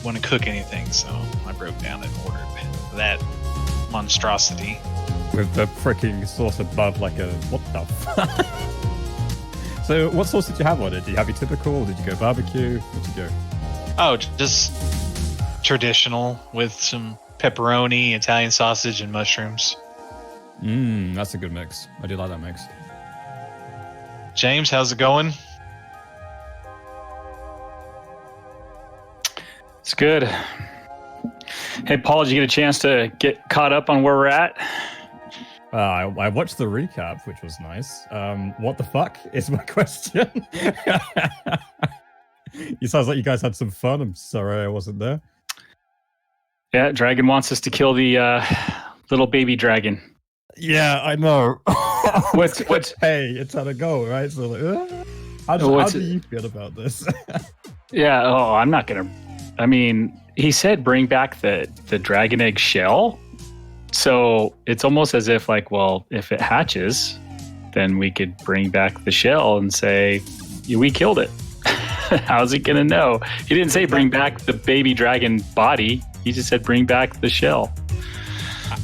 want to cook anything, so I broke down and ordered that monstrosity. With the freaking sauce above, like a what the fuck? So, what sauce did you have on it? Did you have your typical? Did you go barbecue? Where'd you go? Oh, just traditional with some pepperoni, Italian sausage, and mushrooms. That's a good mix. I do like that mix. James, how's it going? It's good. Hey, Paul, did you get a chance to get caught up on where we're at? I watched the recap, which was nice. What the fuck is my question? It sounds like you guys had some fun. I'm sorry I wasn't there. Yeah, Dragon wants us to kill the little baby dragon. Yeah, I know. What's hey, it's how to go, right? So, like, how do you feel about this? Yeah. Oh, I'm not gonna. I mean, he said bring back the dragon egg shell. So it's almost as if, like, well, if it hatches, then we could bring back the shell and say, we killed it. How's he going to know? He didn't say bring back the baby dragon body. He just said bring back the shell.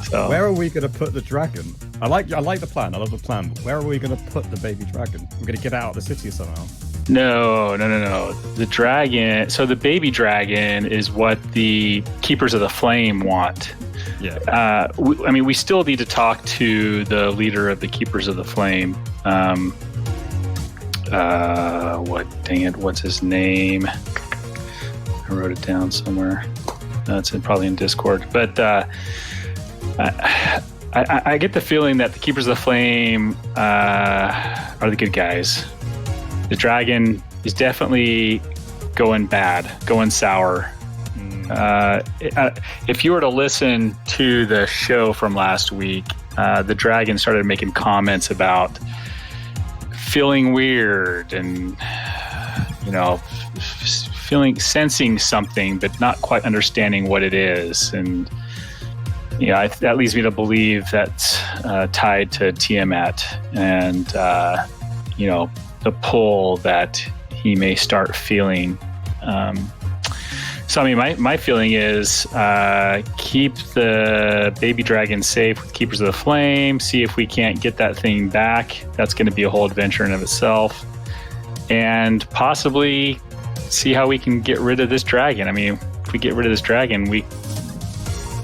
So, where are we going to put the dragon? I like the plan. I love the plan. But where are we going to put the baby dragon? We're going to get it out of the city somehow. No. The dragon. So the baby dragon is what the Keepers of the Flame want. Yeah. We still need to talk to the leader of the Keepers of the Flame. What's his name? I wrote it down somewhere. It's probably in Discord. But I get the feeling that the Keepers of the Flame are the good guys. The dragon is definitely going bad, going sour. If you were to listen to the show from last week, the dragon started making comments about feeling weird and, sensing something, but not quite understanding what it is. And, that leads me to believe that's tied to Tiamat and, the pull that he may start feeling. So, my feeling is keep the baby dragon safe with Keepers of the Flame, see if we can't get that thing back. That's going to be a whole adventure in of itself. And possibly see how we can get rid of this dragon. If we get rid of this dragon, we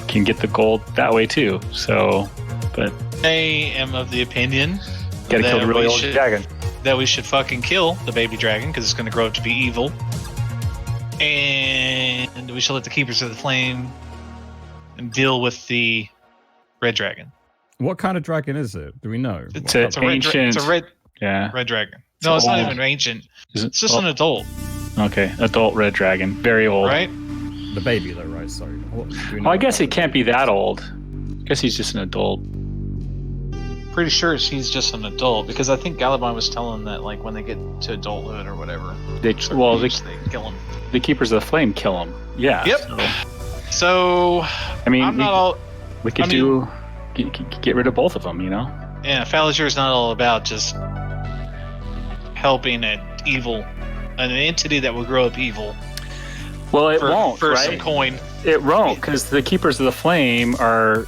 can get the gold that way too. So, but I am of the opinion gotta kill the really old dragon. That we should fucking kill the baby dragon because it's going to grow up to be evil. And we should let the Keepers of the Flame deal with the red dragon. What kind of dragon is it? Do we know? It's a ancient. red dragon. No, it's not old. even ancient. It's just an adult. Okay, adult red dragon, very old. Right? The baby, though, right? Sorry. I guess it can't be that old. I guess he's just an adult. Pretty sure he's just an adult because I think Galaban was telling that, like, when they get to adulthood or whatever, they kill him. The Keepers of the Flame kill him. Yeah. Yep. So I'm not all. We could get rid of both of them. Yeah, Falliger is not all about just helping an entity that will grow up evil. Well, it won't. For right? some coin. It won't, because the Keepers of the Flame are.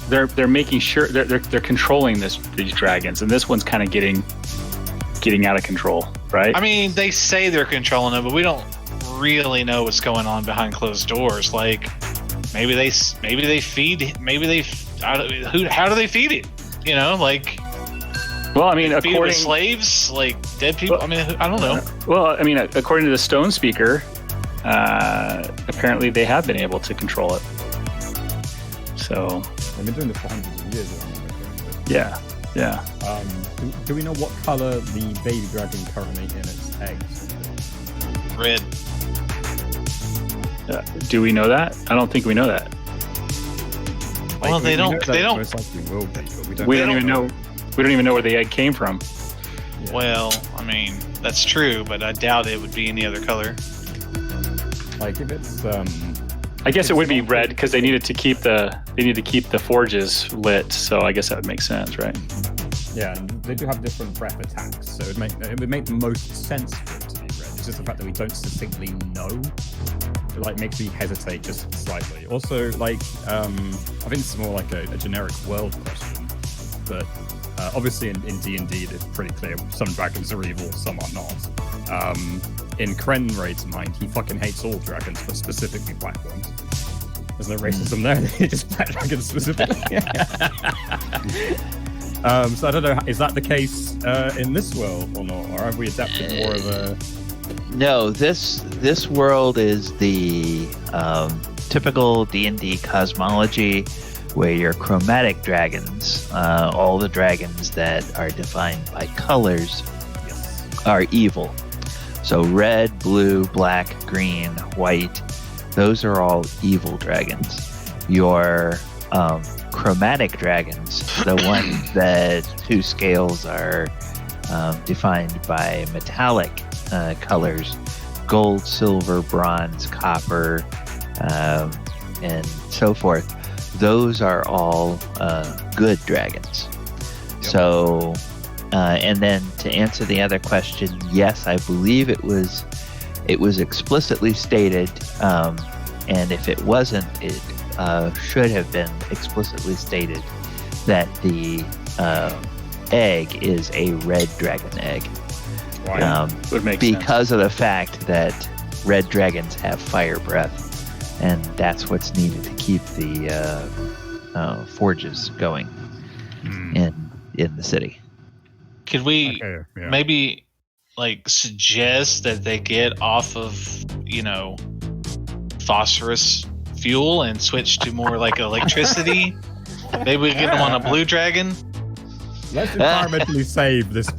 They're making sure they're controlling these dragons, and this one's kind of getting out of control, right? They say they're controlling it, but we don't really know what's going on behind closed doors. Like, maybe they feed. How do they feed it? Well, feed it according with slaves, like dead people. I don't know. Well, according to the Stone Speaker, apparently they have been able to control it. So. They've been doing this for hundreds of years. Yeah. Do we know what color the baby dragon currently in its eggs? Red. Do we know that? I don't think we know that. Well, they don't. They don't. Most likely will be, but We don't even know. We don't even know where the egg came from. Yeah. Well, that's true, but I doubt it would be any other color. Like if it's I guess it would be red because they need to keep the forges lit. So I guess that would make sense, right? Yeah, and they do have different breath attacks, so it would make the most sense for it to be red. It's it's just the fact that we don't distinctly know. It like makes me hesitate just slightly. Also, like I think it's more like a generic world question, but obviously in D&D it's pretty clear some dragons are evil, some are not. In Kren Raid's mind, he fucking hates all dragons, but specifically black ones. There's no racism there. It's just black dragons specifically. So I don't know. Is that the case in this world or not, or have we adapted more of a? No, this world is the typical D&D cosmology, where your chromatic dragons, all the dragons that are defined by colors, are evil. So red, blue, black, green, white, those are all evil dragons. Your chromatic dragons, the ones whose scales are defined by metallic colors, gold, silver, bronze, copper, and so forth, those are all good dragons. Yep. So and then to answer the other question, yes, I believe it was explicitly stated, and if it wasn't, it should have been explicitly stated that the egg is a red dragon egg. Would make because sense. Of the fact that red dragons have fire breath, and that's what's needed to keep the forges going in the city. Could we maybe like suggest that they get off of, phosphorus fuel and switch to more like electricity? Maybe we get them on a blue dragon. Let's environmentally save this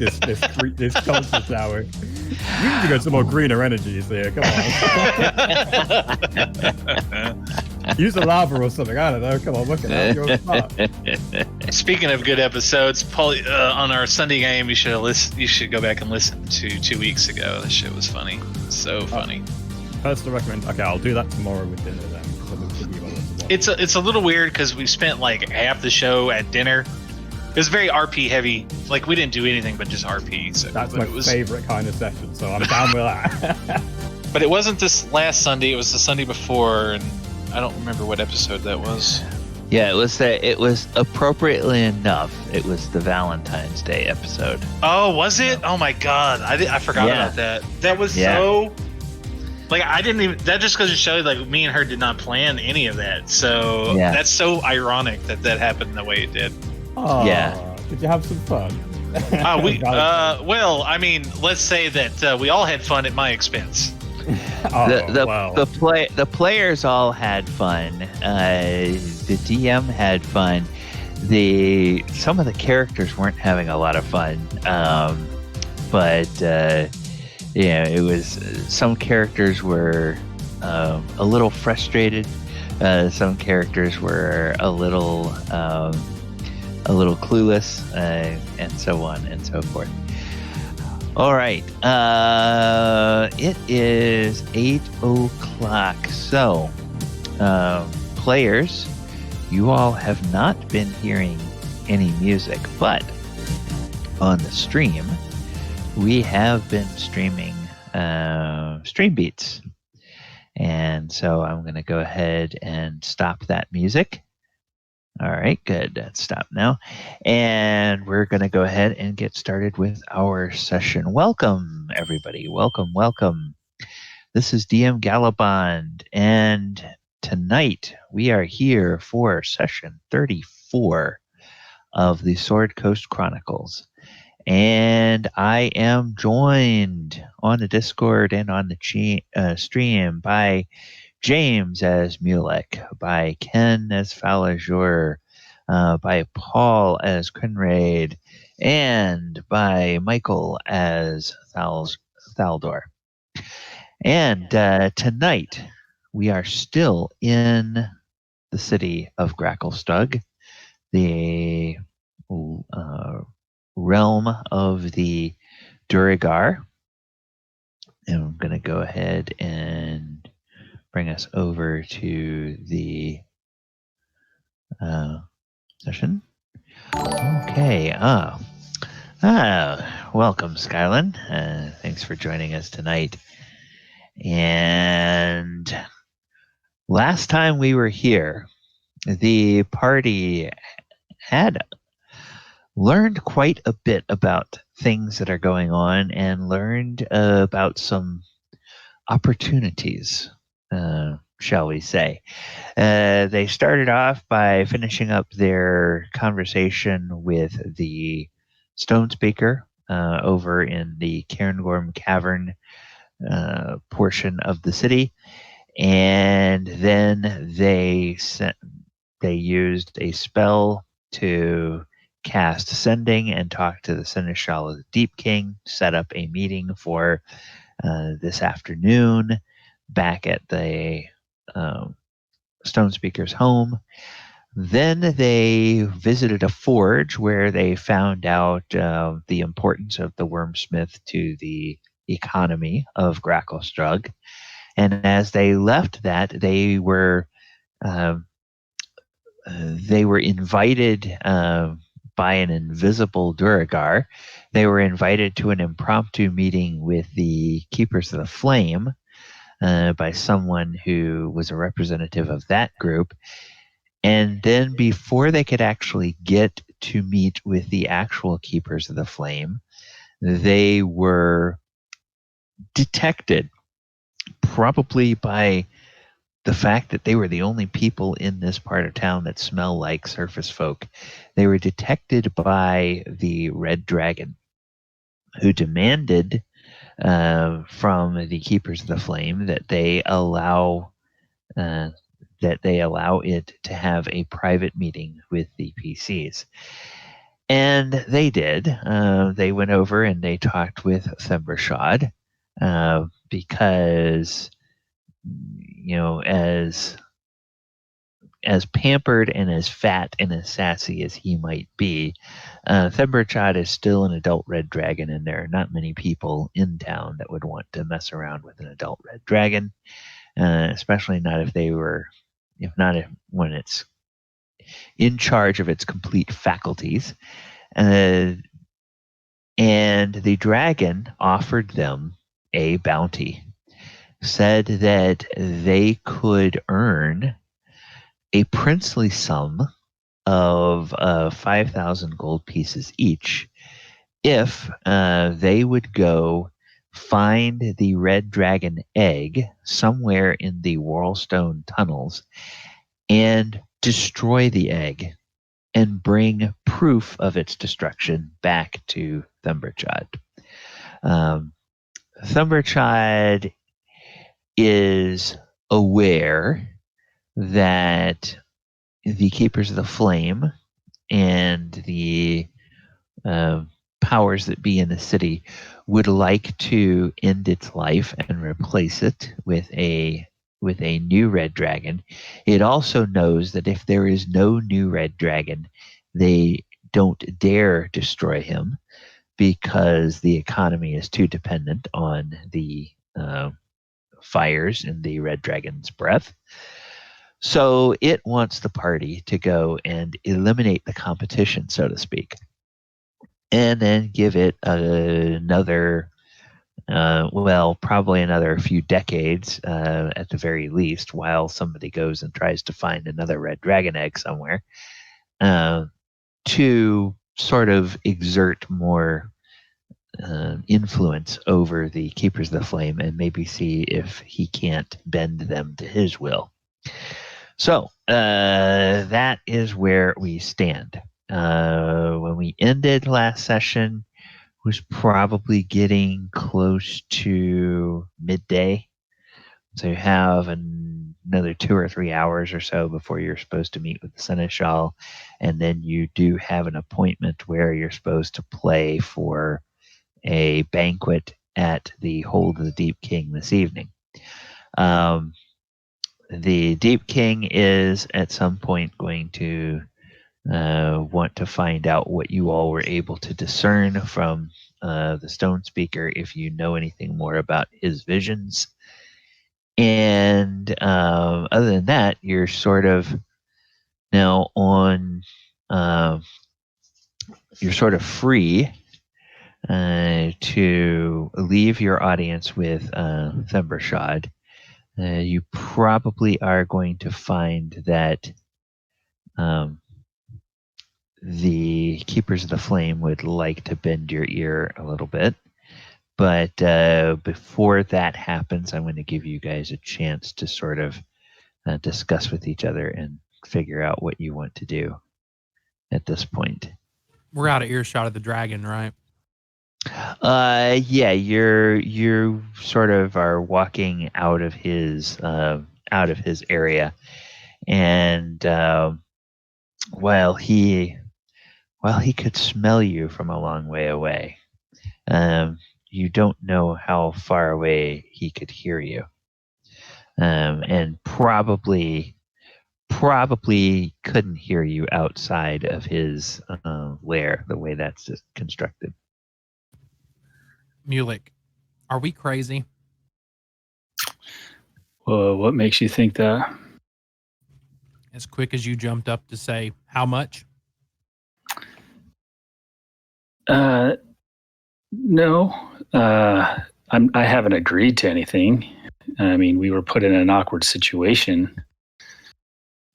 culture tower. We need to go to more greener energies here. Come on. Use the lava or something. I don't know. Come on, look at that. You're smart. Speaking of good episodes, Paul, on our Sunday game, you should go back and listen to 2 weeks ago. That shit was funny. So funny. Personal recommend. Okay, I'll do that tomorrow with dinner then. It's a little weird because we spent like half the show at dinner. It was very RP heavy. Like we didn't do anything but just RP. So that's my favorite kind of session. So I'm down with that. But it wasn't this last Sunday. It was the Sunday before, and I don't remember what episode that was. Yeah, it was appropriately enough. It was the Valentine's Day episode. Oh, was it? Oh my God, I forgot about that. That was so. Like I didn't even. That just goes to show, like me and her did not plan any of that. So that's so ironic that happened the way it did. Oh, yeah. Did you have some fun? Well, I mean, let's say that we all had fun at my expense. The players all had fun. The DM had fun. Some of the characters weren't having a lot of fun. But it was some characters were a little frustrated. Some characters were a little clueless, and so on and so forth. All right. It is 8:00. So, players, you all have not been hearing any music, but on the stream, we have been streaming stream beats. And so I'm going to go ahead and stop that music. All right, good. That's stopped now. And we're going to go ahead and get started with our session. Welcome, everybody. Welcome. This is DM Galabond, and tonight we are here for session 34 of the Sword Coast Chronicles. And I am joined on the Discord and on the stream by James as Mulek, by Ken as Falazur, by Paul as Krenraid, and by Michael as Thaldor. And tonight, we are still in the city of Gracklestugh, the realm of the Durigar. And I'm going to go ahead and bring us over to the session. Okay. Welcome, Skylin. Thanks for joining us tonight. And last time we were here, the party had learned quite a bit about things that are going on and learned about some opportunities, shall we say. They started off by finishing up their conversation with the Stone Speaker over in the Cairngorm Cavern portion of the city, and then they used a spell to cast Sending and talk to the Seneshal of the Deepking, set up a meeting for this afternoon back at the Stone Speaker's home. Then they visited a forge where they found out the importance of the Wormsmith to the economy of Gracklestugh. And as they left that, they were invited by an invisible Duragar. They were invited to an impromptu meeting with the Keepers of the Flame by someone who was a representative of that group. And then before they could actually get to meet with the actual Keepers of the Flame, they were detected, probably by the fact that they were the only people in this part of town that smell like surface folk. They were detected by the Red Dragon, who demanded from the Keepers of the Flame that they allow it to have a private meeting with the PCs. And they did. They went over and they talked with Thembershad because, as pampered and as fat and as sassy as he might be, Thembershad is still an adult red dragon, and there are not many people in town that would want to mess around with an adult red dragon, especially not when it's in charge of its complete faculties. And the dragon offered them a bounty, said that they could earn a princely sum of 5,000 gold pieces each if they would go find the red dragon egg somewhere in the Whorlstone tunnels and destroy the egg and bring proof of its destruction back to Thembershad. Thembershad is aware that the Keepers of the Flame and the powers that be in the city would like to end its life and replace it with a new red dragon. It also knows that if there is no new red dragon, they don't dare destroy him because the economy is too dependent on the fires in the red dragon's breath. So it wants the party to go and eliminate the competition, so to speak, and then give it another, probably another few decades at the very least, while somebody goes and tries to find another red dragon egg somewhere, to sort of exert more influence over the Keepers of the Flame and maybe see if he can't bend them to his will. So that is where we stand. When we ended last session, was probably getting close to midday. So you have another 2 or 3 hours or so before you're supposed to meet with the Seneshal, and then you do have an appointment where you're supposed to play for a banquet at the Hold of the Deep King this evening. The Deep King is at some point going to want to find out what you all were able to discern from the Stone Speaker, if you know anything more about his visions. And other than that, you're sort of now on, you're sort of free to leave your audience with Thumbershod, you probably are going to find that the Keepers of the Flame would like to bend your ear a little bit. But before that happens, I'm going to give you guys a chance to sort of discuss with each other and figure out what you want to do at this point. We're out of earshot of the dragon, right? Yeah, you sort of are walking out of his area, and while he could smell you from a long way away, you don't know how far away he could hear you, and probably couldn't hear you outside of his lair, the way that's just constructed. Mulek, are we crazy? Well, what makes you think that? As quick as you jumped up to say, how much? No. I haven't agreed to anything. I mean, we were put in an awkward situation.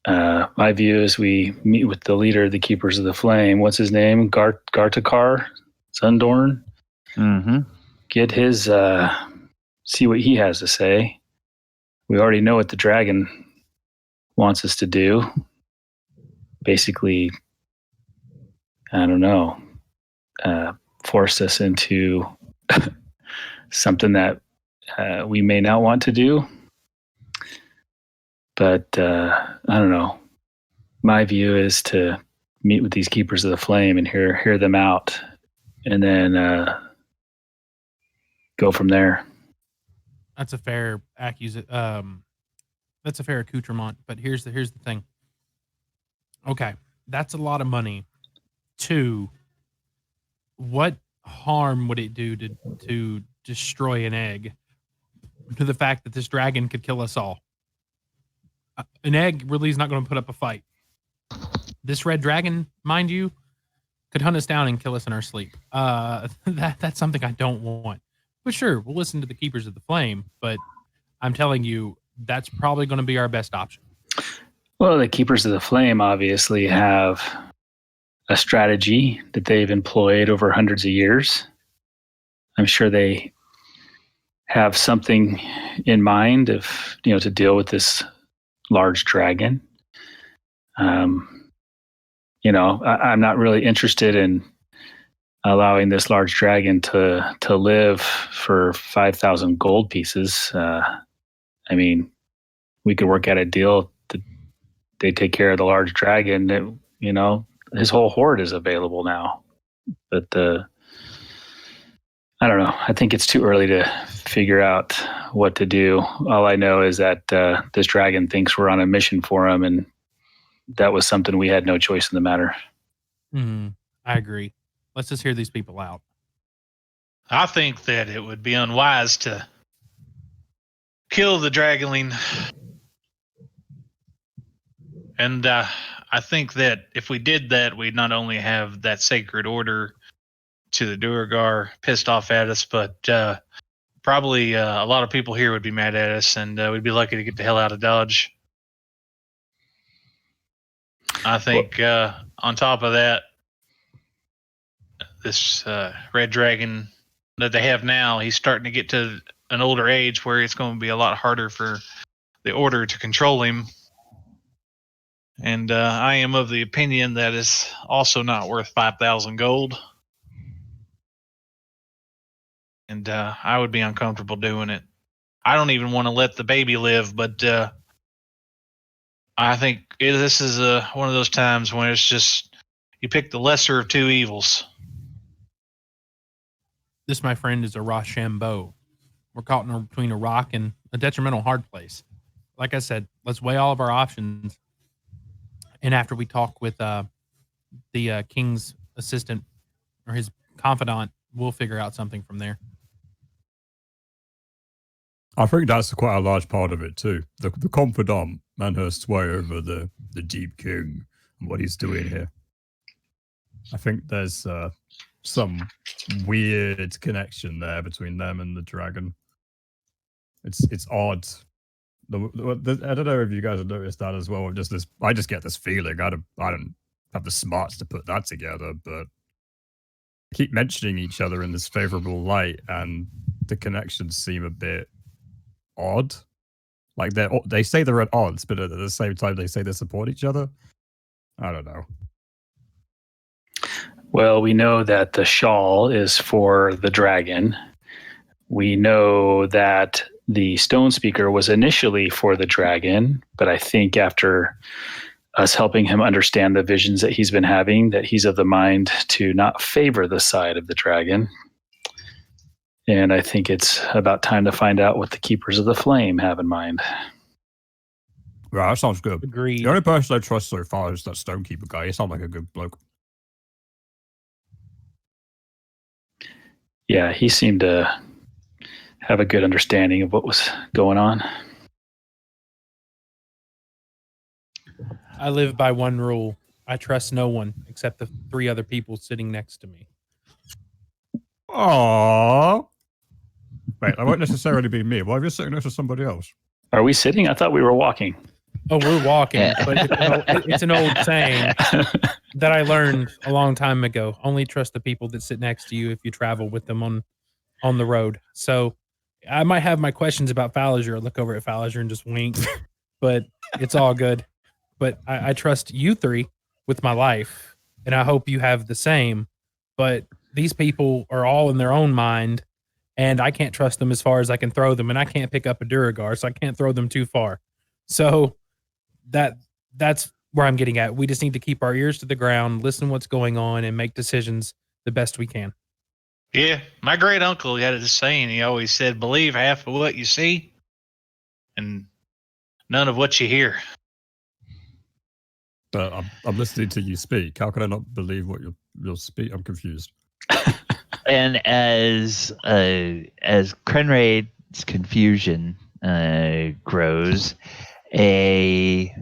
My view is we meet with the leader of the Keepers of the Flame. What's his name? Gartakar? Sundorn? Mm-hmm. Get his, see what he has to say. We already know what the dragon wants us to do. Basically, I don't know, forced us into something that we may not want to do. But I don't know. My view is to meet with these Keepers of the Flame and hear them out, and then go from there. That's a fair that's a fair accoutrement. But here's the thing. Okay, that's a lot of money. 2, what harm would it do to destroy an egg? To the fact that this dragon could kill us all. An egg really is not going to put up a fight. This red dragon, mind you, could hunt us down and kill us in our sleep. That's something I don't want. But sure, we'll listen to the Keepers of the Flame, but I'm telling you, that's probably going to be our best option. Well, the Keepers of the Flame obviously have a strategy that they've employed over hundreds of years. I'm sure they have something in mind to deal with this large dragon. I'm not really interested in allowing this large dragon to live for 5,000 gold pieces. I mean, we could work out a deal that they take care of the large dragon. His whole horde is available now. But I don't know. I think it's too early to figure out what to do. All I know is that this dragon thinks we're on a mission for him, and that was something we had no choice in the matter. Mm-hmm. I agree. Let's just hear these people out. I think that it would be unwise to kill the dragonling. And I think that if we did that, we'd not only have that sacred order to the Duergar pissed off at us, but probably a lot of people here would be mad at us, and we'd be lucky to get the hell out of Dodge. I think on top of that, this red dragon that they have now, he's starting to get to an older age where it's going to be a lot harder for the order to control him. And I am of the opinion that is also not worth 5,000 gold. And I would be uncomfortable doing it. I don't even want to let the baby live, but I think this is one of those times when it's just you pick the lesser of two evils. This, my friend, is a Rochambeau. We're caught in between a rock and a detrimental hard place. Like I said, let's weigh all of our options. And after we talk with the king's assistant or his confidant, we'll figure out something from there. I think that's quite a large part of it too. The confidant and her sway over the Deep King and what he's doing here. I think there's some weird connection there between them and the dragon. It's odd. I don't know if you guys have noticed that as well. I just get this feeling. I don't have the smarts to put that together, but keep mentioning each other in this favorable light, and the connections seem a bit odd. Like they say they're at odds, but at the same time they say they support each other. I don't know. Well, we know that the shawl is for the dragon. We know that the stone speaker was initially for the dragon, but I think after us helping him understand the visions that he's been having, that he's of the mind to not favor the side of the dragon. And I think it's about time to find out what the Keepers of the Flame have in mind. Right, that sounds good. Agreed. The only person I trust so far is that Stonekeeper guy. He sounds like a good bloke. Yeah, he seemed to have a good understanding of what was going on. I live by one rule. I trust no one except the 3 other people sitting next to me. Aww. Wait, that won't necessarily be me. Why are you sitting next to somebody else? Are we sitting? I thought we were walking. Oh, we're walking, but it's an old saying that I learned a long time ago. Only trust the people that sit next to you if you travel with them on the road. So I might have my questions about Falliger. Look over at Falliger and just wink, but it's all good. But I trust you 3 with my life, and I hope you have the same. But these people are all in their own mind, and I can't trust them as far as I can throw them, and I can't pick up a Duragar, so I can't throw them too far. So that's where I'm getting at. We just need to keep our ears to the ground, listen to what's going on, and make decisions the best we can. Yeah, my great uncle had this saying. He always said, "Believe half of what you see, and none of what you hear." But I'm listening to you speak. How can I not believe what you'll speak? I'm confused. And as Krenraid's confusion grows, a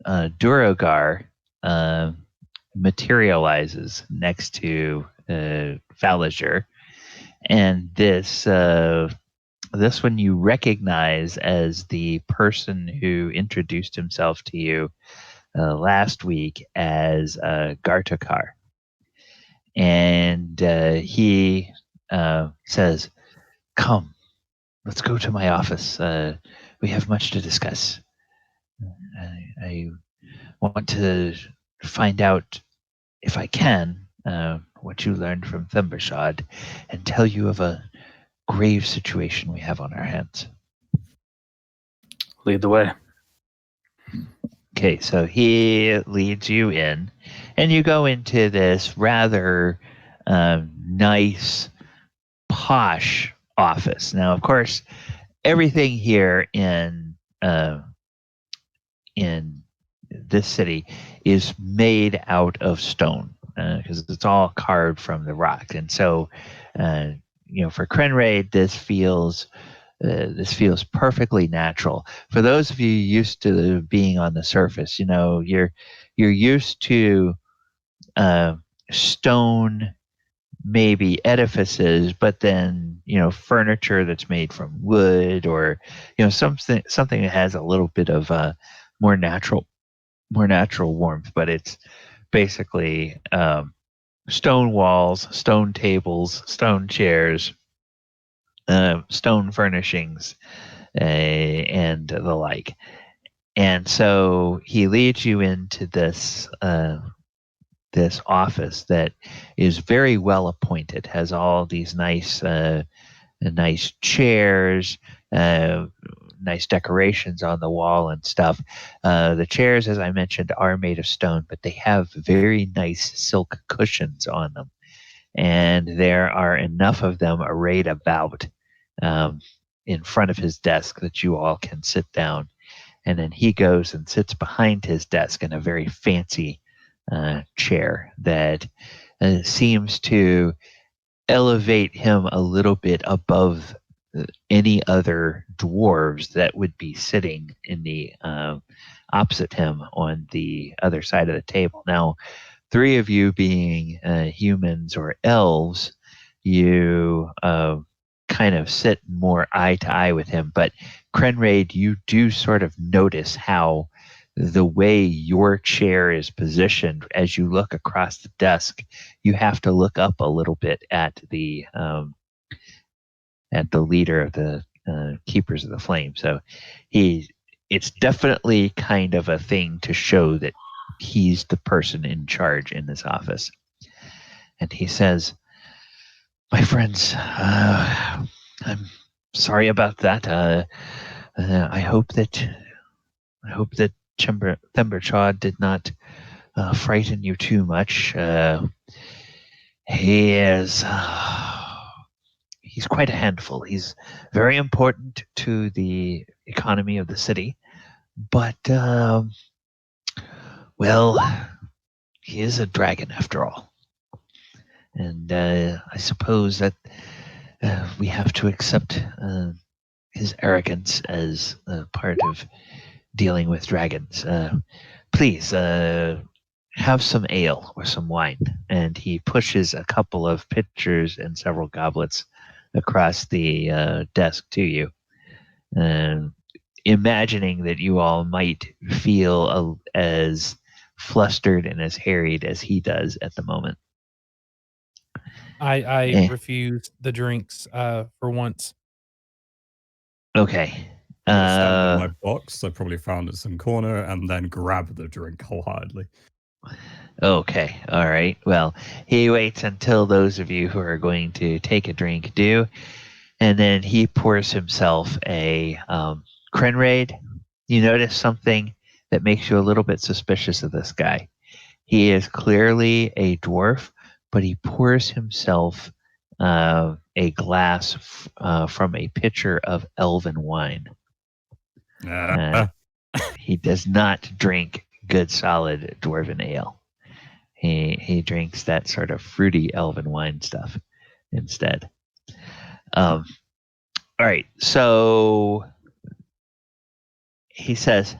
Durogar materializes next to Falliger, and this one you recognize as the person who introduced himself to you last week as Gartokar. And he says, "Come, let's go to my office. We have much to discuss. I want to find out, if I can, what you learned from Thumbershod, and tell you of a grave situation we have on our hands." Lead the way. Okay, so he leads you in, and you go into this rather nice, posh office. Now, of course, everything here in this city is made out of stone because it's all carved from the rock, and so for Krenraid, this feels perfectly natural. For those of you used to being on the surface, you're used to stone, maybe edifices, but then furniture that's made from wood, or something that has a little bit of more natural warmth. But it's basically stone walls, stone tables, stone chairs, stone furnishings, and the like. And so he leads you into this office that is very well appointed, has all these nice chairs, nice decorations on the wall and stuff. The chairs, as I mentioned, are made of stone, but they have very nice silk cushions on them. And there are enough of them arrayed about in front of his desk that you all can sit down. And then he goes and sits behind his desk in a very fancy chair that seems to elevate him a little bit above any other dwarves that would be sitting in the opposite him on the other side of the table. Now, three of you being humans or elves, you kind of sit more eye to eye with him. But Krenraid, you do sort of notice how the way your chair is positioned as you look across the desk, you have to look up a little bit at the leader of the Keepers of the Flame. So it's definitely kind of a thing to show that he's the person in charge in this office. And he says, "My friends, I'm sorry about that. I hope that Themberchaud did not frighten you too much. He's quite a handful. He's very important to the economy of the city, but well, he is a dragon after all. And I suppose that we have to accept his arrogance as part of dealing with dragons. Please, have some ale or some wine." And he pushes a couple of pitchers and several goblets across the desk to you, imagining that you all might feel as flustered and as harried as he does at the moment. I refuse the drinks for once. Okay. I stand in my box, I probably found it some corner, and then grab the drink wholeheartedly. Okay, all right. Well, he waits until those of you who are going to take a drink do, and then he pours himself a Krenraid. You notice something that makes you a little bit suspicious of this guy. He is clearly a dwarf, but he pours himself a glass from a pitcher of elven wine. He does not drink good, solid dwarven ale. He drinks that sort of fruity elven wine stuff instead. All right, so he says,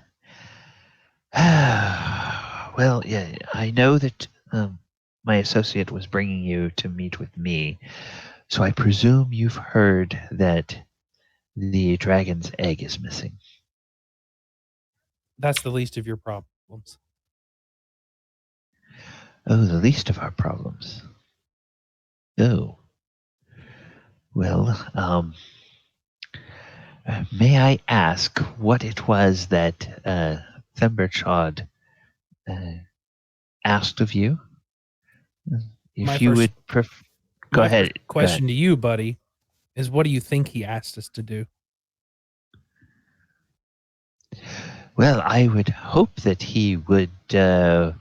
"Well, yeah, I know that my associate was bringing you to meet with me, so I presume you've heard that the dragon's egg is missing." That's the least of your problems. Oh, the least of our problems. Oh. Well, may I ask what it was that Themberchaud asked of you? If you would go ahead. Question to you, buddy, is what do you think he asked us to do? Well, I would hope that he would have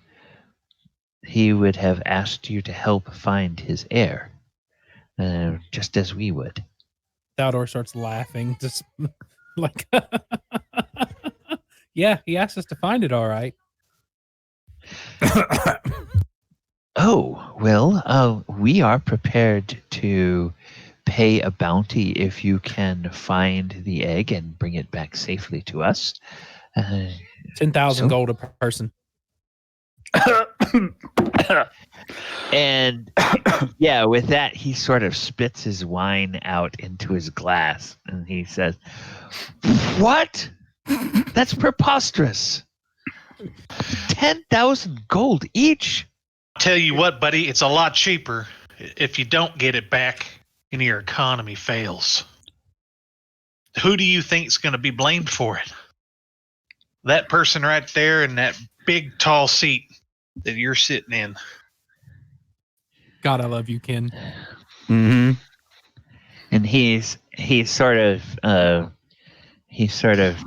asked you to help find his heir, just as we would. Theodore starts laughing, just like, yeah, he asked us to find it, all right. Oh, well, we are prepared to pay a bounty if you can find the egg and bring it back safely to us. 10,000 gold a person. And yeah, with that, he sort of spits his wine out into his glass and he says, "What? That's preposterous. 10,000 gold each?" Tell you what, buddy, it's a lot cheaper if you don't get it back and your economy fails. Who do you think's going to be blamed for it? That person right there in that big tall seat that you're sitting in. God, I love you, Ken. Mm-hmm. And he's sort of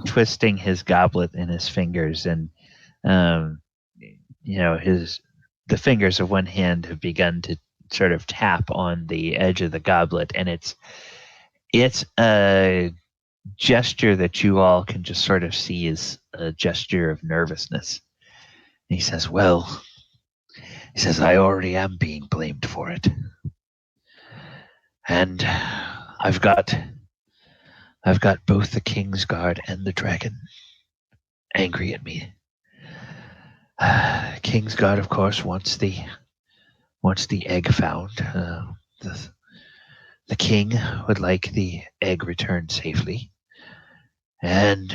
twisting his goblet in his fingers, and the fingers of one hand have begun to sort of tap on the edge of the goblet, and it's a gesture that you all can just sort of see as a gesture of nervousness. And he says, "I already am being blamed for it. And I've got both the King's Guard and the dragon angry at me. King's Guard, of course, wants the egg found. The king would like the egg returned safely. And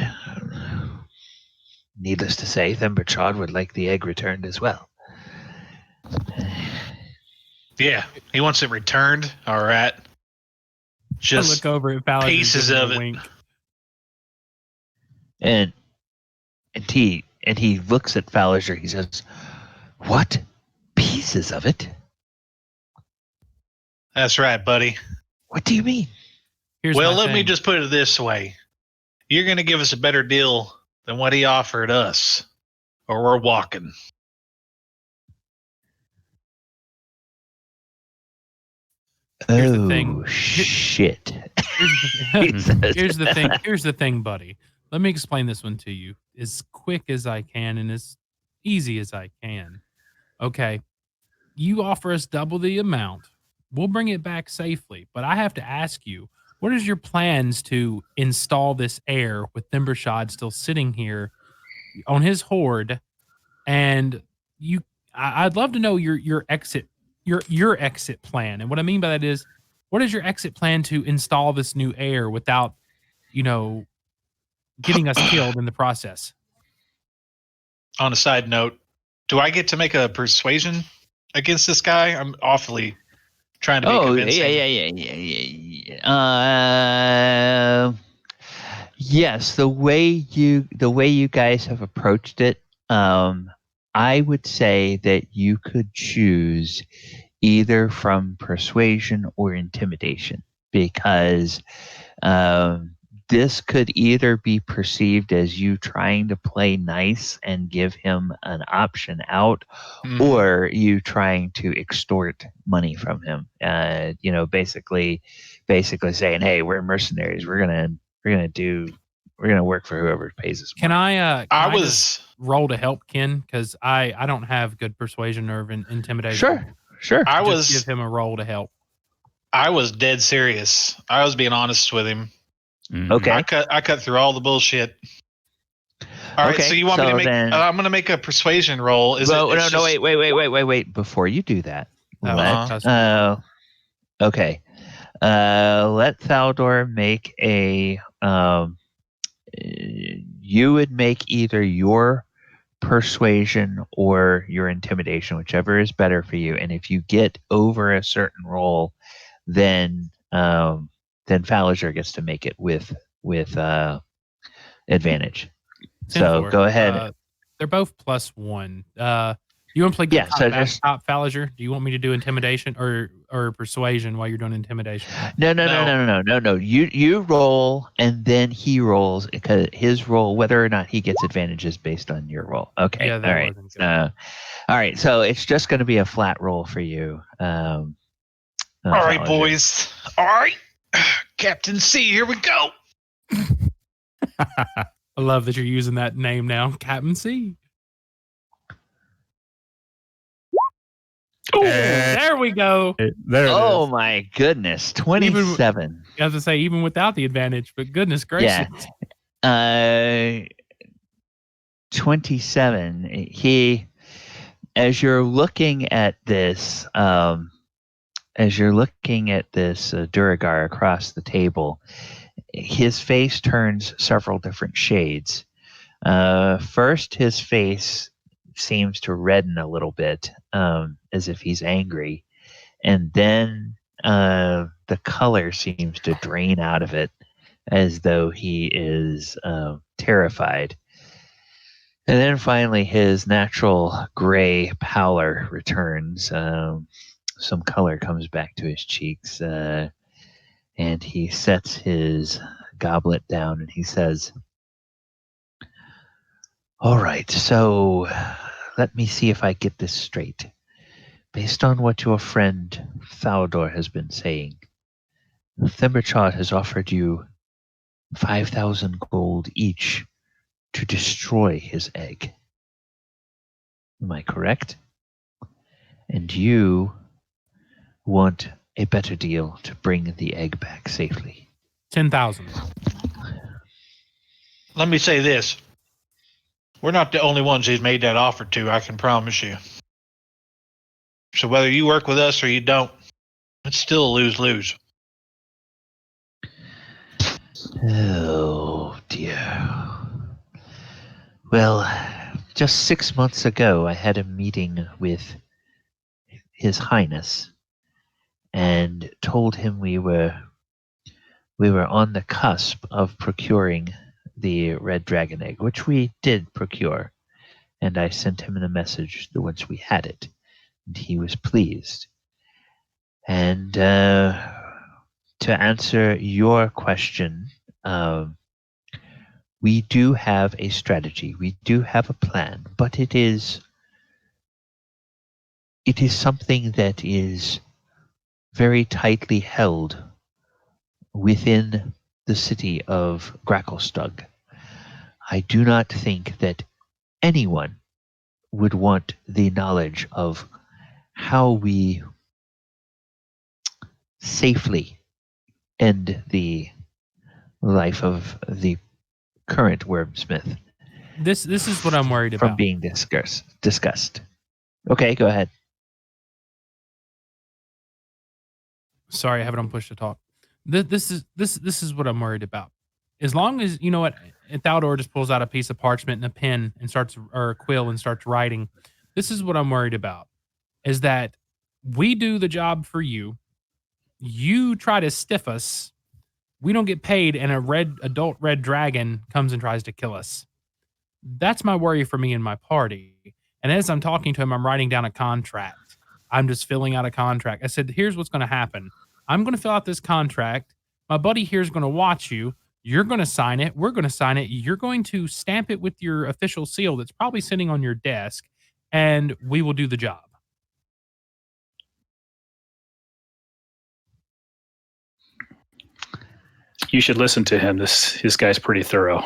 needless to say, Themberchaud would like the egg returned as well. Yeah, he wants it returned. All right. Just look over at Ballinger pieces of it. Wink. And he looks at Fallinger. He says, "What? Pieces of it? That's right, buddy. What do you mean?" Well, let me just put it this way. You're going to give us a better deal than what he offered us, or we're walking. Here's the thing. Shit. Here's the thing. Here's the thing, buddy. Let me explain this one to you as quick as I can and as easy as I can. Okay. You offer us double the amount. We'll bring it back safely. But I have to ask you, what is your plans to install this heir with Themberchaud still sitting here on his hoard? And I'd love to know your exit plan. And what I mean by that is, what is your exit plan to install this new heir without, getting us killed in the process? On a side note, do I get to make a persuasion against this guy? I'm awfully trying to be convincing. Yeah. Yes, the way you guys have approached it, I would say that you could choose either from persuasion or intimidation, because this could either be perceived as you trying to play nice and give him an option out, or you trying to extort money from him. Basically saying, "Hey, we're mercenaries. We're gonna work for whoever pays us more." Can I just roll to help Ken? Because I don't have good persuasion or intimidation. Sure. Give him a roll to help. I was dead serious. I was being honest with him. Okay. I cut through all the bullshit. All right, so you want me to make? I'm going to make a persuasion roll. Wait. Before you do that, okay. Let Thaldor make a. You would make either your persuasion or your intimidation, whichever is better for you. And if you get over a certain roll, then Fallinger gets to make it with advantage. So go ahead. They're both +1. You want to play top Fallinger? Do you want me to do intimidation or persuasion while you're doing intimidation? No. You roll and then he rolls, because his roll, whether or not he gets advantage, is based on your roll. Okay. Yeah, that wasn't good. All right. So it's just going to be a flat roll for you. All right, boys. All right, Captain C. Here we go. I love that you're using that name now, Captain C. Oh, there we go. Oh my goodness, 27. I have to say, even without the advantage, but goodness gracious. Yeah. 27. As you're looking at this, Duragar across the table, his face turns several different shades. First, his face seems to redden a little bit, as if he's angry, and then the color seems to drain out of it, as though he is terrified. And then finally, his natural gray pallor returns. Some color comes back to his cheeks, and he sets his goblet down and he says, "All right, so let me see if I get this straight. Based on what your friend Thaldor has been saying, Themberchaud has offered you 5,000 gold each to destroy his egg. Am I correct? And you want a better deal to bring the egg back safely." 10,000. Let me say this. We're not the only ones he's made that offer to, I can promise you. So whether you work with us or you don't, it's still a lose-lose. Oh, dear. Well, just 6 months ago, I had a meeting with His Highness and told him we were on the cusp of procuring the red dragon egg, which we did procure. And I sent him the message once we had it, and he was pleased. And to answer your question, we do have a strategy. We do have a plan, but it is something that is very tightly held within the city of Gracklestugh. I do not think that anyone would want the knowledge of how we safely end the life of the current wormsmith. This is what I'm worried from about. being discussed. Okay, go ahead. Sorry, I have it on push to talk. This is what I'm worried about. As long as you know what, Thaldor just pulls out a piece of parchment and a pen and or a quill and starts writing. This is what I'm worried about: is that we do the job for you. You try to stiff us. We don't get paid, and a adult red dragon comes and tries to kill us. That's my worry for me and my party. And as I'm talking to him, I'm writing down a contract. I'm just filling out a contract. I said, here's what's going to happen. I'm going to fill out this contract. My buddy here is going to watch you. You're going to sign it. We're going to sign it. You're going to stamp it with your official seal that's probably sitting on your desk, and we will do the job. You should listen to him. This guy's pretty thorough.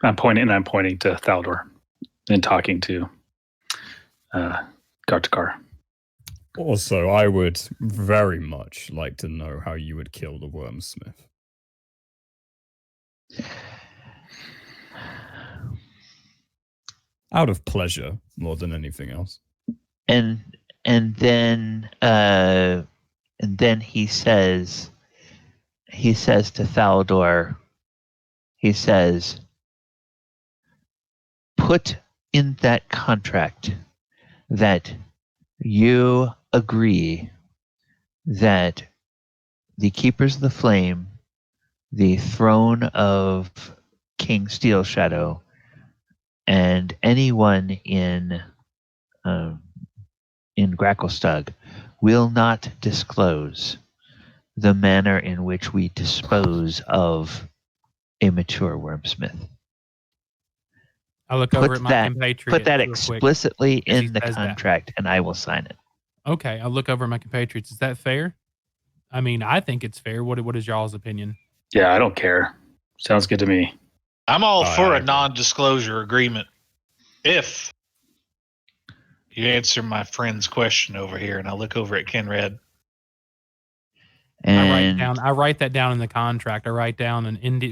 I'm pointing to Thaldor and talking to Gartakar. Also, I would very much like to know how you would kill the wormsmith. Out of pleasure more than anything else. And then he says to Thaldor, he says, put in that contract that you agree that the Keepers of the Flame, the throne of King Steelshadow, and anyone in Gracklestugh will not disclose the manner in which we dispose of a mature wormsmith. I look over at my compatriot. Put that explicitly in the contract, and I will sign it. Okay, I'll look over at my compatriots. Is that fair? I mean, I think it's fair. What is y'all's opinion? Yeah, I don't care. Sounds good to me. I'm all for a non-disclosure agreement. If you answer my friend's question over here, and I look over at Kenred. And I write that down in the contract. I write down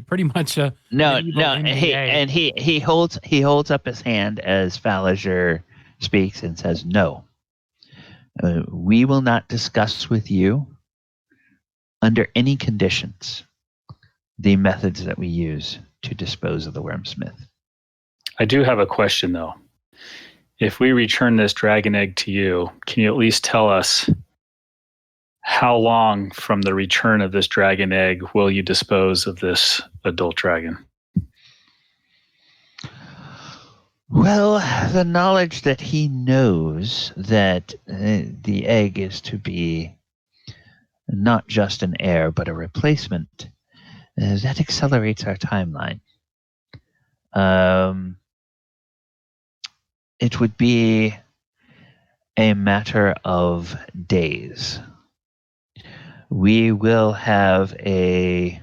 pretty much a NDA. He holds up his hand as Falager speaks and says, "No, we will not discuss with you under any conditions the methods that we use to dispose of the wormsmith." I do have a question though. If we return this dragon egg to you, can you at least tell us how long from the return of this dragon egg will you dispose of this adult dragon? Well, the knowledge that he knows that the egg is to be not just an heir, but a replacement, that accelerates our timeline. It would be a matter of days. We will have a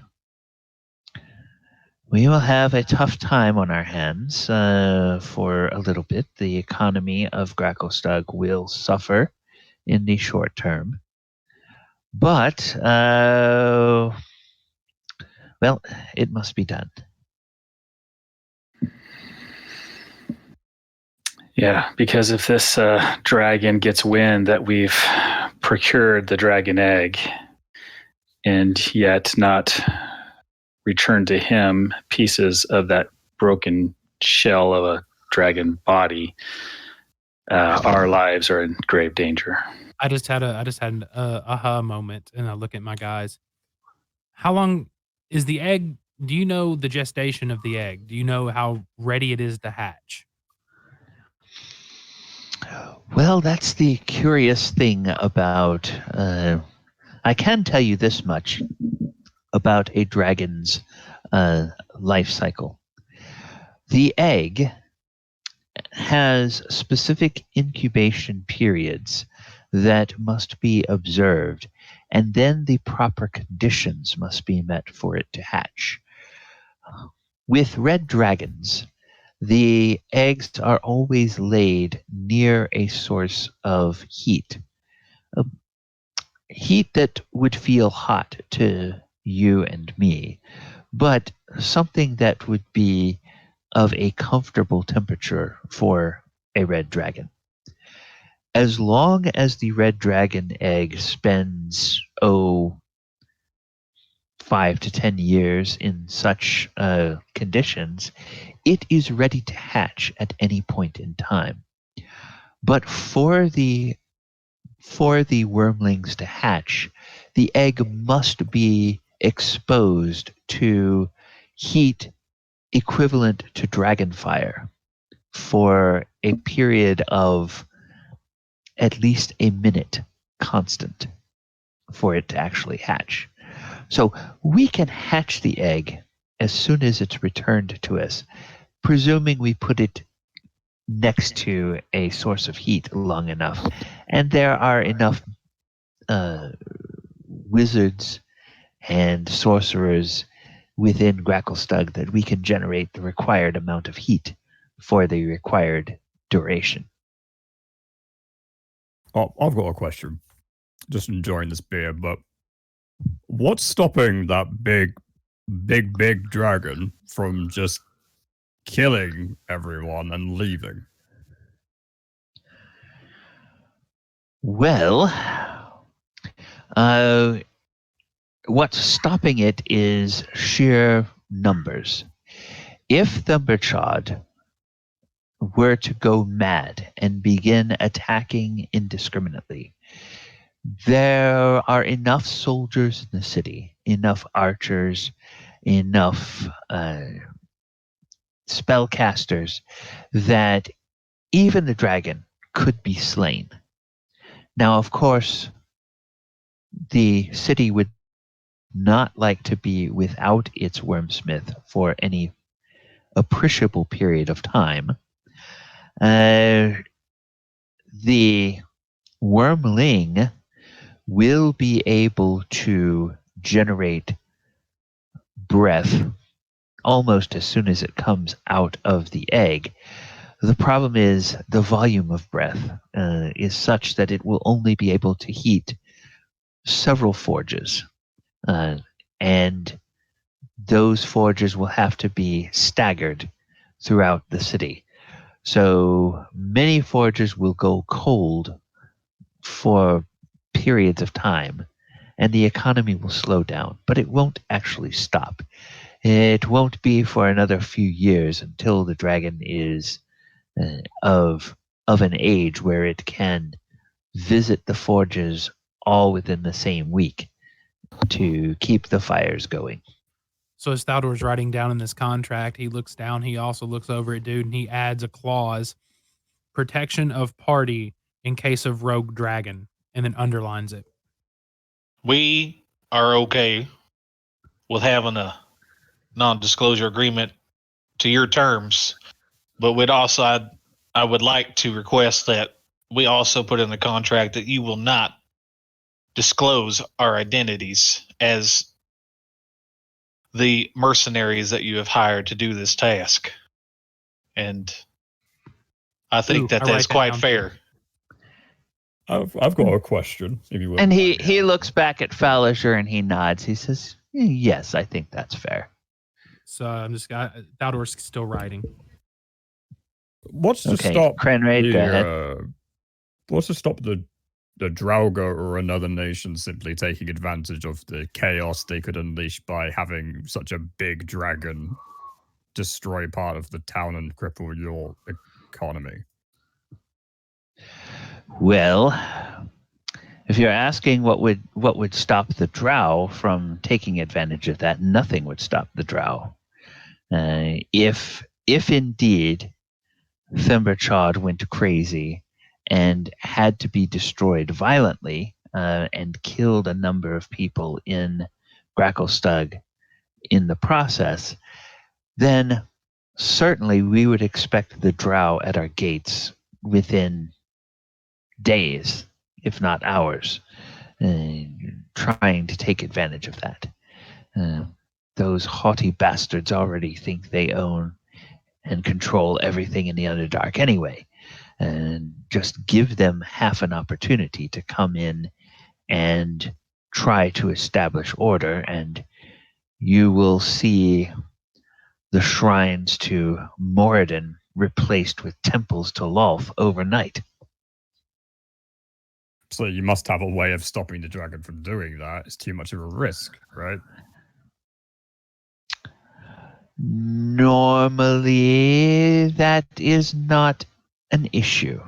tough time on our hands for a little bit. The economy of Gracklestugh will suffer in the short term. But, well, it must be done. Yeah, because if this dragon gets wind that we've procured the dragon egg and yet not returned to him pieces of that broken shell of a dragon body, our lives are in grave danger. I just had an aha moment, and I look at my guys. How long is the egg? Do you know the gestation of the egg? Do you know how ready it is to hatch? Well, that's the curious thing about. I can tell you this much about a dragon's life cycle. The egg has specific incubation periods that must be observed, and then the proper conditions must be met for it to hatch. With red dragons, the eggs are always laid near a source of heat. Heat that would feel hot to you and me, but something that would be of a comfortable temperature for a red dragon. As long as the red dragon egg spends 5 to 10 years in such conditions, it is ready to hatch at any point in time. But for the wormlings to hatch, the egg must be exposed to heat equivalent to dragon fire for a period of at least a minute constant for it to actually hatch. So we can hatch the egg as soon as it's returned to us, presuming we put it next to a source of heat long enough. And there are enough wizards and sorcerers within Gracklestugh that we can generate the required amount of heat for the required duration. Oh, I've got a question. Just enjoying this beer, but what's stopping that big dragon from just killing everyone and leaving? Well, what's stopping it is sheer numbers. If the Berchad were to go mad and begin attacking indiscriminately, there are enough soldiers in the city, enough archers, enough spellcasters that even the dragon could be slain. Now, of course, the city would not like to be without its wormsmith for any appreciable period of time. The wormling will be able to generate breath almost as soon as it comes out of the egg. The problem is the volume of breath is such that it will only be able to heat several forges. And those forges will have to be staggered throughout the city. So many forges will go cold for periods of time, and the economy will slow down, but it won't actually stop. It won't be for another few years until the dragon is of an age where it can visit the forges all within the same week to keep the fires going. So as Thaldor's writing down in this contract, he looks down, he also looks over at Dude, and he adds a clause, protection of party in case of rogue dragon, and then underlines it. We are okay with having a non-disclosure agreement to your terms, but I would like to request that we also put in the contract that you will not disclose our identities as the mercenaries that you have hired to do this task. And I think that's quite fair. I've got a question, if you will. And he looks back at Falliger and he nods. He says, yes, I think that's fair. So Thaldor's still writing. what's to stop Cranraid, go ahead. What's to stop the Draugr or another nation simply taking advantage of the chaos they could unleash by having such a big dragon destroy part of the town and cripple your economy? Well, if you're asking what would stop the Drow from taking advantage of that, nothing would stop the Drow. If indeed Themberchaud went crazy and had to be destroyed violently and killed a number of people in Gracklestugh in the process, then certainly we would expect the Drow at our gates within days, if not hours, trying to take advantage of that. Those haughty bastards already think they own and control everything in the Underdark anyway. And just give them half an opportunity to come in and try to establish order, and you will see the shrines to Moradin replaced with temples to Lolth overnight. So you must have a way of stopping the dragon from doing that. It's too much of a risk, right? Normally, that is not an issue.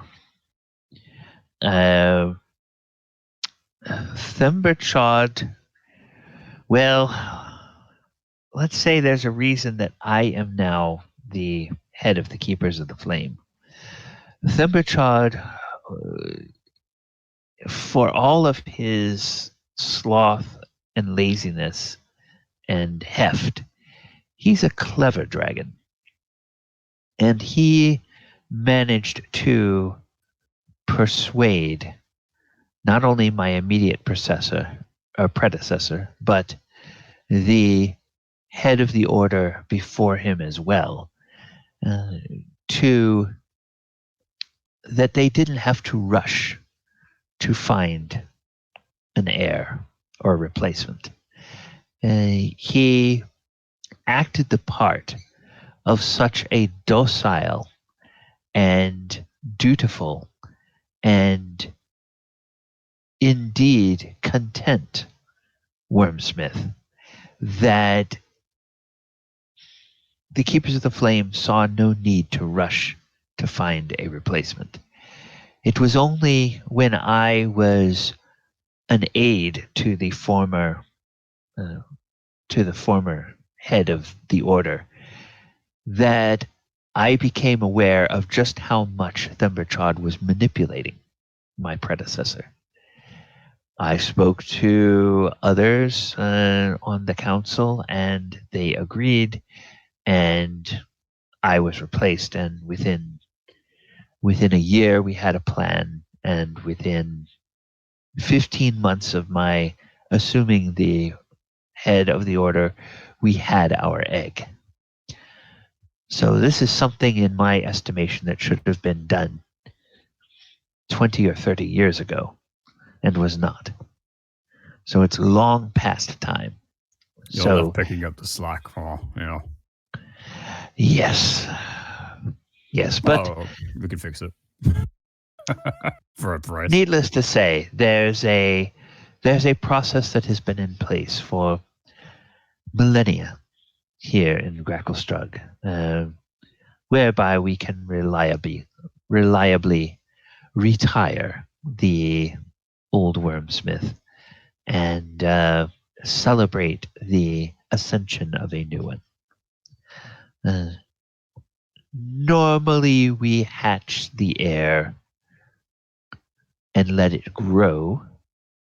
Themberchaud, well, let's say there's a reason that I am now the head of the Keepers of the Flame. Themberchaud, for all of his sloth and laziness and heft, he's a clever dragon. And he managed to persuade not only my immediate predecessor, but the head of the order before him as well, that they didn't have to rush to find an heir or a replacement. He acted the part of such a docile and dutiful and indeed content wormsmith that the Keepers of the Flame saw no need to rush to find a replacement. It was only when I was an aide to the former head of the order that I became aware of just how much Themberchaud was manipulating my predecessor. I spoke to others on the council, and they agreed, and I was replaced. And within a year, we had a plan, and within 15 months of my assuming the head of the order, we had our egg. So this is something, in my estimation, that should have been done 20 or 30 years ago and was not. So it's long past time. You're picking up the slack for, Yes. Yes, but we can fix it. For a price. Needless to say, there's a process that has been in place for millennia here in Gracklestugh, whereby we can reliably retire the old wormsmith and celebrate the ascension of a new one. Normally, we hatch the heir and let it grow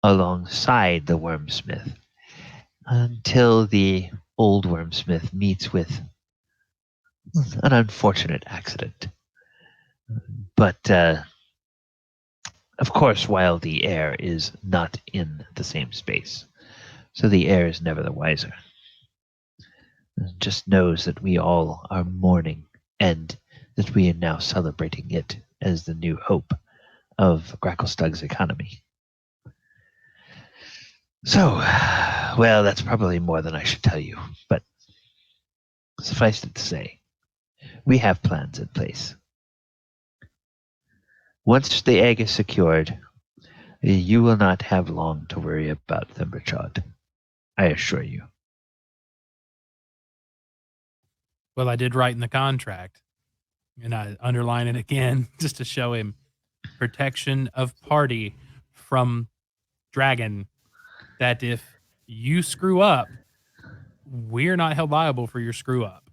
alongside the wormsmith until the old wormsmith meets with an unfortunate accident. But of course, while the heir is not in the same space, so the heir is never the wiser. Just knows that we all are mourning and that we are now celebrating it as the new hope of Gracklestugh's economy. So, well, that's probably more than I should tell you, but suffice it to say, we have plans in place. Once the egg is secured, you will not have long to worry about Thimberchod. I assure you. Well, I did write in the contract, and I underline it again just to show him protection of party from dragon, that if you screw up, we're not held liable for your screw up.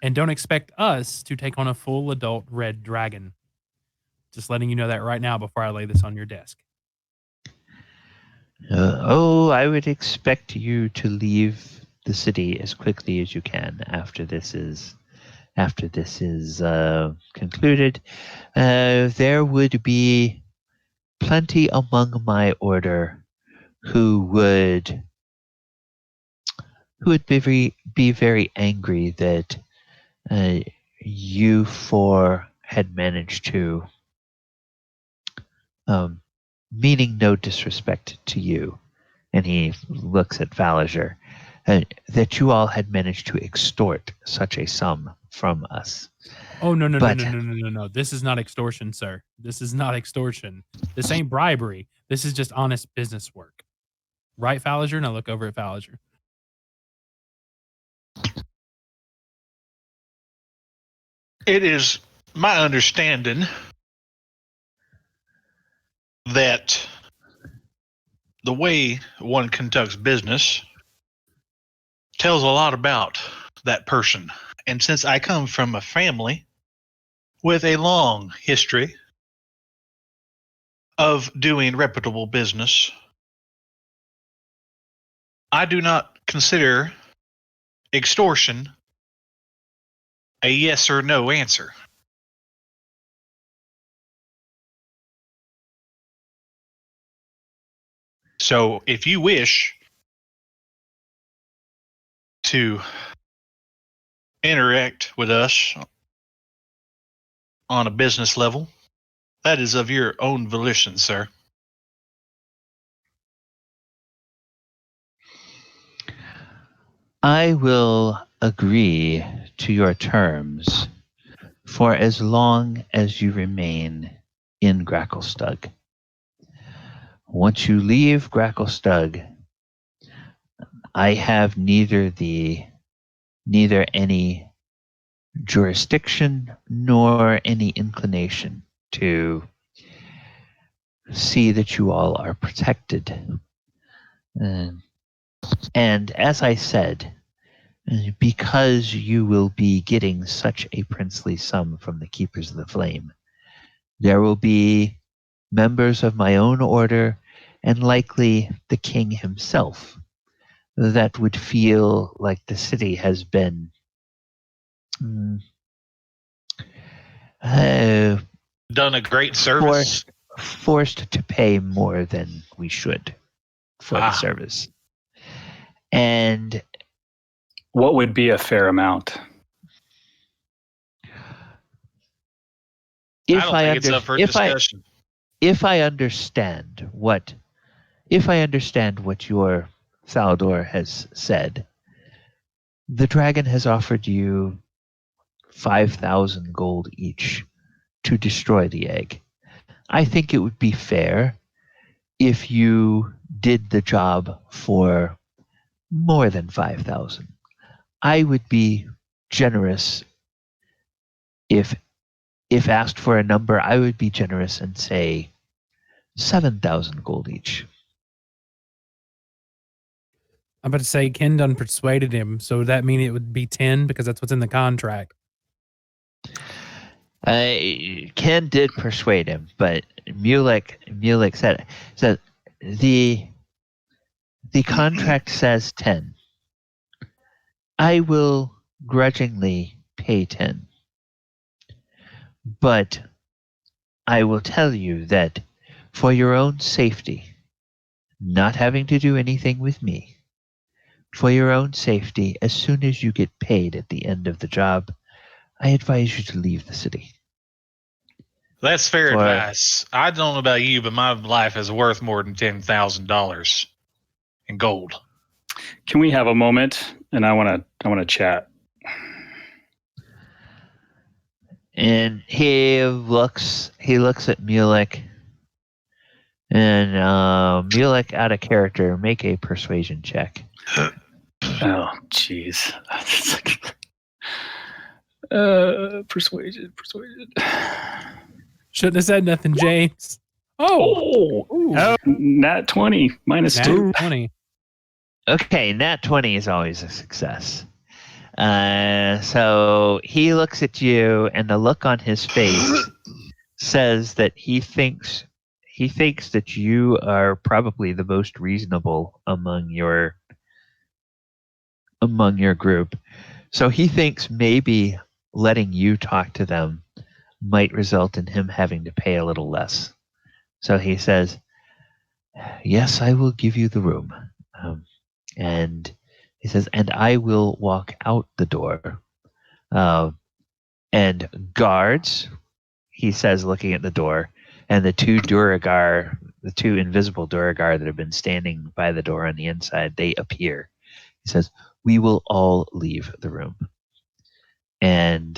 And don't expect us to take on a full adult red dragon. Just letting you know that right now before I lay this on your desk. I would expect you to leave the city as quickly as you can after this is concluded. There would be plenty among my order who would be very angry that you four had managed to, meaning no disrespect to you, and he looks at Valiger, that you all had managed to extort such a sum from us. Oh, no. This is not extortion, sir. This is not extortion. This ain't bribery. This is just honest business work. Right, Valiger? Now look over at Valiger. It is my understanding that the way one conducts business tells a lot about that person. And since I come from a family with a long history of doing reputable business, I do not consider extortion a yes or no answer. So if you wish to interact with us on a business level, that is of your own volition, sir. I will agree to your terms for as long as you remain in Gracklestugh. Once you leave Gracklestugh, I have neither any jurisdiction nor any inclination to see that you all are protected. And as I said, because you will be getting such a princely sum from the Keepers of the Flame, there will be members of my own order and likely the king himself that would feel like the city has been done a great service. Forced to pay more than we should for the service. And what would be a fair amount? I don't think it's up for discussion. If I understand what your Thaldor has said, the dragon has offered you 5,000 gold each to destroy the egg. I think it would be fair if you did the job for more than 5,000. I would be generous if asked for a number. I would be generous and say 7,000 gold each. I'm about to say Ken done persuaded him, so would that mean it would be 10 because that's what's in the contract? Ken did persuade him, but Mulek said the contract says 10. I will grudgingly pay 10. But I will tell you that for your own safety, not having to do anything with me, for your own safety, as soon as you get paid at the end of the job, I advise you to leave the city. That's fair advice. I don't know about you, but my life is worth more than $10,000 in gold. Can we have a moment? And I want to chat. And he looks at Mulek, and Mulek, out of character, make a persuasion check. Oh, jeez. Persuasion. Shouldn't have said nothing, James. Oh, nat 20 minus nat 2. 20. Okay, nat 20 is always a success. So he looks at you, and the look on his face says that he thinks that you are probably the most reasonable among your group. So he thinks maybe letting you talk to them might result in him having to pay a little less. So he says, "Yes, I will give you the room." And he says, "And I will walk out the door." And guards, he says, looking at the door, and the two invisible Duragar that have been standing by the door on the inside, they appear. He says, "We will all leave the room." And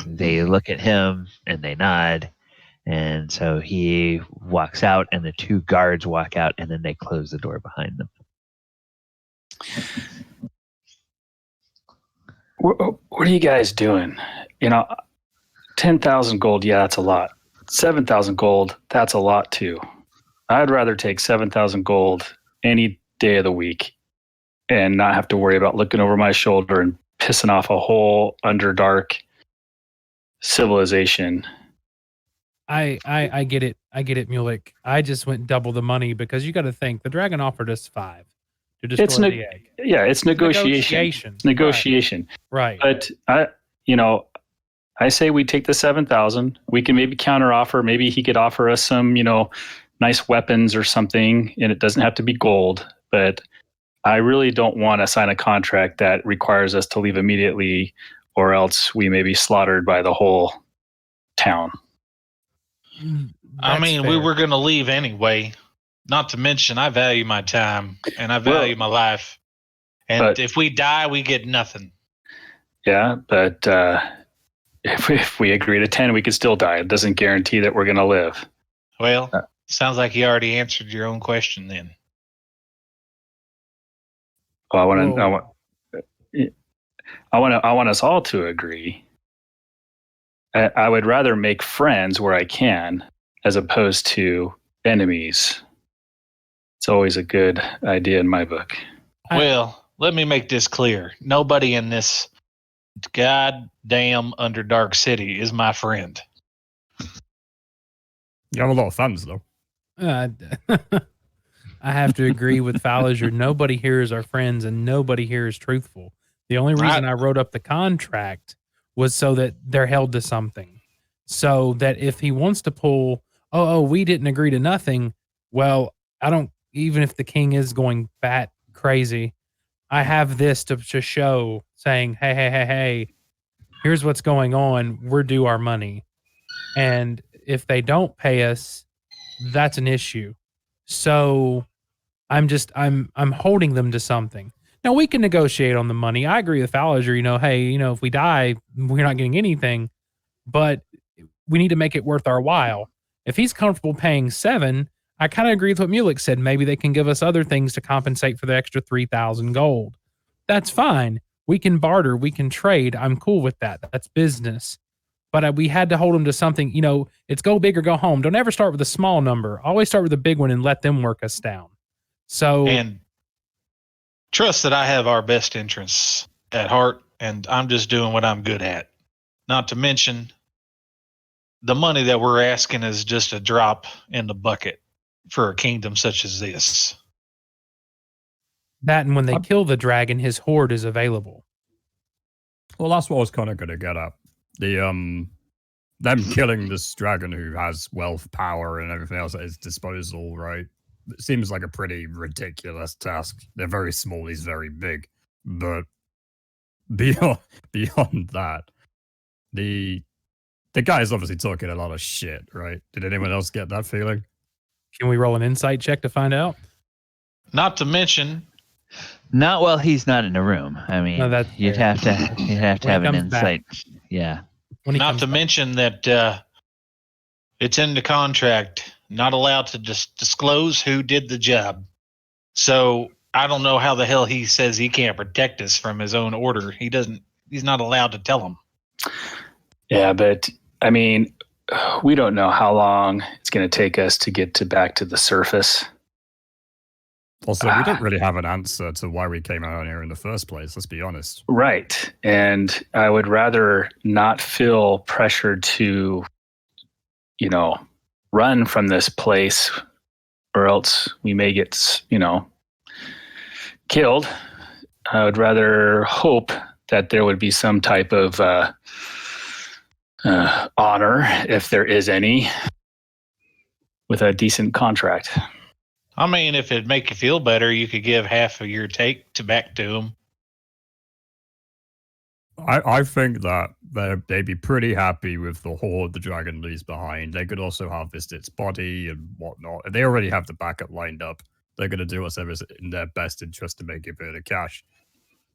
they look at him and they nod. And so he walks out, and the two guards walk out, and then they close the door behind them. What are you guys doing? 10,000 gold, yeah, that's a lot. 7,000 gold, that's a lot too. I'd rather take 7,000 gold any day of the week and not have to worry about looking over my shoulder and pissing off a whole Underdark civilization. I get it. I get it, Mulek. I just went double the money because you got to think the dragon offered us 5 to destroy the egg. Yeah, it's negotiation. Negotiation. Right. But I say we take the 7,000. We can maybe counter offer. Maybe he could offer us some, nice weapons or something, and it doesn't have to be gold. But I really don't want to sign a contract that requires us to leave immediately, or else we may be slaughtered by the whole town. I mean, we were going to leave anyway. Not to mention, I value my time and I value my life. And if we die, we get nothing. Yeah, but if we agree to 10, we could still die. It doesn't guarantee that we're going to live. Well, sounds like you already answered your own question then. Well, I want us all to agree. I would rather make friends where I can, as opposed to enemies. It's always a good idea in my book. Well, let me make this clear. Nobody in this goddamn Underdark city is my friend. You have a lot of fans, though. I have to agree with Falliger. Nobody here is our friends, and nobody here is truthful. The only reason I wrote up the contract was so that they're held to something. So that if he wants to pull, we didn't agree to nothing, well, even if the king is going bat crazy, I have this to show, saying, hey, here's what's going on. We're due our money. And if they don't pay us, that's an issue. So I'm holding them to something. Now we can negotiate on the money. I agree with Falliger, if we die, we're not getting anything, but we need to make it worth our while. If he's comfortable paying 7, I kind of agree with what Mulek said. Maybe they can give us other things to compensate for the extra 3,000 gold. That's fine. We can barter. We can trade. I'm cool with that. That's business. But we had to hold them to something. It's go big or go home. Don't ever start with a small number. Always start with a big one and let them work us down. And trust that I have our best interests at heart, and I'm just doing what I'm good at. Not to mention, the money that we're asking is just a drop in the bucket for a kingdom such as this. That, and when they kill the dragon, his horde is available. Well, that's what I was kind of going to get at. Them killing this dragon who has wealth, power, and everything else at his disposal, right? It seems like a pretty ridiculous task. They're very small, he's very big. But beyond that, the guy is obviously talking a lot of shit, right? Did anyone else get that feeling? Can we roll an insight check to find out? Not to mention, not while he's not in the room. I mean, you'd have to have an insight. Yeah. Not to mention that it's in the contract, not allowed to disclose who did the job. So I don't know how the hell he says he can't protect us from his own order. He's not allowed to tell them. Yeah, but I mean, we don't know how long it's going to take us to get back to the surface. Also, we don't really have an answer to why we came out here in the first place, let's be honest. Right. And I would rather not feel pressured to, run from this place, or else we may get, killed. I would rather hope that there would be some type of honor, if there is any, with a decent contract. I mean, if it'd make you feel better, you could give half of your take back to him. I think that they'd be pretty happy with the horde the dragon leaves behind. They could also harvest its body and whatnot. And they already have the backup lined up. They're going to do whatever's in their best interest to make a bit of cash.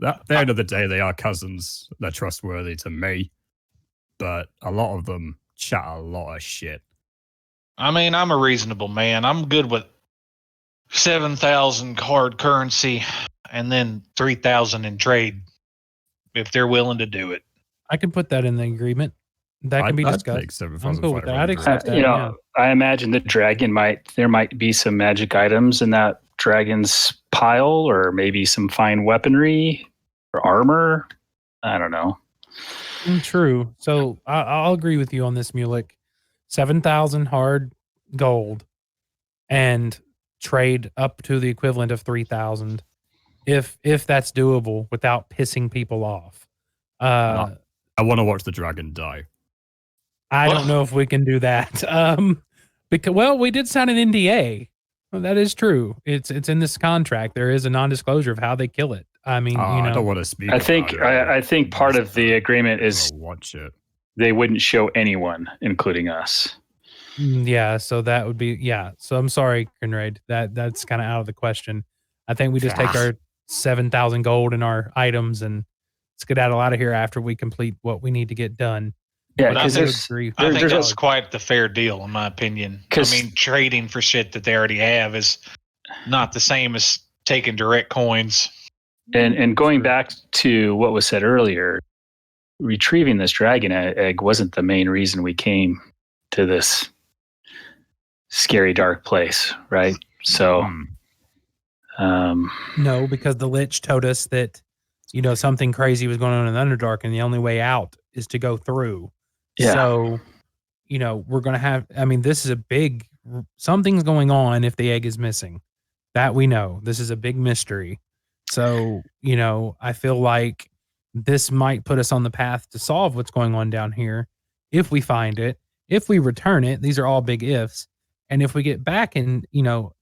At the end of the day, they are cousins. They're trustworthy to me. But a lot of them chat a lot of shit. I mean, I'm a reasonable man. I'm good with 7,000 hard currency and then 3,000 in trade if they're willing to do it. I can put that in the agreement. That can be discussed. I'm cool with that. I'd accept that. I imagine the dragon there might be some magic items in that dragon's pile, or maybe some fine weaponry or armor. I don't know. True. So I'll agree with you on this, Mulek. 7,000 hard gold and trade up to the equivalent of 3,000, if that's doable without pissing people off. I want to watch the dragon die. I don't know if we can do that. Because we did sign an NDA. Well, that is true. It's in this contract. There is a non-disclosure of how they kill it. I mean, I don't want to speak. I think part of the agreement is watch it. They wouldn't show anyone, including us. Yeah, so that would be So I'm sorry, Conrad. That's kind of out of the question. I think we just take our 7,000 gold and our items and skedaddle out of here after we complete what we need to get done. Yeah, because I think that's quite the fair deal, in my opinion. I mean, trading for shit that they already have is not the same as taking direct coins. And going back to what was said earlier, retrieving this dragon egg wasn't the main reason we came to this scary, dark place, right? So, no, because the Lich told us that, something crazy was going on in the Underdark, and the only way out is to go through. Yeah. So, we're going to have, this is something's going on if the egg is missing. That we know. This is a big mystery. So, I feel like this might put us on the path to solve what's going on down here. If we find it, if we return it, these are all big ifs. And if we get back in,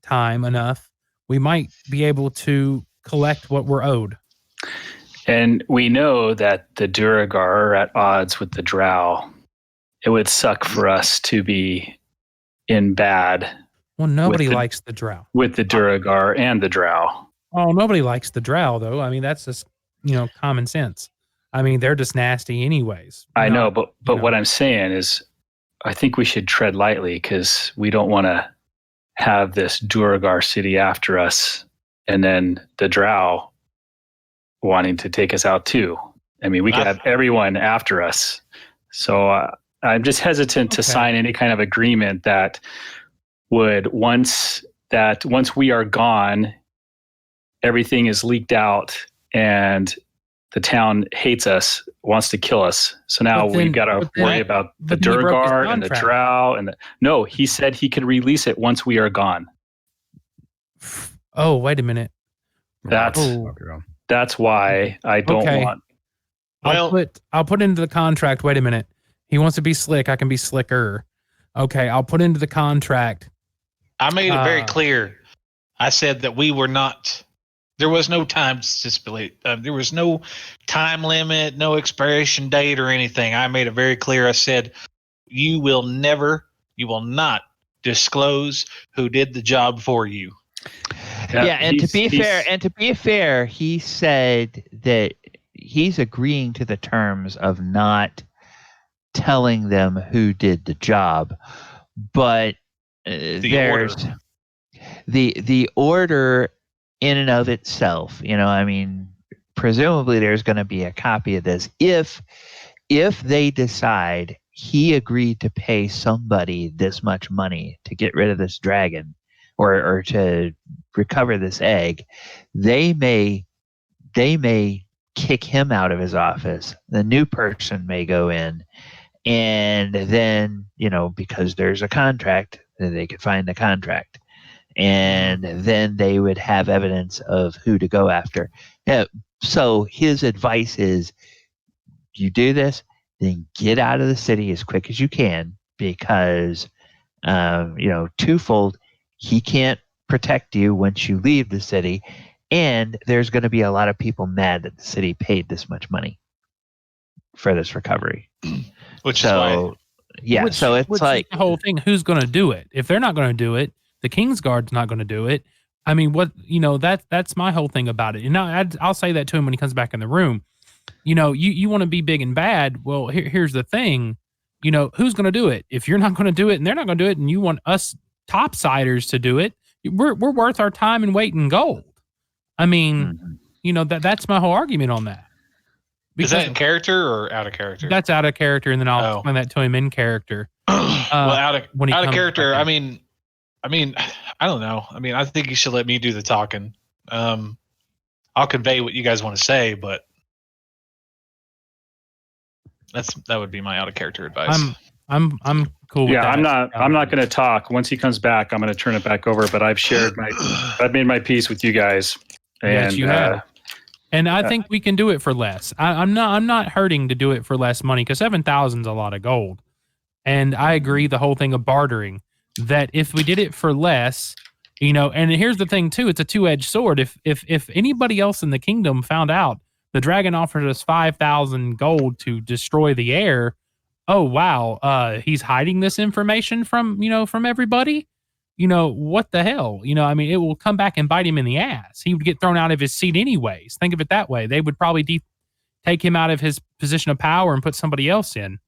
time enough, we might be able to collect what we're owed. And we know that the Duergar are at odds with the Drow. It would suck for us to be in bad. Well, nobody likes the Drow. With the Duergar and the Drow. Oh, nobody likes the Drow, though. That's just, common sense. They're just nasty anyways. I know, but what I'm saying is I think we should tread lightly, because we don't want to have this Duergar city after us and then the Drow wanting to take us out too. We could have everyone after us. So I'm just hesitant to sign any kind of agreement that would, once we are gone, everything is leaked out and the town hates us, wants to kill us. So now we've got to worry about the Duergar and the Drow. No, he said he could release it once we are gone. Oh, wait a minute. That's why I don't want. I'll put into the contract. Wait a minute. He wants to be slick. I can be slicker. Okay, I'll put into the contract. I made it very clear. I said that we were not. There was no time stipulate. There was no time limit, no expiration date or anything. I made it very clear. I said, you will not disclose who did the job for you. Yeah, and to be fair, he said that he's agreeing to the terms of not telling them who did the job, but there's order. the order in and of itself. I mean, presumably there's going to be a copy of this if they decide he agreed to pay somebody this much money to get rid of this dragon or to recover this egg. They may kick him out of his office. The new person may go in, and then, because there's a contract, then they could find the contract. And then they would have evidence of who to go after. So his advice is, you do this, then get out of the city as quick as you can, because, twofold, he can't protect you once you leave the city, and there's going to be a lot of people mad that the city paid this much money for this recovery. So it's like the whole thing. Who's going to do it? If they're not going to do it, the Kingsguard's not going to do it. I mean, that's my whole thing about it. And I'll say that to him when he comes back in the room. You want to be big and bad. Well, here's the thing. Who's going to do it? If you're not going to do it and they're not going to do it, and you want us topsiders to do it, we're worth our time and weight in gold. I mean, that's my whole argument on that. Because, is that in character or out of character? That's out of character, and then I'll explain that to him in character. Out of character. I mean, I don't know. I mean, I think you should let me do the talking. I'll convey what you guys want to say, but that would be my out of character advice. I'm cool with that. I'm not going to talk. Once he comes back, I'm going to turn it back over, but I've made my peace with you guys. And, yes, you have. And I think we can do it for less. I'm not hurting to do it for less money, because 7,000 is a lot of gold. And I agree, the whole thing of bartering, that if we did it for less, and here's the thing too, it's a two-edged sword. If anybody else in the kingdom found out the dragon offered us 5,000 gold to destroy the heir, oh wow, he's hiding this information from everybody. What the hell? I mean, it will come back and bite him in the ass. He would get thrown out of his seat anyways. Think of it that way. They would probably take him out of his position of power and put somebody else in.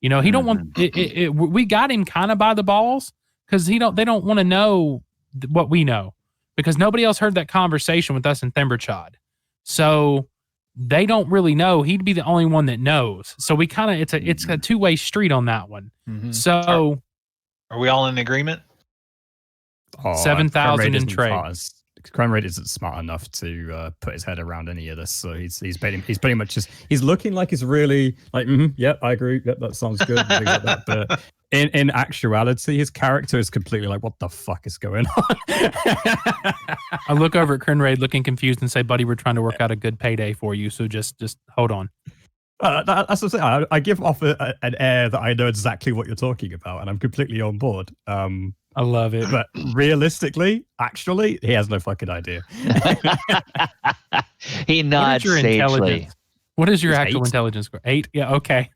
He don't want it. We got him kind of by the balls, because they don't want to know what we know, because nobody else heard that conversation with us in Themberchad. So they don't really know. He'd be the only one that knows. So we kind of, it's a two-way street on that one. Mm-hmm. So are we all in agreement? 7,000 in trade. Crime Rate isn't smart enough to put his head around any of this, so he's pretty much just, he's looking like he's really like, yep, I agree, yep, that sounds good, things like that. But in actuality, his character is completely like, what the fuck is going on? I look over at Crinraid looking confused and say, buddy, we're trying to work out a good payday for you, so just hold on. That's what I'm saying. I give off an air that I know exactly what you're talking about, and I'm completely on board. I love it. But realistically, actually, he has no fucking idea. He nods sagely. What is your actual intelligence score? 8? Yeah, okay.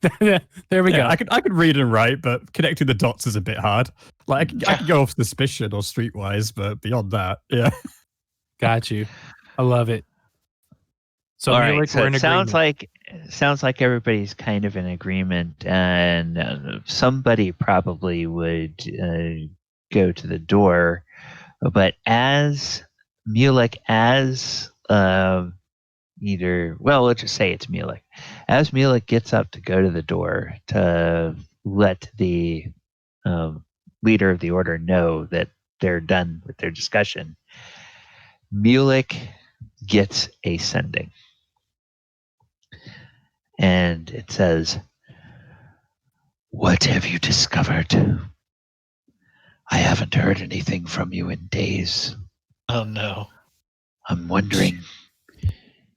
There we go. I could read and write, but connecting the dots is a bit hard. Like I could go off suspicion or streetwise, but beyond that, yeah. Got you. I love it. So, all right, so it sounds like everybody's kind of in agreement, and somebody probably would go to the door, but as Mulek, let's just say it's Mulek. As Mulek gets up to go to the door to let the leader of the order know that they're done with their discussion, Mulek gets a sending. And it says, "What have you discovered? I haven't heard anything from you in days. Oh no. I'm wondering,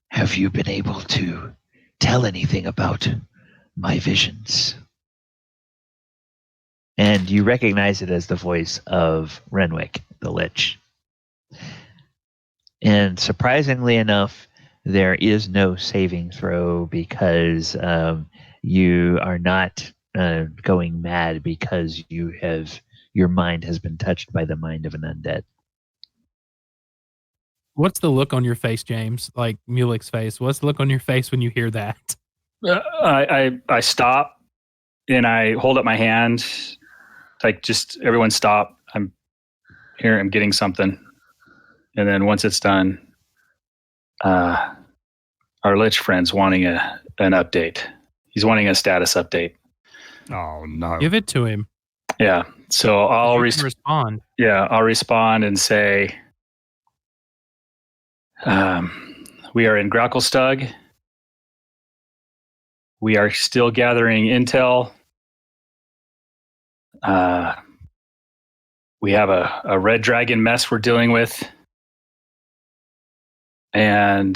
have you been able to tell anything about my visions?" And you recognize it as the voice of Renwick, the Lich. And surprisingly enough, there is no saving throw, because you are not going mad because your mind has been touched by the mind of an undead. What's the look on your face, James? Like Mulek's face. What's the look on your face when you hear that? I stop and I hold up my hand, like, just everyone stop. I'm here. I'm getting something. And then once it's done, our Lich friend's wanting an update. He's wanting a status update. Oh no! Give it to him. Yeah. So I'll respond. Yeah, I'll respond and say, we are in Gracklestugh. We are still gathering intel. We have a red dragon mess we're dealing with. And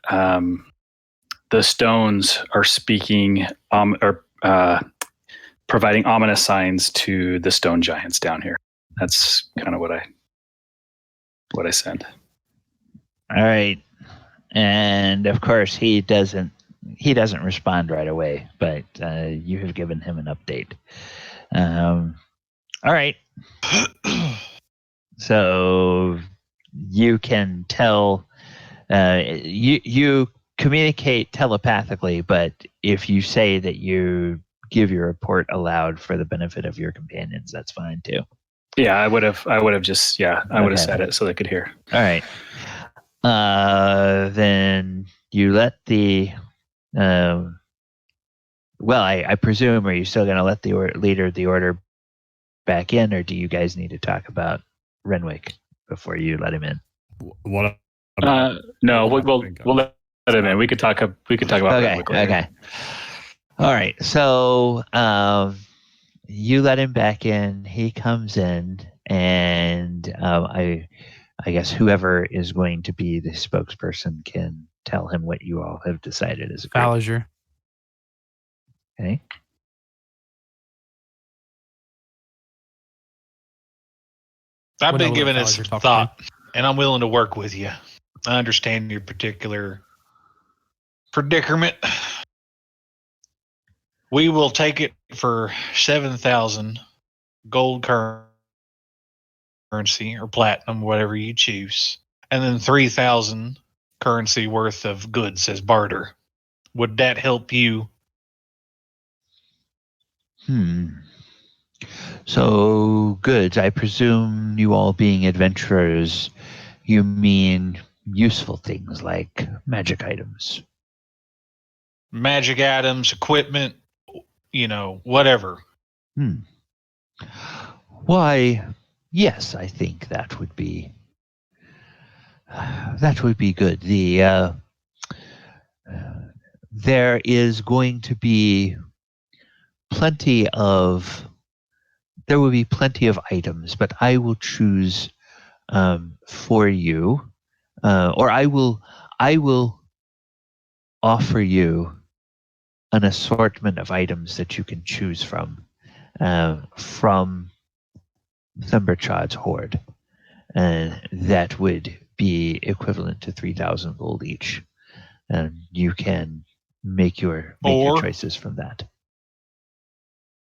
the stones are speaking, providing ominous signs to the stone giants down here. That's kind of what I send. All right. And of course he doesn't respond right away, but you have given him an update. All right. So you can tell, you communicate telepathically, but if you say that you give your report aloud for the benefit of your companions, that's fine too. Yeah, I would have just, I would have said it so they could hear. All right. Then you let the, I presume, are you still going to let the leader of the order back in, or do you guys need to talk about Renwick before you let him in? What? No, we'll let him in. We could talk about Renwick later. Okay. All right. So you let him back in. He comes in, and I guess whoever is going to be the spokesperson can tell him what you all have decided as a group. Falliger. Okay. I've been giving it some thought, and I'm willing to work with you. I understand your particular predicament. We will take it for 7,000 gold currency or platinum, whatever you choose, and then 3,000 currency worth of goods as barter. Would that help you? So, goods. I presume you all being adventurers, you mean useful things like magic items. Magic items, equipment, whatever. Why, yes, I think that would be good. There is going to be plenty of items, but I will choose for you, or I will offer you an assortment of items that you can choose from Thumberchod's hoard, and that would be equivalent to 3,000 gold each, and you can make your choices from that.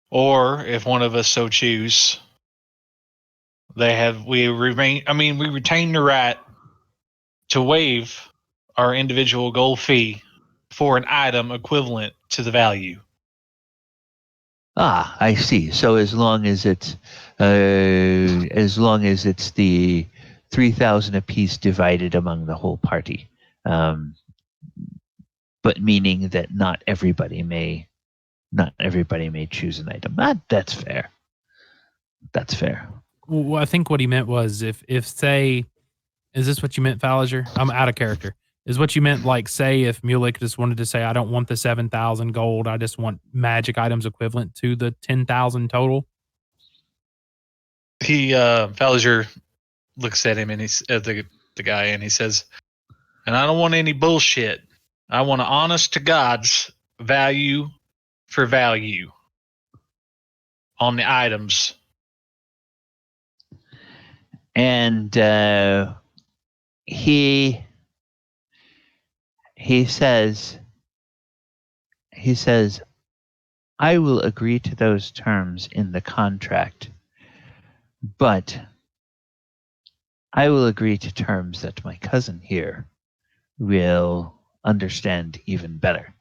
Or if one of us so choose, we retain the right to waive our individual gold fee for an item equivalent to the value. Ah, I see. So as long as it's the 3,000 apiece divided among the whole party, but meaning that not everybody may choose an item. That's fair. That's fair. Well, I think what he meant was if say, is this what you meant, Falliger? I'm out of character. Is what you meant, like, say if Mulek just wanted to say, I don't want the 7,000 gold, I just want magic items equivalent to the 10,000 total? Falliger looks at him and he's the guy, and he says, and I don't want any bullshit. I want an honest to God's value for value on the items. And he says, I will agree to those terms in the contract, but I will agree to terms that my cousin here will understand even better.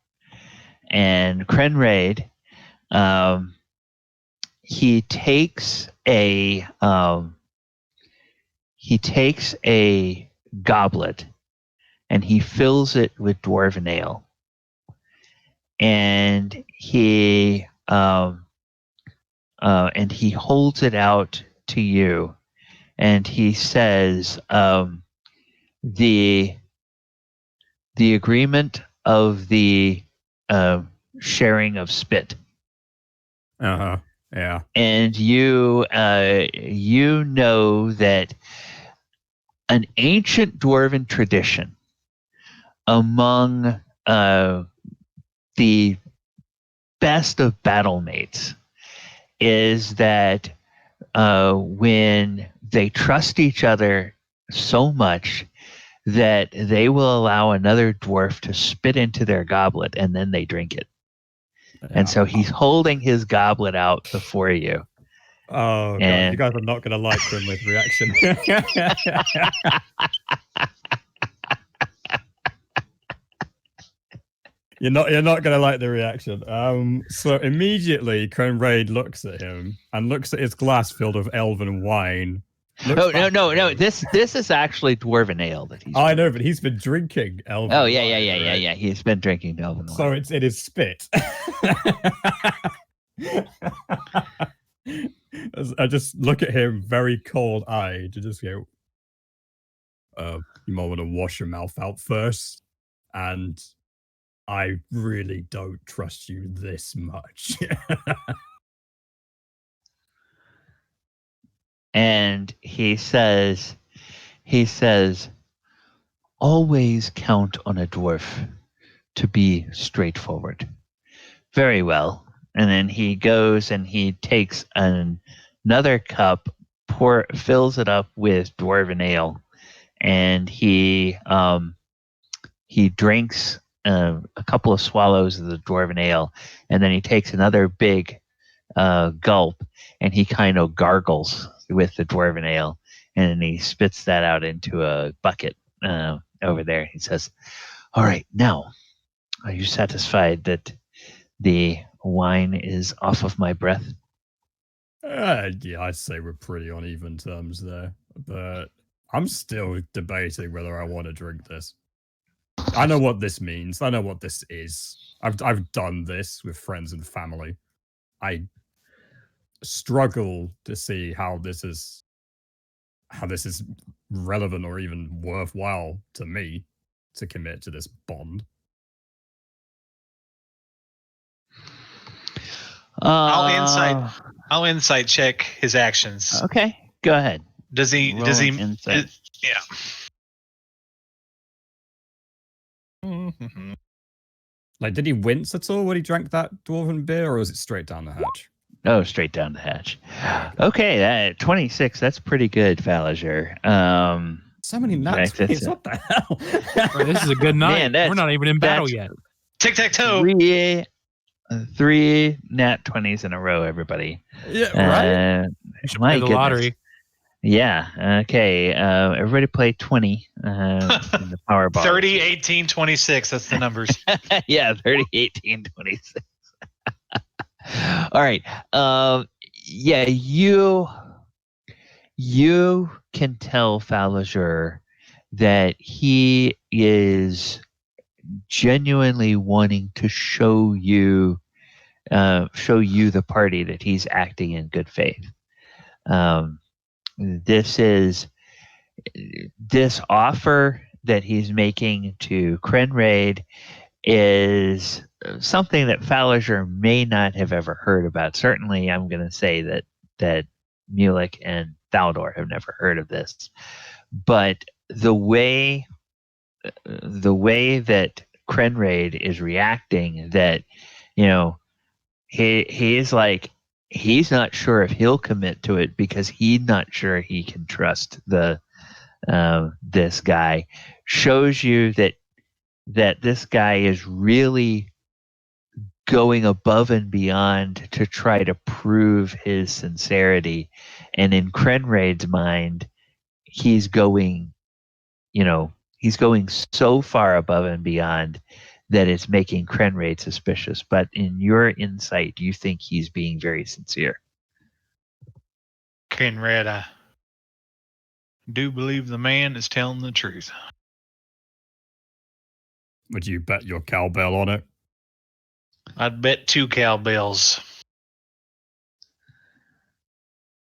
And Krenraid He takes a goblet and he fills it with dwarven ale, and he holds it out to you, and he says, the agreement of the sharing of spit. Yeah. And you know that an ancient dwarven tradition among the best of battle mates is that when they trust each other so much that they will allow another dwarf to spit into their goblet and then they drink it. Yeah. And so he's holding his goblet out before you. Oh, God, you guys are not going to like Grimway's reaction. You're not going to like the reaction. So immediately, Crenraid looks at him and looks at his glass filled with elven wine. No. This is actually dwarven ale that he's. I know, but he's been drinking elven. Oh yeah. He's been drinking elven wine. So it is spit. I just look at him very cold-eyed and just go, you might want to wash your mouth out first, and I really don't trust you this much. And he says, always count on a dwarf to be straightforward. Very well. And then he goes and he takes another cup, fills it up with dwarven ale, and he drinks a couple of swallows of the dwarven ale, and then he takes another big gulp, and he kind of gargles with the dwarven ale, and then he spits that out into a bucket over there. He says, all right, now, are you satisfied that the wine is off of my breath? Yeah, I'd say we're pretty on even terms there, but I'm still debating whether I want to drink this. I know what this means. I know what this is. I've done this with friends and family. I struggle to see how this is relevant or even worthwhile to me to commit to this bond. I'll insight check his actions. Okay, go ahead. Does he insight. Yeah. Like, did he wince at all when he drank that dwarven beer, or was it straight down the hatch? Oh, straight down the hatch. Okay, that 26. That's pretty good, Fallager. So many nuts. What the hell? Bro, this is a good night. Man, we're not even in battle yet. Tic-tac-toe. 3 nat 20s in a row, everybody. Yeah, right. My the lottery. Yeah. Okay. Everybody play 20 in the Powerball. 30, 18, 26. That's the numbers. Yeah, 30, 18, 26. All right. Yeah, you can tell Fallager that he is genuinely wanting to show you the party that he's acting in good faith. This offer that he's making to Crenraid is something that Fallager may not have ever heard about. Certainly, I'm going to say that Mulek and Thaldor have never heard of this. But the way that Crenraid is reacting, that he's like, he's not sure if he'll commit to it because he's not sure he can trust this guy, shows you that this guy is really going above and beyond to try to prove his sincerity. And in Crenraid's mind, he's going so far above and beyond that is making Krenraid suspicious. But in your insight, you think he's being very sincere. Conrad, I do believe the man is telling the truth. Would you bet your cowbell on it? I'd bet 2 cowbells.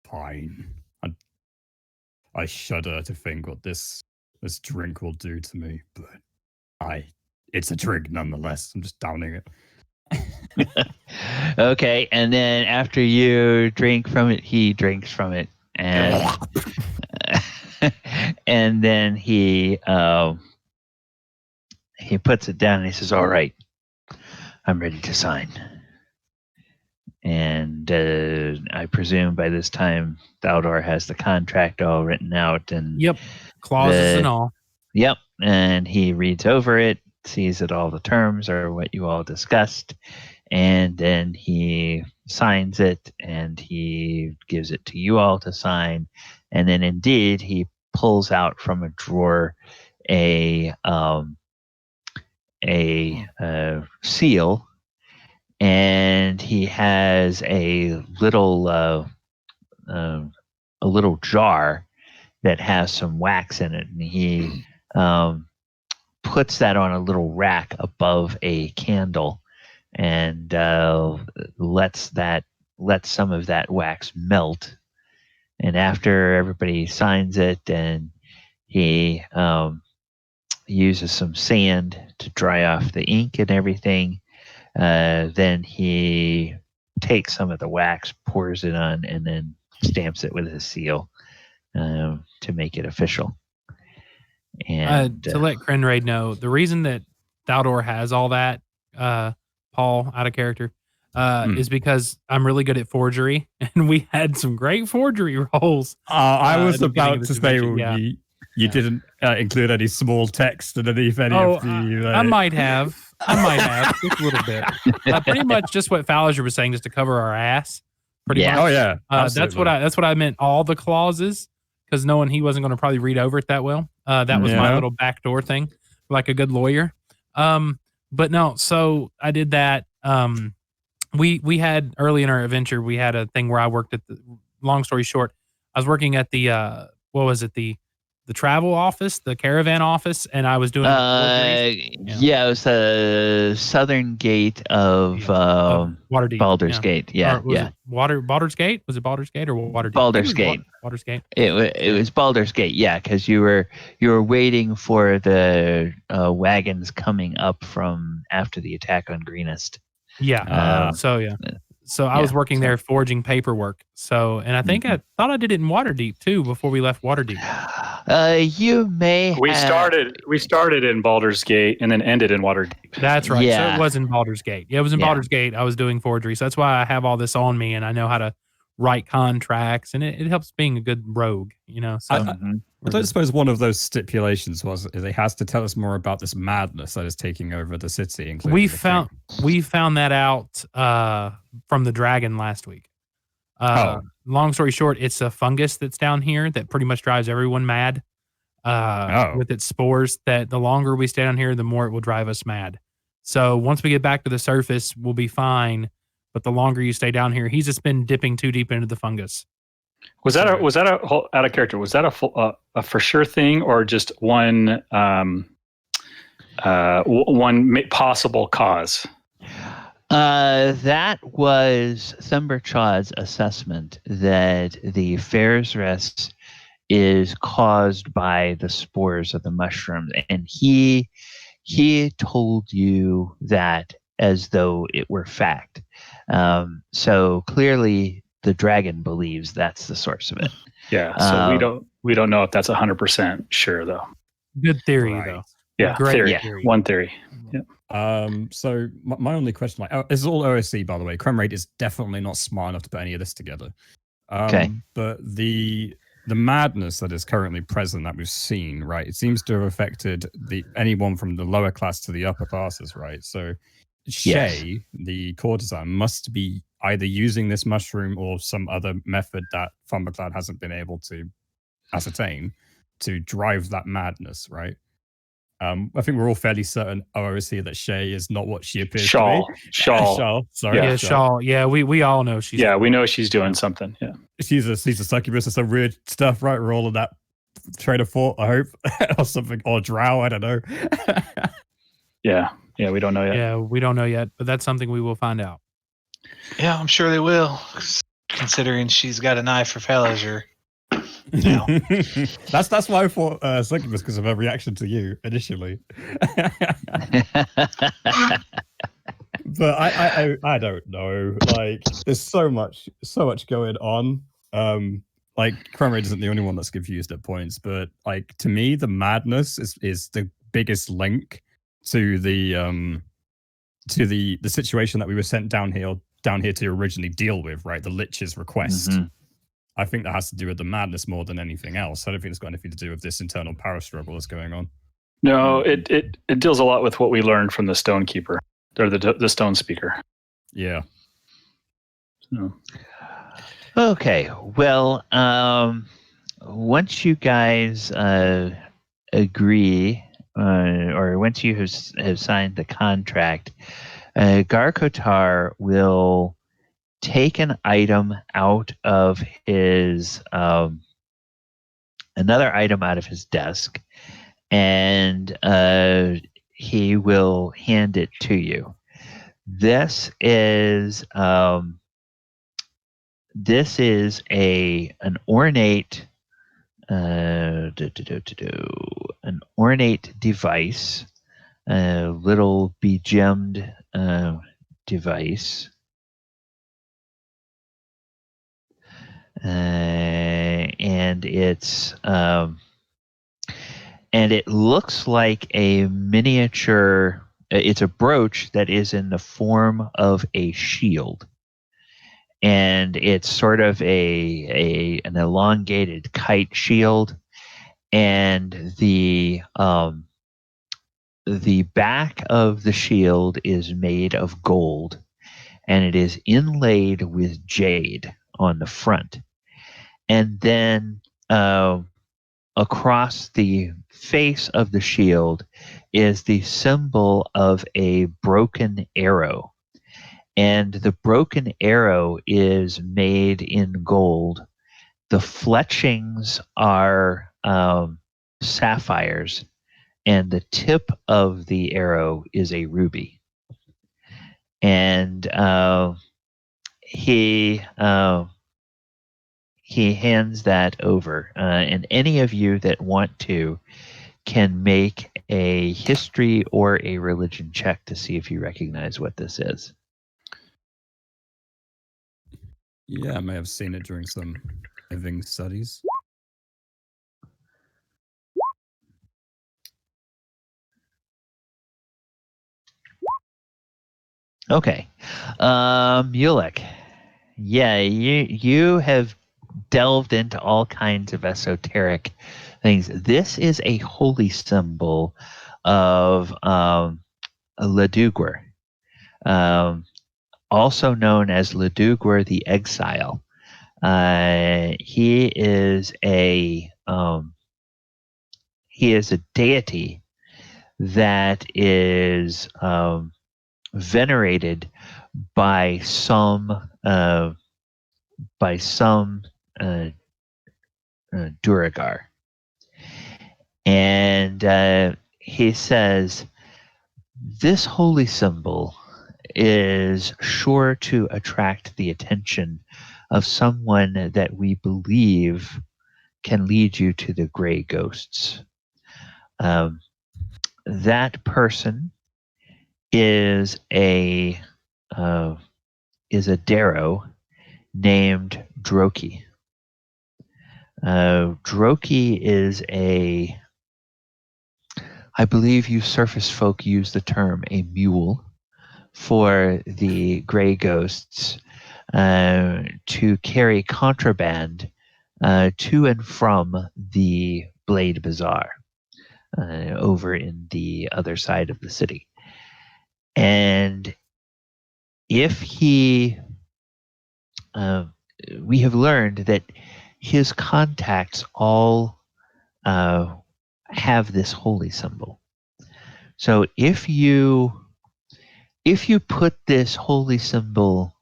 Fine. I shudder to think what this drink will do to me, but it's a drink nonetheless. I'm just downing it. Okay, and then after you drink from it, he drinks from it, and and then he puts it down and he says, "All right, I'm ready to sign." And I presume by this time Thaldor has the contract all written out, and Yep, clauses and all. Yep, and he reads over it, sees that all the terms are what you all discussed, and then he signs it and he gives it to you all to sign, and then indeed he pulls out from a drawer a seal, and he has a little jar that has some wax in it, and he puts that on a little rack above a candle, and lets some of that wax melt. And after everybody signs it, and he uses some sand to dry off the ink and everything, then he takes some of the wax, pours it on, and then stamps it with his seal to make it official. And to let Krenraid know, the reason that Thaldor has all that, Paul, out of character, is because I'm really good at forgery, and we had some great forgery rolls. I was about to say, you didn't include any small text underneath any of the... I might have just a little bit. Pretty much just what Fallinger was saying, just to cover our ass. Pretty much. Oh yeah, that's what I meant. All the clauses, because knowing he wasn't going to probably read over it that well. That was my little backdoor thing, like a good lawyer. But no, so I did that. We had early in our adventure, we had a thing where I worked at long story short, I was working at the the travel office, the caravan office, and I was doing it was the southern gate of Waterdeep. Baldur's Gate. Baldur's Gate? Was it Baldur's Gate or Waterdeep? Baldur's Gate. Baldur's Gate. It was Baldur's Gate, yeah, because you were waiting for the wagons coming up from after the attack on Greenest. Yeah. So I was working there forging paperwork. So, and I think I thought I did it in Waterdeep too before we left Waterdeep. You may. We started in Baldur's Gate and then ended in Waterdeep. That's right. Yeah. So it was in Baldur's Gate. Yeah, it was in Baldur's Gate. I was doing forgery. So that's why I have all this on me, and I know how to write contracts, and it helps being a good rogue, So I don't suppose one of those stipulations is it has to tell us more about this madness that is taking over the city. We found that out from the dragon last week. Long story short, it's a fungus that's down here that pretty much drives everyone mad with its spores, that the longer we stay down here, the more it will drive us mad. So once we get back to the surface, we'll be fine. But the longer you stay down here, he's just been dipping too deep into the fungus. Was that a out of character? Was that a for sure thing, or just one possible cause? That was Thumberchaw's assessment that the Faer's Rest is caused by the spores of the mushrooms, and he told you that as though it were fact. So clearly the dragon believes that's the source of it. Yeah. So we don't know if that's 100% sure though. Good theory though. Yeah. Great theory. theory. One theory. Yeah. So my only question, this is all OSC, by the way. Krenraid is definitely not smart enough to put any of this together. Okay. But the madness that is currently present that we've seen, right? It seems to have affected anyone from the lower class to the upper classes, right? So Shay, the courtesan, must be either using this mushroom or some other method that Thundercloud hasn't been able to ascertain to drive that madness, right? I think we're all fairly certain OOC that Shay is not what she appears Shawl. to be. Shawl. Shawl. Sorry. Yeah, Shawl. Yeah, we all know she's. Yeah, we know she's doing something. Yeah. She's a succubus or some weird stuff, right? We're all in that train of thought, I hope, or something, or drow. I don't know. Yeah, we don't know yet. Yeah, we don't know yet, but that's something we will find out. Yeah, I'm sure they will, considering she's got an eye for Falliger. No. that's why I thought succubus, because of her reaction to you initially. But I don't know. Like, there's so much going on. Like, Cromwell isn't the only one that's confused at points, but like, to me, the madness is the biggest link to the situation that we were sent down here to originally deal with, right? The Lich's request. Mm-hmm. I think that has to do with the madness more than anything else. I don't think it's got anything to do with this internal power struggle that's going on. No, it deals a lot with what we learned from the Stonekeeper, or the Stone Speaker. Yeah. So. Okay. Well, once you guys agree, or once you have signed the contract, Garkotar will take an item out of his another item out of his desk, and he will hand it to you. This is an ornate an ornate device, a little begemmed device. And it looks like a miniature. It's a brooch that is in the form of a shield, and it's sort of an elongated kite shield, and the back of the shield is made of gold, and it is inlaid with jade on the front. And then across the face of the shield is the symbol of a broken arrow. And the broken arrow is made in gold. The fletchings are sapphires, and the tip of the arrow is a ruby. And he hands that over, and any of you that want to can make a history or a religion check to see if you recognize what this is. Yeah, I may have seen it during some living studies. Okay. Mulek. Yeah, you have delved into all kinds of esoteric things. This is a holy symbol of Ledugwer, also known as Ledugwer the Exile. He is a deity that is venerated by some Duragar. And he says, this holy symbol is sure to attract the attention of someone that we believe can lead you to the gray ghosts. That person is a Darrow named Droki. Droki is I believe you surface folk use the term a mule for the gray ghosts to carry contraband to and from the Blade Bazaar over in the other side of the city. And if we have learned that his contacts all have this holy symbol. So if you put this holy symbol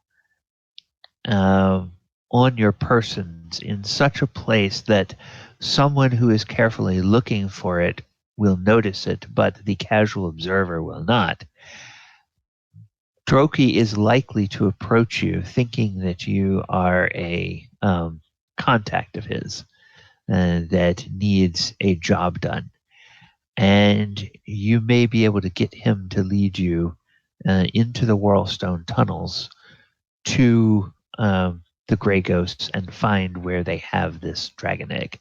on your persons in such a place that someone who is carefully looking for it will notice it, but the casual observer will not, Droki is likely to approach you thinking that you are a contact of his that needs a job done. And you may be able to get him to lead you into the Whirlstone tunnels to the Grey Ghosts and find where they have this dragon egg.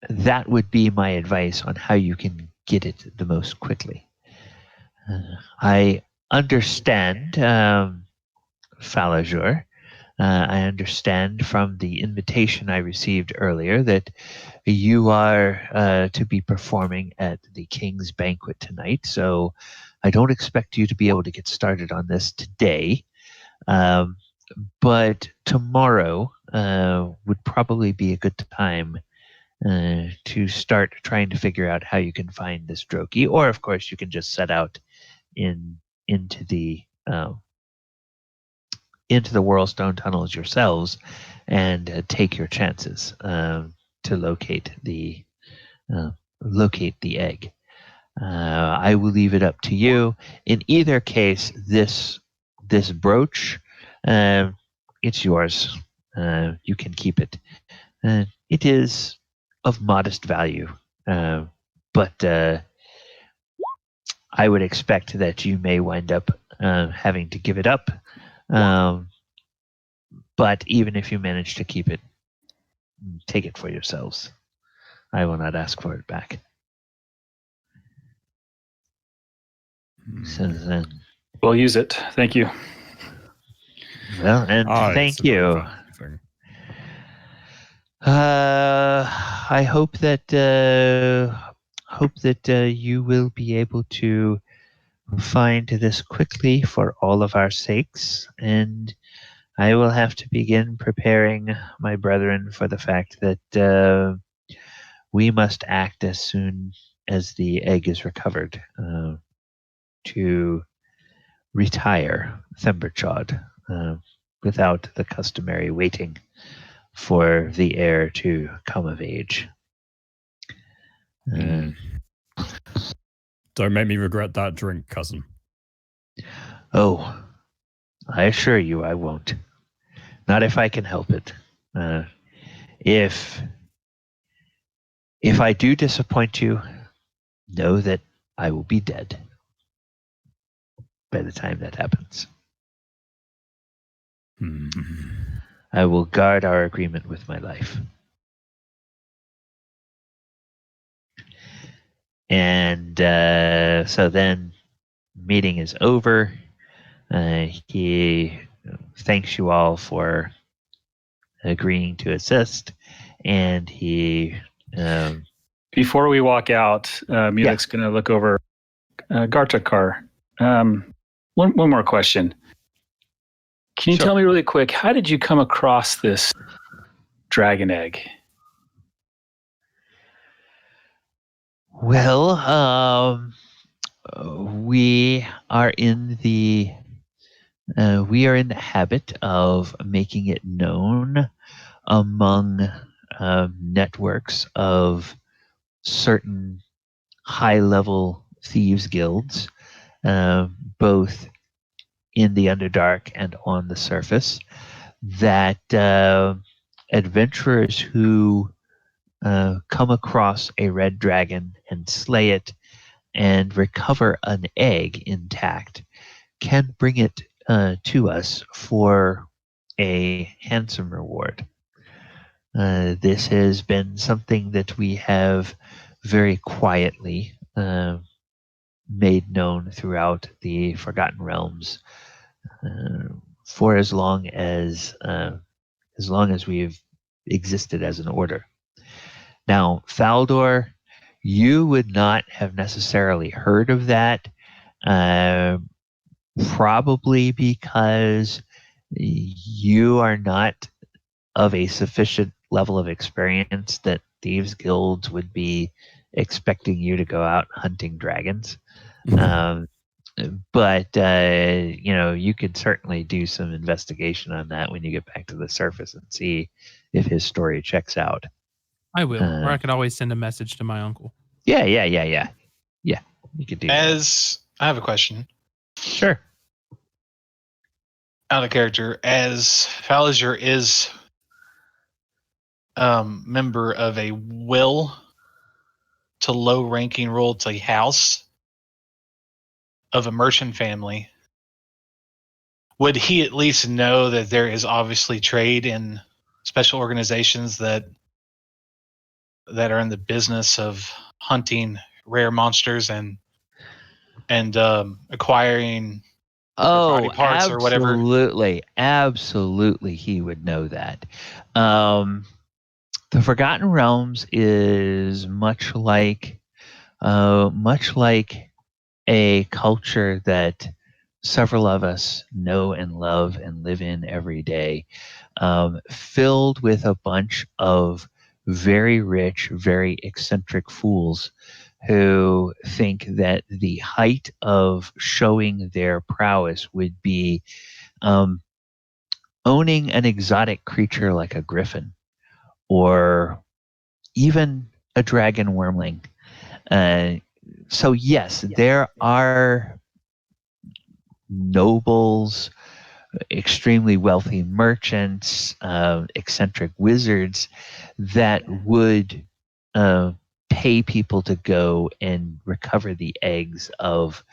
That would be my advice on how you can get it the most quickly. I understand, Falajur. I understand from the invitation I received earlier that you are to be performing at the King's Banquet tonight, so I don't expect you to be able to get started on this today. But tomorrow would probably be a good time to start trying to figure out how you can find this Droki, or of course you can just set out into the Whirlstone tunnels yourselves and take your chances to locate the egg. I will leave it up to you. In either case, this brooch, it's yours. You can keep it. It is of modest value, but I would expect that you may wind up having to give it up. But even if you manage to keep it, take it for yourselves. I will not ask for it back. So then, we'll use it. Thank you. Well, and thank you. I hope that you will be able to find this quickly for all of our sakes, and I will have to begin preparing my brethren for the fact that we must act as soon as the egg is recovered to retire Themberchaud without the customary waiting for the heir to come of age. Don't make me regret that drink, cousin. Oh, I assure you I won't. Not if I can help it. If I do disappoint you, know that I will be dead by the time that happens. I will guard our agreement with my life. And so then, meeting is over. He thanks you all for agreeing to assist, and he. Before we walk out, Mulek's going to look over Gartakar. One more question. Can you tell me really quick, how did you come across this dragon egg? Well, we are in the habit of making it known among networks of certain high-level thieves guilds, both in the Underdark and on the surface, that adventurers who come across a red dragon and slay it and recover an egg intact can bring it to us for a handsome reward. This has been something that we have very quietly made known throughout the Forgotten Realms for as long as we've existed as an order. Now, Faldor, you would not have necessarily heard of that, probably because you are not of a sufficient level of experience that thieves guilds would be expecting you to go out hunting dragons. Mhm. But you could certainly do some investigation on that when you get back to the surface and see if his story checks out. I will. Or I could always send a message to my uncle. Yeah. You could do that. I have a question. Sure. Out of character, as Faliger is member of a will to low-ranking royalty house of a merchant family, would he at least know that there is obviously trade in special organizations that are in the business of hunting rare monsters and acquiring body parts or whatever? Absolutely, he would know that. The Forgotten Realms is much like a culture that several of us know and love and live in every day, filled with a bunch of very rich, very eccentric fools who think that the height of showing their prowess would be owning an exotic creature like a griffin or even a dragon wormling. So yes, there are nobles, extremely wealthy merchants, eccentric wizards that would pay people to go and recover the eggs of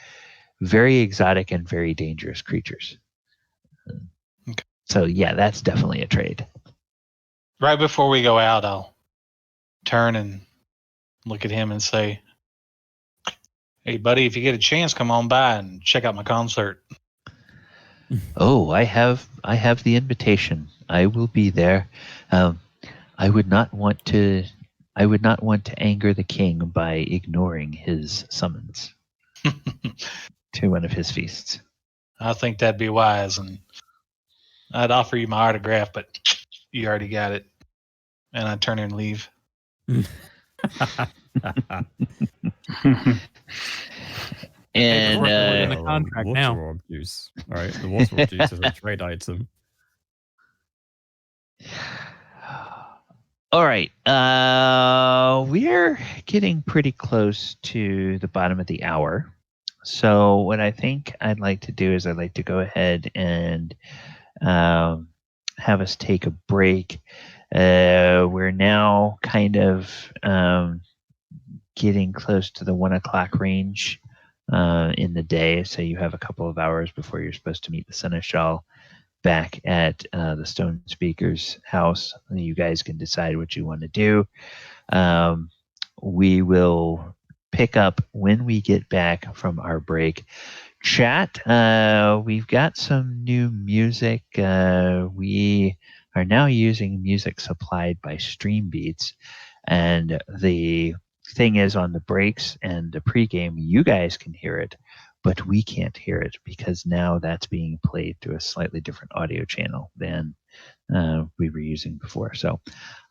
very exotic and very dangerous creatures. Okay. So yeah, that's definitely a trade. Right before we go out, I'll turn and look at him and say, "Hey, buddy, if you get a chance, come on by and check out my concert." Oh, I have the invitation. I will be there. I would not want to anger the king by ignoring his summons to one of his feasts. I think that'd be wise, and I'd offer you my autograph, but you already got it. And I'd turn and leave. And in the contract water now. orb juice. All right, the water orb juice is a trade item. All right. We're getting pretty close to the bottom of the hour. So what I think I'd like to do is I'd like to go ahead and have us take a break. We're now kind of getting close to the 1 o'clock range in the day. So you have a couple of hours before you're supposed to meet the Seneshal back at the Stone Speaker's house. You guys can decide what you want to do. We will pick up when we get back from our break. Chat, we've got some new music. We are now using music supplied by Stream Beats. And the thing is, on the breaks and the pregame, you guys can hear it, but we can't hear it because now that's being played through a slightly different audio channel than we were using before. So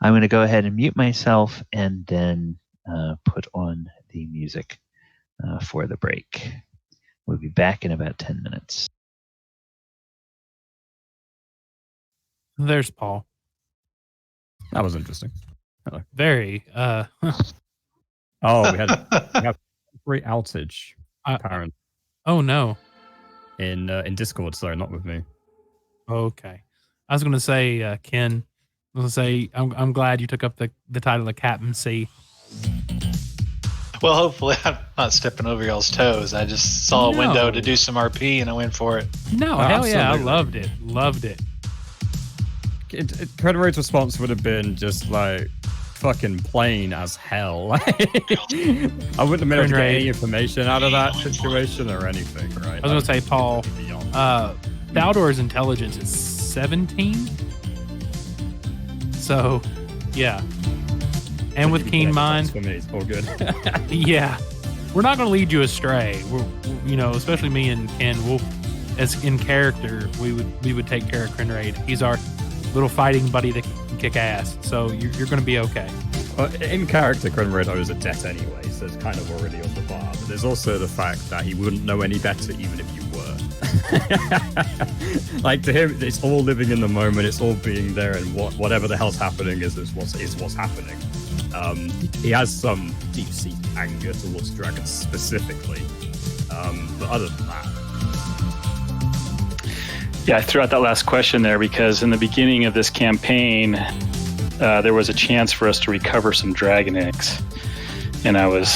I'm going to go ahead and mute myself and then put on the music for the break. We'll be back in about 10 minutes. There's Paul. That was interesting. Hello. Very. Oh, we had a great outage. Apparently. Oh no. In Discord, sorry, not with me. Okay. I was going to say, Ken. I was going to say, I'm glad you took up the title of Captain C. Well, hopefully I'm not stepping over y'all's toes. I just saw a window to do some RP and I went for it. No, hell yeah, I loved it. Loved it. Crederate's response would have been just like fucking plain as hell. I wouldn't have been able to get any information out of that situation or anything, right? I was going to say, Paul, Baldor's intelligence is 17. So, yeah. And with keen mind, for me, it's all good. Yeah, we're not going to lead you astray. We're, especially me and Ken. As in character, we would take care of Crenrade. He's our little fighting buddy that can kick ass. So you're going to be okay. In character, Conrad owes a debt anyway, so it's kind of already on the bar. But there's also the fact that he wouldn't know any better even if you were. Like, to him, it's all living in the moment, it's all being there, and whatever the hell's happening is what's happening. He has some deep-seated anger towards dragons specifically, but other than that. Yeah, I threw out that last question there because in the beginning of this campaign, there was a chance for us to recover some dragon eggs, and I was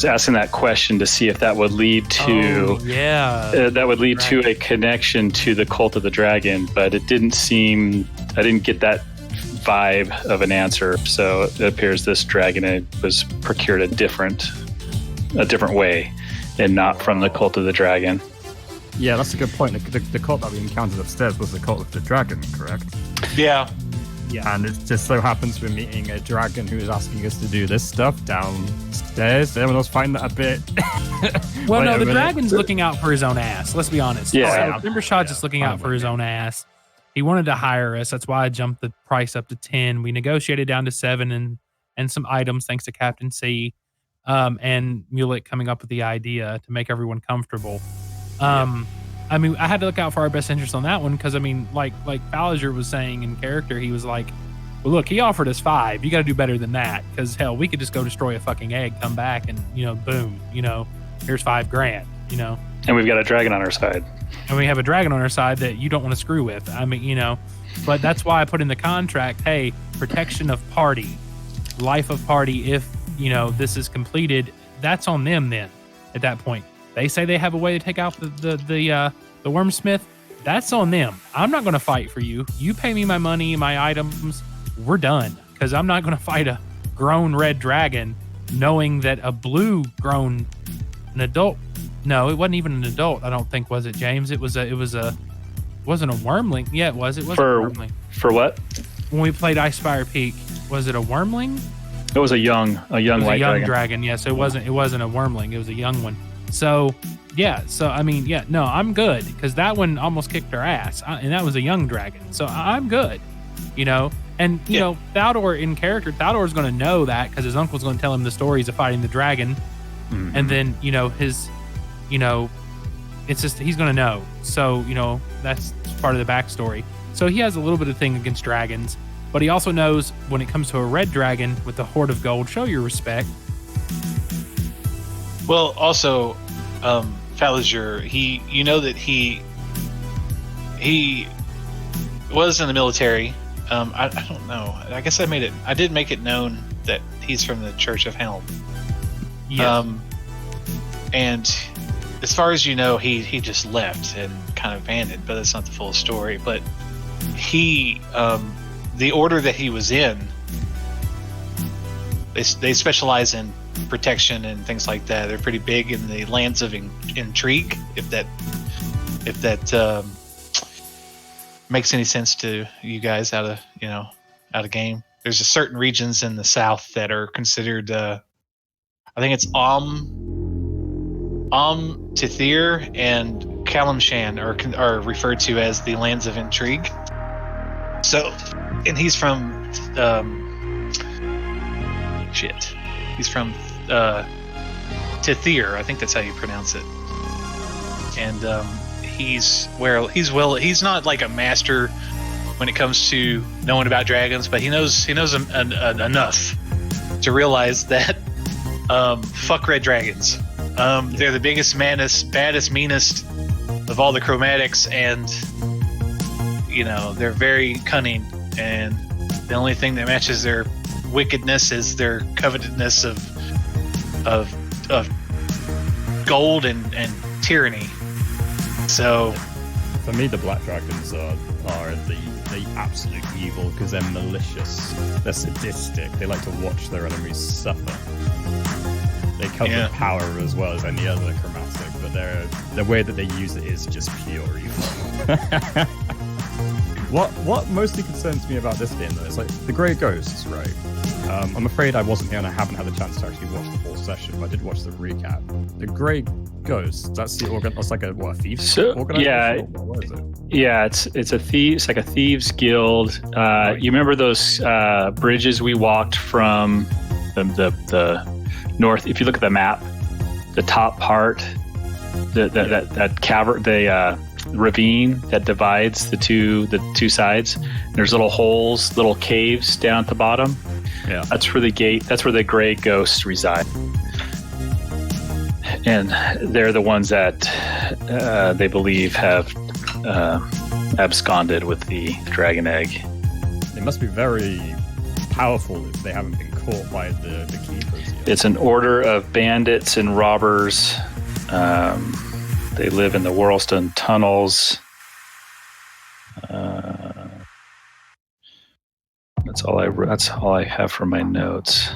asking that question to see if that would lead to to a connection to the Cult of the Dragon, but it didn't seem. I didn't get that vibe of an answer, so it appears this dragon egg was procured a different way, and not from the Cult of the Dragon. Yeah, that's a good point. The cult that we encountered upstairs was the Cult of the Dragon, correct? Yeah. Yeah. And it just so happens we're meeting a dragon who is asking us to do this stuff downstairs. Everyone else find that a bit... Well, no, the dragon's looking out for his own ass. Let's be honest. Yeah. Timbershaw's just looking out for his own ass. He wanted to hire us. That's why I jumped the price up to 10. We negotiated down to 7 and some items, thanks to Captain C, and Mulek coming up with the idea to make everyone comfortable. I mean, I had to look out for our best interest on that one because, I mean, like Falliger was saying in character, he was like, well, look, he offered us 5. You got to do better than that because, hell, we could just go destroy a fucking egg, come back, and, boom, here's $5,000, And we've got a dragon on our side. And we have a dragon on our side that you don't want to screw with. I mean, but that's why I put in the contract, hey, protection of party, life of party, if, this is completed, that's on them then at that point. They say they have a way to take out the Wormsmith. That's on them. I'm not going to fight for you. You pay me my money, my items. We're done. Because I'm not going to fight a grown red dragon, knowing that a blue grown an adult. No, it wasn't even an adult. I don't think, was it, James? It wasn't a wormling. Yeah, it was. It was a wormling. For what? When we played Icespire Peak, was it a wormling? It was a young white dragon. Yes, it wasn't a wormling. It was a young one. So, yeah. So, I mean, yeah, no, I'm good because that one almost kicked our ass, and that was a young dragon. So I'm good, And, Thal'dor in character, Thal'dor's going to know that because his uncle's going to tell him the stories of fighting the dragon. Mm-hmm. And then, his, it's just, he's going to know. So, that's part of the backstory. So he has a little bit of thing against dragons, but he also knows when it comes to a red dragon with the Horde of Gold, show your respect. Well, also, Falliger, he was in the military. I don't know. I guess I did make it known that he's from the Church of Helm. Yes. And as far as he just left and kind of abandoned, but that's not the full story. But he, the order that he was in, they specialize in protection and things like that. They're pretty big in the lands of intrigue, if that makes any sense to you guys out of game. There's certain regions in the south that are considered I think it's Tithir and Kalimshan are referred to as the lands of intrigue. So, and he's from he's from Tithir, I think that's how you pronounce it. And he's not like a master when it comes to knowing about dragons, but he knows enough to realize that fuck red dragons. They're the biggest, baddest, meanest of all the chromatics, and they're very cunning, and the only thing that matches their wickedness is their covetousness of gold and tyranny. So for me, the black dragons are the absolute evil because they're malicious, they're sadistic, they like to watch their enemies suffer. They come with power as well as any other chromatic, but the way that they use it is just pure evil. What mostly concerns me about this game, though, is like the Grey Ghosts, right? I'm afraid I haven't had the chance to actually watch the full session, but I did watch the recap. The Grey Ghosts, that's like a thieves organization? What is it? Yeah, it's like a thieves guild. You remember those bridges we walked from the north? If you look at the map, the top part, that cavern, the ravine that divides the two sides. There's little holes, little caves down at the bottom. Yeah, that's where the Grey Ghosts reside, and they're the ones that they believe have absconded with the dragon egg. They must be very powerful if they haven't been caught by the keepers yet. It's an order of bandits and robbers. They live in the Whirlstone tunnels. That's all I have for my notes.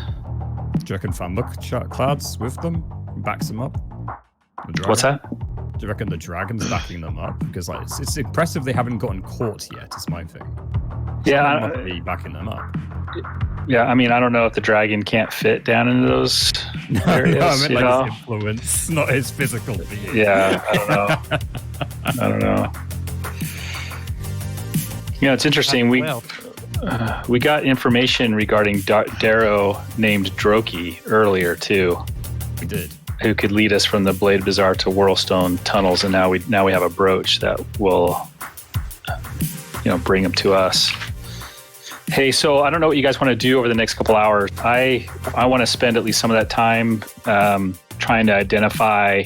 Do you reckon Fan Cloud's with them? Backs them up? What's that? Do you reckon the dragon's backing them up? Because like it's impressive they haven't gotten caught yet, is my thing. Yeah, must be backing them up. Yeah, I mean, I don't know if the dragon can't fit down into those areas. No, I meant like his influence, not his physical being. Yeah, I don't know. It's interesting. We got information regarding Darrow named Droki earlier too. We did. Who could lead us from the Blade Bazaar to Whirlstone tunnels, and now we have a brooch that will, bring him to us. Hey, so I don't know what you guys want to do over the next couple hours. I want to spend at least some of that time trying to identify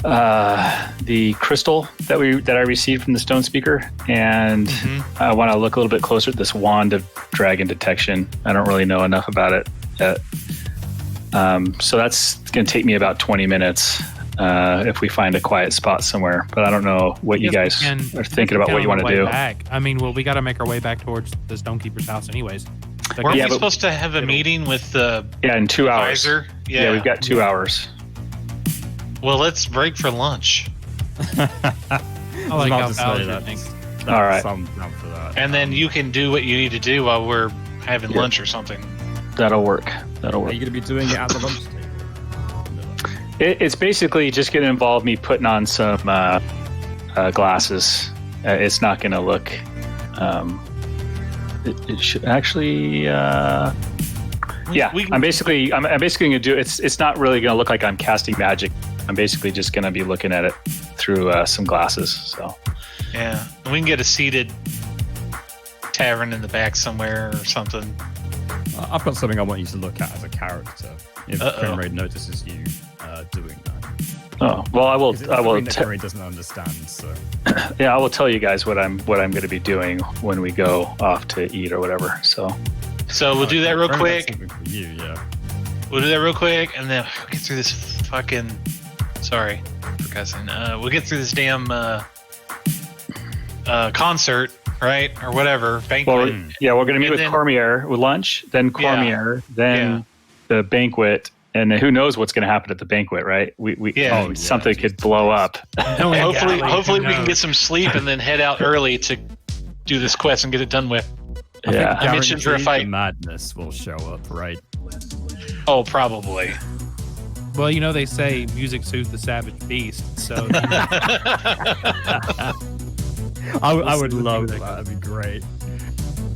the crystal that I received from the Stone Speaker, and I want to look a little bit closer at this wand of dragon detection. I don't really know enough about it yet. So that's going to take me about 20 minutes if we find a quiet spot somewhere. But I don't know what you guys are thinking about what you want to do. Back. I mean, we got to make our way back towards the Stonekeeper's house anyways. Weren't we supposed to have a meeting with the in 2 hours. advisor? Yeah, we've got 2 hours. Well, let's break for lunch. I like how Bowser thinks. All right. For that. And then you can do what you need to do while we're having lunch or something. That'll work. Are you going to be doing it at the lunch table? It's basically just going to involve me putting on some glasses. It's not going to look. It should actually. I'm basically going to do. It's not really going to look like I'm casting magic. I'm basically just going to be looking at it through some glasses. So. Yeah, we can get a seated tavern in the back somewhere or something. I've got something I want you to look at as a character. If Conrad notices you doing that. Oh well, I will. Conrad doesn't understand. So yeah, I will tell you guys what I'm going to be doing when we go off to eat or whatever. So we'll do that real quick. Something for you, yeah. We'll do that real quick, and then we'll get through this fucking. Sorry for cussing. We'll get through this damn concert. Right, or whatever. Banquet. Well, yeah, we're going to meet with Cormier with lunch, then Cormier, then the banquet, and then who knows what's going to happen at the banquet, right? Something could blow up. Hopefully we can get some sleep and then head out early to do this quest and get it done with. I mentioned for a fight. The madness will show up, right? Oh, probably. Well, they say music soothes the savage beast, so. I would love that. That'd be great.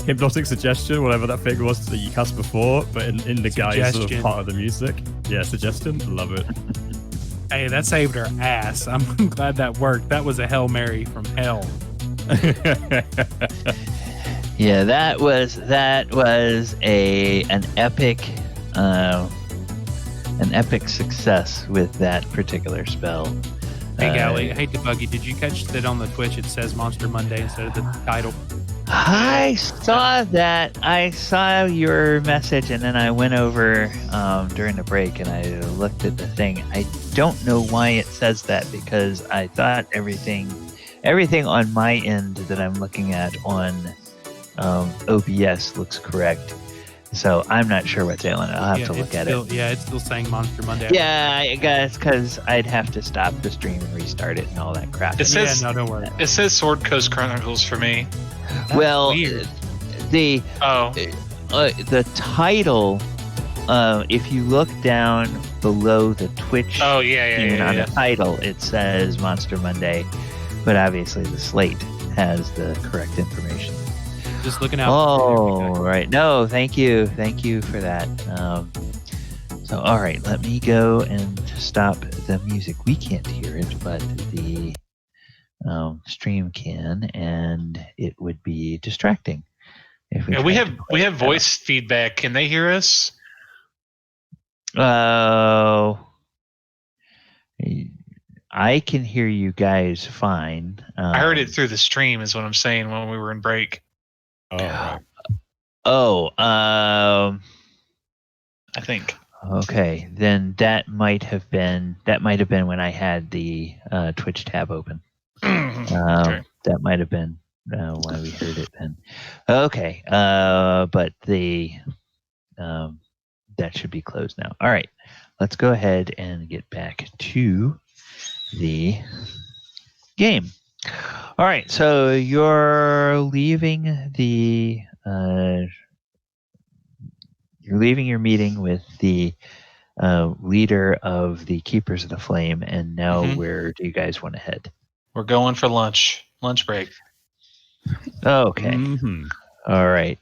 Hypnotic suggestion, whatever that thing was that you cast before, but in the guise of part of the music. Yeah, suggestion. Love it. Hey, that saved our ass. I'm glad that worked. That was a Hail Mary from hell. Yeah, that was an epic success with that particular spell. Hey, Gally, I hate to bug you. Did you catch that on the Twitch it says Monster Monday instead of the title? I saw that. I saw your message, and then I went over during the break, and I looked at the thing. I don't know why it says that, because I thought everything on my end that I'm looking at on OBS looks correct. So I'm not sure what's ailing it. I'll have to look at it. Yeah, it's still saying Monster Monday. Yeah, I guess because I'd have to stop the stream and restart it and all that crap. It says, no, don't worry. It says Sword Coast Chronicles for me. That's well, weird. the title, if you look down below the Twitch on the title, it says Monster Monday, but obviously the slate has the correct information. Just looking out. Oh, right. No, thank you for that. So, all right, let me go and stop the music. We can't hear it, but the stream can, and it would be distracting if we have voice feedback. Can they hear us? Oh, I can hear you guys fine. I heard it through the stream, is what I'm saying, when we were in break. Oh, I think. Okay, then that might have been when I had the Twitch tab open. Okay. That might have been why we heard it then. Okay, but the that should be closed now. All right, let's go ahead and get back to the game. All right, so you're leaving your meeting with the leader of the Keepers of the Flame, and now where do you guys want to head? We're going for lunch break. Okay. All right.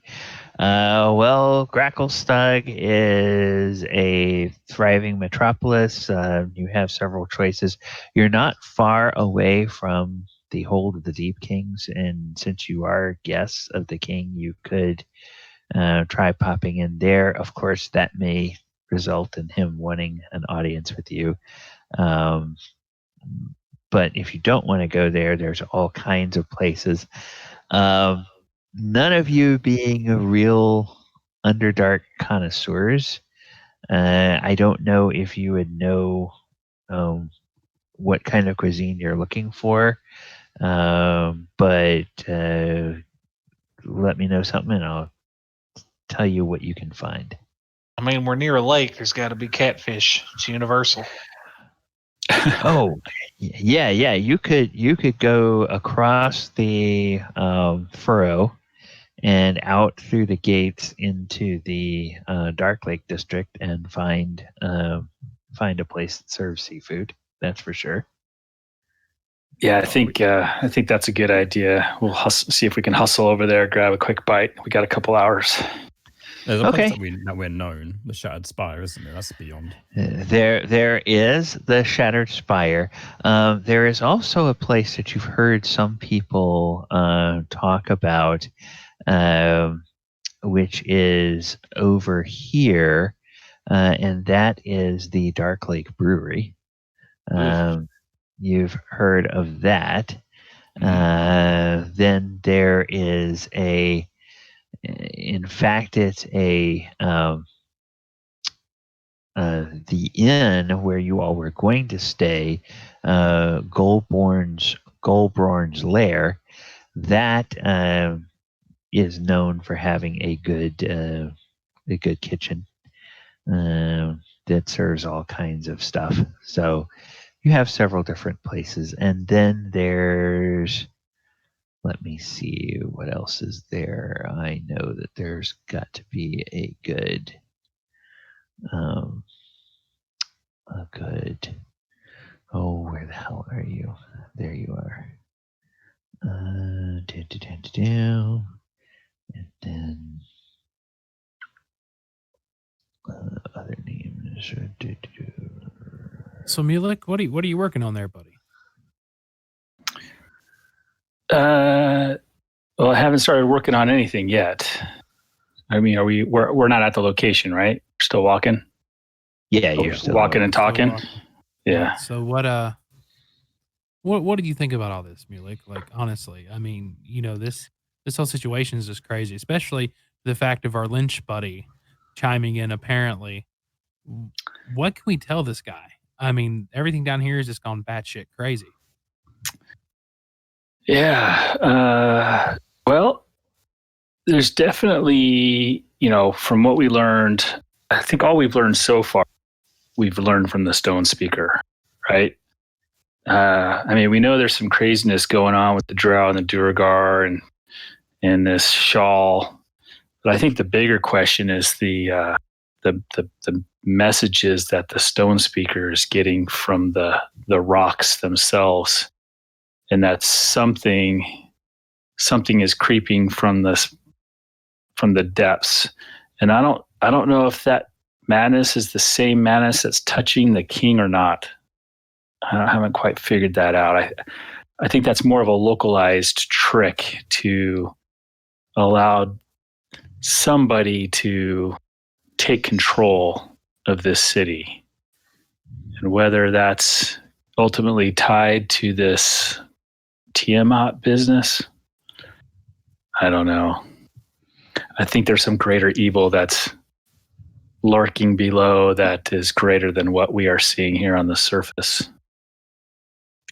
Well, Gracklestugh is a thriving metropolis. You have several choices. You're not far away from the hold of the Deep Kings, and since you are guests of the king, you could try popping in there. Of course, that may result in him wanting an audience with you. But if you don't want to go there, there's all kinds of places. None of you being real Underdark connoisseurs, I don't know if you would know what kind of cuisine you're looking for. But let me know something and I'll tell you what you can find. I mean, we're near a lake. There's got to be catfish. It's universal. Oh, yeah. You could go across the furrow and out through the gates into the Dark Lake district and find a place that serves seafood. That's for sure. Yeah, I think that's a good idea. We'll see if we can hustle over there, grab a quick bite. We got a couple hours. There's a place that we're known, the Shattered Spire, isn't it? That's beyond. There is the Shattered Spire. There is also a place that you've heard some people talk about, which is over here, and that is the Dark Lake Brewery. You've heard of that. Then there is in fact, it's the inn where you all were going to stay, Goldborn's Lair. That is known for having a good kitchen that serves all kinds of stuff. So you have several different places, and then there's. Let me see what else is there. I know that there's got to be a good. Oh, where the hell are you? There you are. And then other names. So Mulek, what are you working on there, buddy? Well, I haven't started working on anything yet. I mean, we're not at the location, right? We're still walking. Yeah, you're still walking and talking. Yeah. So what did you think about all this, Mulek? Like, honestly, I mean, this whole situation is just crazy, especially the fact of our lynch buddy chiming in. Apparently, what can we tell this guy? I mean, everything down here has just gone batshit crazy. Yeah. Well, there's definitely from what we learned, I think all we've learned so far, we've learned from the Stone Speaker, right? We know there's some craziness going on with the Drow and the Duergar and this Shawl, but I think the bigger question is the messages that the Stone Speaker is getting from the rocks themselves, and that something is creeping from the depths. And I don't know if that madness is the same madness that's touching the king or not. I haven't quite figured that out. I think that's more of a localized trick to allow somebody to take control of this city. And whether that's ultimately tied to this Tiamat business, I don't know. I think there's some greater evil that's lurking below that is greater than what we are seeing here on the surface,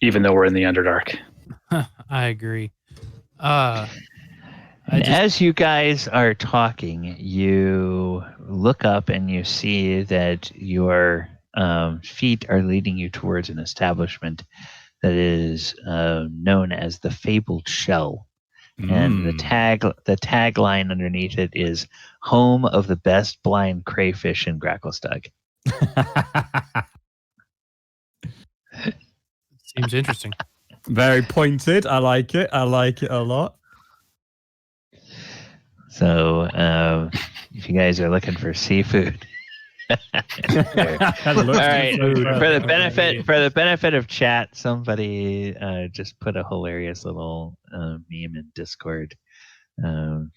even though we're in the Underdark. I agree. As you guys are talking, you look up and you see that your feet are leading you towards an establishment that is known as the Fabled Shell. And the tagline underneath it is "Home of the best blind crayfish in Gracklestugh." Seems interesting. Very pointed. I like it. I like it a lot. So, if you guys are looking for seafood, all right. For the benefit of chat, somebody just put a hilarious little meme in Discord. Better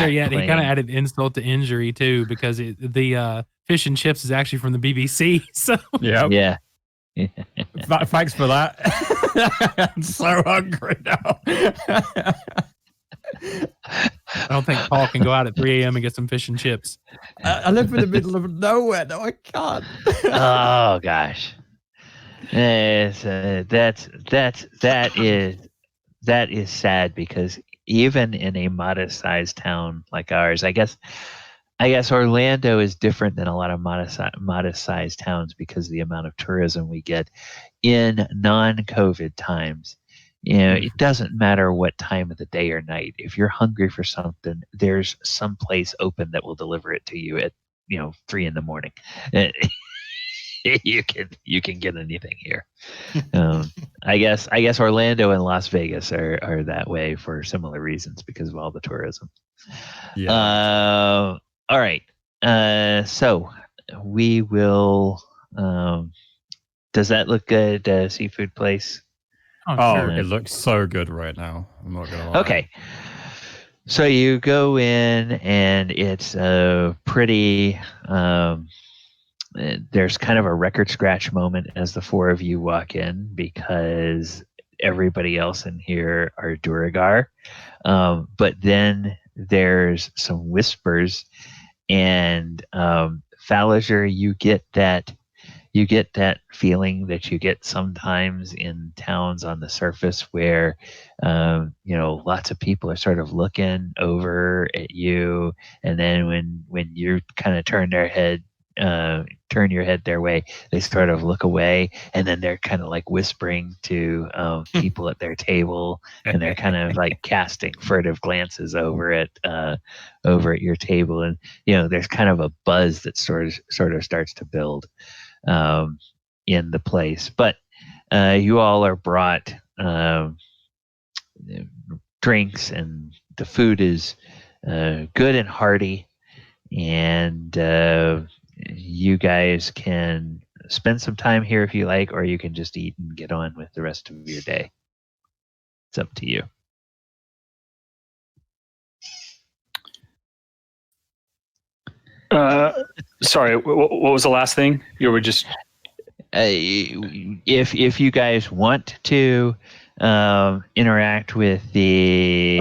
yet, he kind of added insult to injury too, because the fish and chips is actually from the BBC. So yeah. Thanks for that. I'm so hungry now. I don't think Paul can go out at 3 a.m. and get some fish and chips. I live in the middle of nowhere. No, I can't. Oh gosh, that is sad, because even in a modest-sized town like ours, I guess Orlando is different than a lot of modest-sized towns because of the amount of tourism we get in non-COVID times. It doesn't matter what time of the day or night. If you're hungry for something, there's some place open that will deliver it to you at 3 a.m. You can get anything here. I guess Orlando and Las Vegas are that way for similar reasons because of all the tourism. Yeah. All right. So we will. Does that look good? Seafood place. Oh, sure. It looks so good right now. I'm not gonna lie. Okay. So you go in, and it's pretty. There's kind of a record scratch moment as the four of you walk in, because everybody else in here are Duergar. But then there's some whispers, and Falager, you get that feeling that you get sometimes in towns on the surface where lots of people are sort of looking over at you, and then when you kind of turn your head their way, they sort of look away, and then they're kind of like whispering to people at their table, and they're kind of like casting furtive glances over at your table, and there's kind of a buzz that sort of starts to build in the place. But you all are brought drinks, and the food is good and hearty, and you guys can spend some time here if you like, or you can just eat and get on with the rest of your day. It's up to you. Sorry, what was the last thing? You were just... If you guys want to interact with the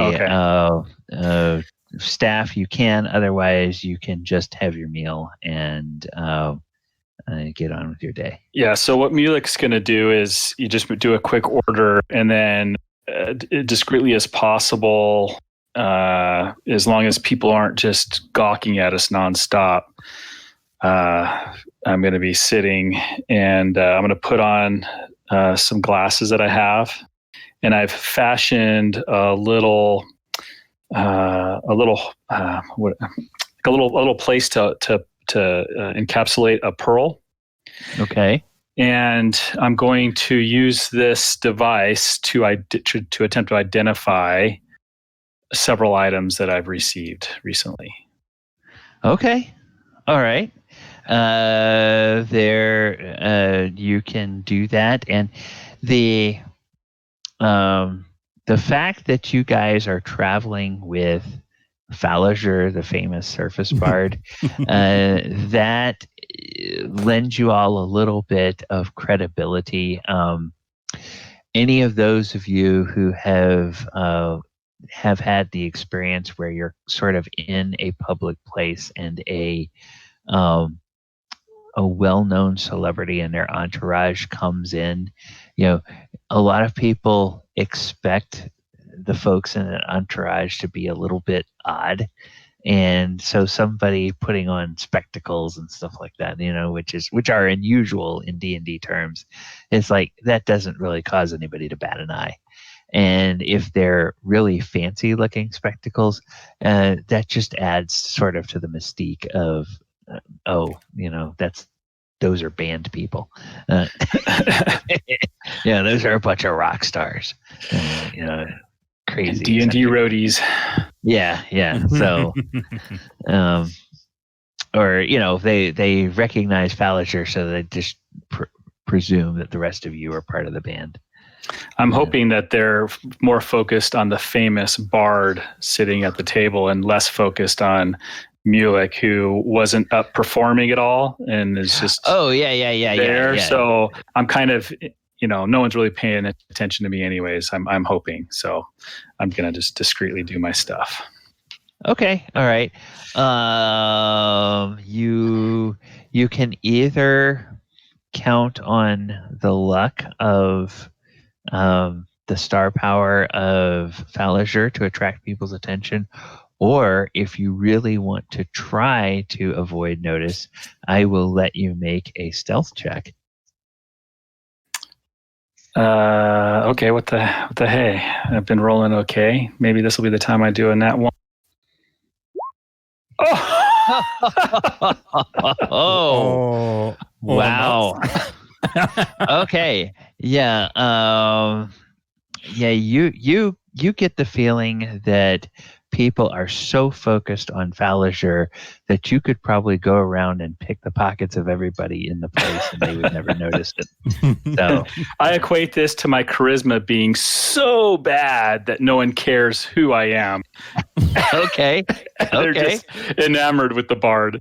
staff, you can. Otherwise, you can just have your meal and get on with your day. Yeah, so what Mulek's going to do is you just do a quick order, and then discreetly as possible, as long as people aren't just gawking at us nonstop, I'm going to be sitting, and I'm going to put on some glasses that I have, and I've fashioned a little place to encapsulate a pearl. Okay. And I'm going to use this device to attempt to identify several items that I've received recently. Okay. All right. You can do that, and the fact that you guys are traveling with Faerun, the famous surface bard, that lends you all a little bit of credibility. Any of those of you who have had the experience where you're sort of in a public place and a well-known celebrity and their entourage comes in, a lot of people expect the folks in an entourage to be a little bit odd. And so somebody putting on spectacles and stuff like that, which are unusual in D&D terms, it's like that doesn't really cause anybody to bat an eye. And if they're really fancy looking spectacles, that just adds sort of to the mystique of, those are band people. Yeah, those are a bunch of rock stars. Crazy D&D roadies. Yeah. So, or they recognize Faerun, so they just presume that the rest of you are part of the band. I'm hoping that they're more focused on the famous bard sitting at the table and less focused on Mulek, who wasn't up performing at all and is just there. Yeah. So I'm kind of, no one's really paying attention to me anyways. I'm hoping. So I'm going to just discreetly do my stuff. Okay. All right. You can either count on the luck of the star power of Faerun to attract people's attention, or if you really want to try to avoid notice, I will let you make a stealth check. Okay. What the hey? I've been rolling okay. Maybe this will be the time I do a nat one. Oh, wow. Okay. Yeah. You get the feeling that people are so focused on Faerun that you could probably go around and pick the pockets of everybody in the place and they would never notice it. So I equate this to my charisma being so bad that no one cares who I am. Okay. They're just enamored with the bard.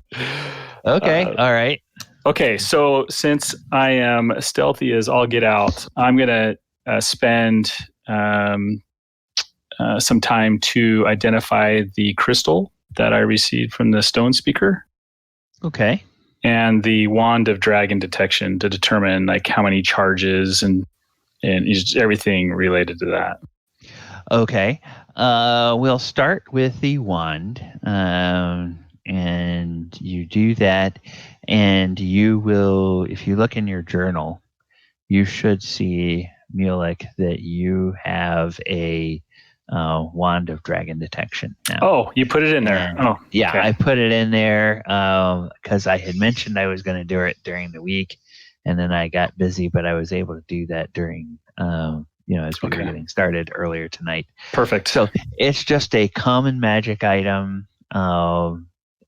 Okay. All right. Okay. So since I am stealthy as all get out, I'm going to spend some time to identify the crystal that I received from the stone speaker. Okay. And the wand of dragon detection to determine like how many charges and everything related to that. Okay. We'll start with the wand. And you do that, and you will, if you look in your journal, you should see, Mulek, that you have a wand of dragon detection now. Oh, you put it in there. Yeah, okay. I put it in there because I had mentioned I was going to do it during the week, and then I got busy, but I was able to do that during, as we were getting started earlier tonight. Perfect. So it's just a common magic item,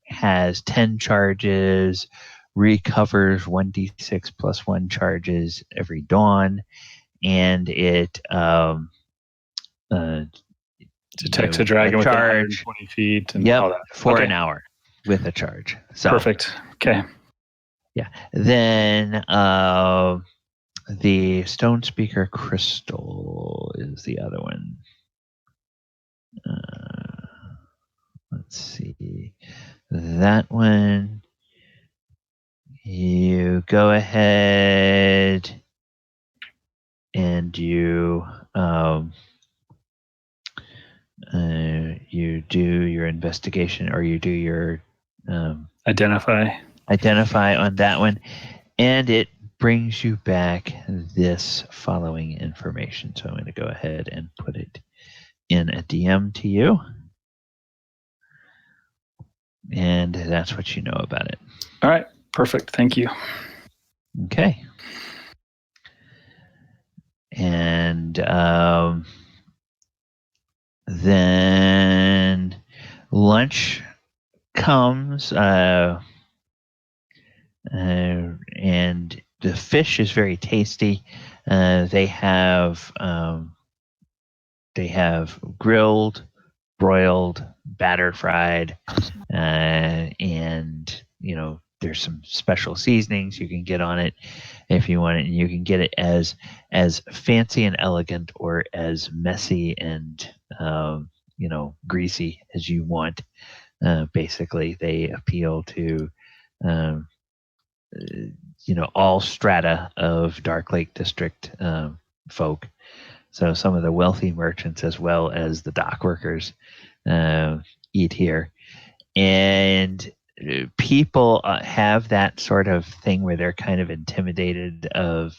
has 10 charges, recovers 1d6 plus 1 charges every dawn, and it detects a dragon within 120 feet. And all that. For an hour with a charge. So, perfect. Okay. Yeah. Then the stone speaker crystal is the other one. Let's see. That one, you go ahead and you you do your investigation, or you do your identify on that one, and it brings you back this following information. So I'm going to go ahead and put it in a DM to you, and that's what you know about it. All right, perfect. Thank you. Okay. And then lunch comes, and the fish is very tasty. They have grilled, broiled, batter fried, and there's some special seasonings you can get on it if you want it, and you can get it as fancy and elegant or as messy and greasy as you want. Basically, they appeal to all strata of Dark Lake District folk. So some of the wealthy merchants as well as the dock workers eat here. And people have that sort of thing where they're kind of intimidated of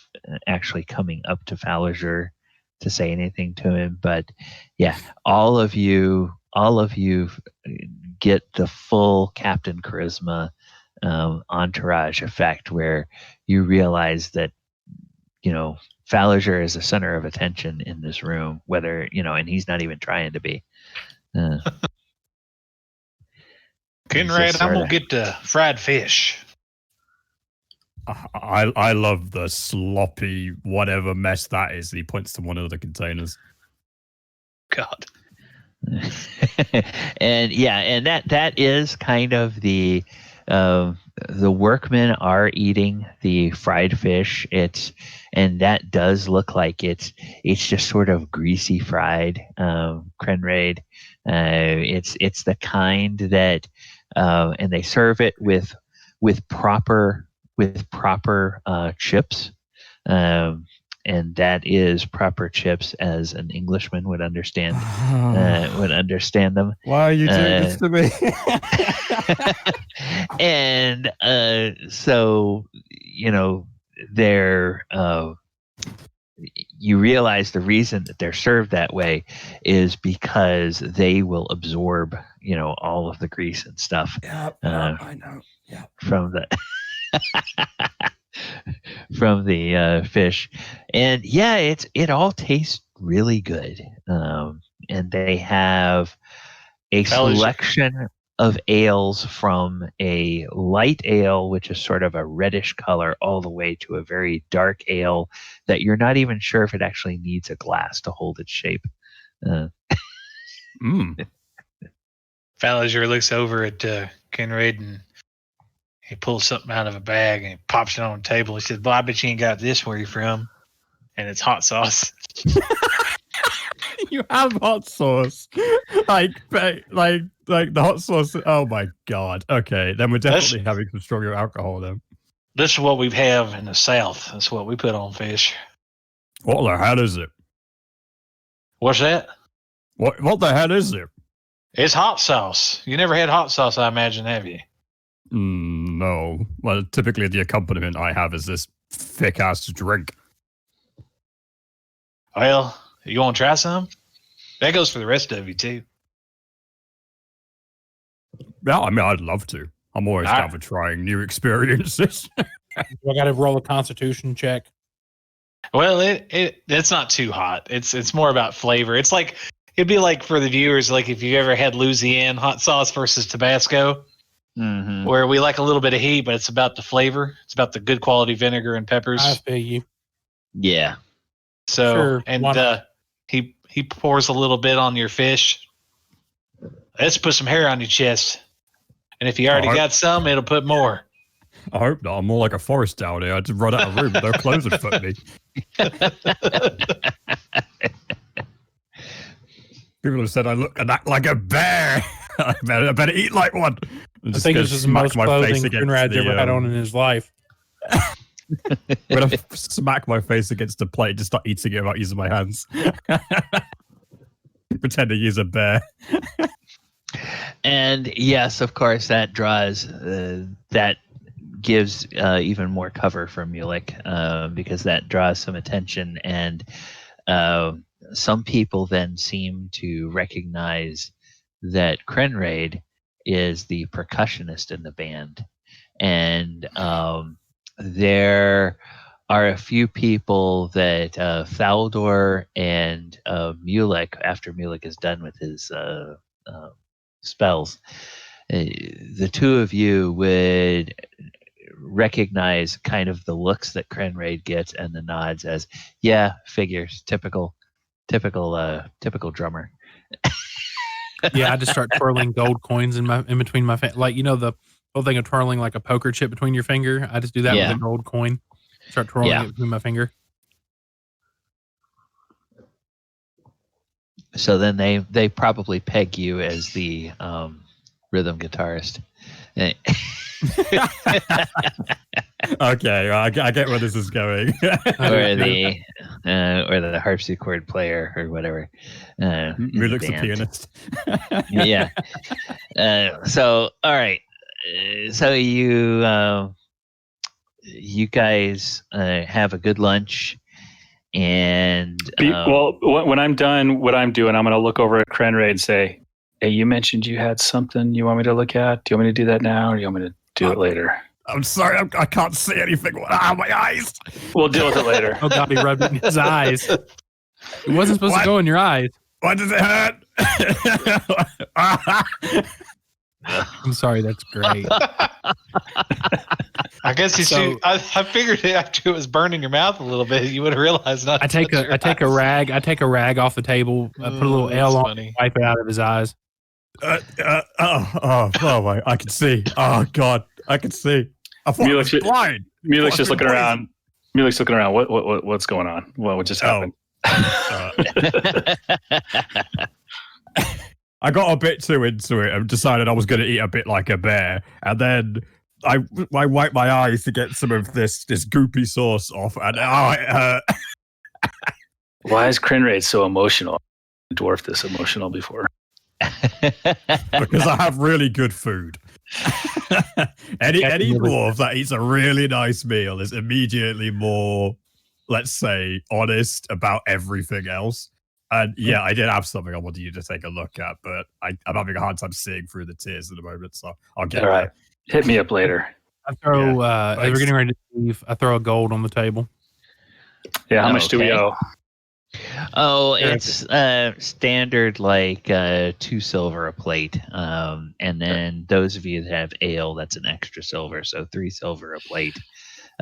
actually coming up to Faerun to say anything to him. But yeah, all of you get the full Captain Charisma entourage effect, where you realize that Faerun is the center of attention in this room, whether and he's not even trying to be. Conrad, I'm gonna get the fried fish. I love the sloppy whatever mess that is. And he points to one of the containers. God. And that is kind of the workmen are eating the fried fish. And that does look like it's just sort of greasy fried Crenraid. It's the kind that and they serve it with proper chips. And that is proper chips as an Englishman would understand them. Why are you doing this to me? And so they're you realize the reason that they're served that way is because they will absorb all of the grease and stuff. Yeah, I know. Yeah, from the from the fish. And yeah, it all tastes really good. And they have a selection of ales, from a light ale, which is sort of a reddish color, all the way to a very dark ale that you're not even sure if it actually needs a glass to hold its shape. Faerun looks over at Conrad and he pulls something out of a bag and he pops it on the table. He says, "Well, I bet you ain't got this where you're from." And it's hot sauce. You have hot sauce, like the hot sauce. Oh my god! Okay, then we're definitely having some stronger alcohol. Then this is what we have in the South. That's what we put on fish. What the hell is it? What's that? What the hell is it? It's hot sauce. You never had hot sauce, I imagine, have you? No. Well, typically the accompaniment I have is this thick ass drink. Well, you want to try some? That goes for the rest of you, too. Yeah, I mean, I'd love to. I'm always down for trying new experiences. I got to roll a constitution check. Well, it's not too hot. It's more about flavor. It's like, it'd be like for the viewers, like if you ever had Louisiana hot sauce versus Tabasco, where we like a little bit of heat, but it's about the flavor. It's about the good quality vinegar and peppers. I feel you. Yeah. So, sure, and he pours a little bit on your fish. Let's put some hair on your chest. And if you already got some, it'll put more. I hope not. I'm more like a forest down here. I just run out of room. No clothes would fit me. People have said I look and act like a bear. I better eat like one. I think it's just the most clothing Conrad's ever had on in his life. When I smack my face against the plate, just start eating it without using my hands. pretending he's a bear. And yes, of course, that draws that gives even more cover for Mulek because that draws some attention, and some people then seem to recognize that Krenraid is the percussionist in the band, and there are a few people that Thaldor and Mulek, after Mulek is done with his spells, the two of you would recognize kind of the looks that Krenraid gets and the nods as, yeah, figures, typical drummer. Yeah, I just start twirling gold coins in between my like the whole thing of twirling like a poker chip between your finger. I just do that with a gold coin. Start twirling it between my finger. So then they probably peg you as the rhythm guitarist. Okay, I get where this is going. or the harpsichord player or whatever. Mulek's a pianist. Yeah. So all right. So you guys have a good lunch, and well, when I'm done, what I'm doing, I'm going to look over at Krenraid and say, "Hey, you mentioned you had something you want me to look at. Do you want me to do that now, or do you want me to do it later?" I'm sorry, I can't see anything. My eyes. We'll deal with it later. Oh God, he rubbed it in his eyes. It wasn't supposed to go in your eyes. Why does it hurt? I'm sorry, that's great. I guess I figured it after it was burning your mouth a little bit, you would have realized not. I take a rag off the table, put a little L on it, wipe it out of his eyes. My! I can see. Oh God, I can see. I thought I was blind. Mulek's just looking around. Mulek's looking around. What's going on? What just happened? I got a bit too into it and decided I was going to eat a bit like a bear, and then I wiped my eyes to get some of this goopy sauce off, and it hurt. Why is Krenraid so emotional? Dwarf this emotional before. Because I have really good food. any dwarf that eats a really nice meal is immediately more, let's say, honest about everything else. And yeah, I did have something I wanted you to take a look at, but I'm having a hard time seeing through the tears at the moment, so I'll get all right. Hit me up later. I throw as we're getting ready to leave, I throw a gold on the table. Yeah, how much do we owe? Oh, it's standard like 2 silver a plate. And then those of you that have ale, that's an extra silver, so 3 silver a plate.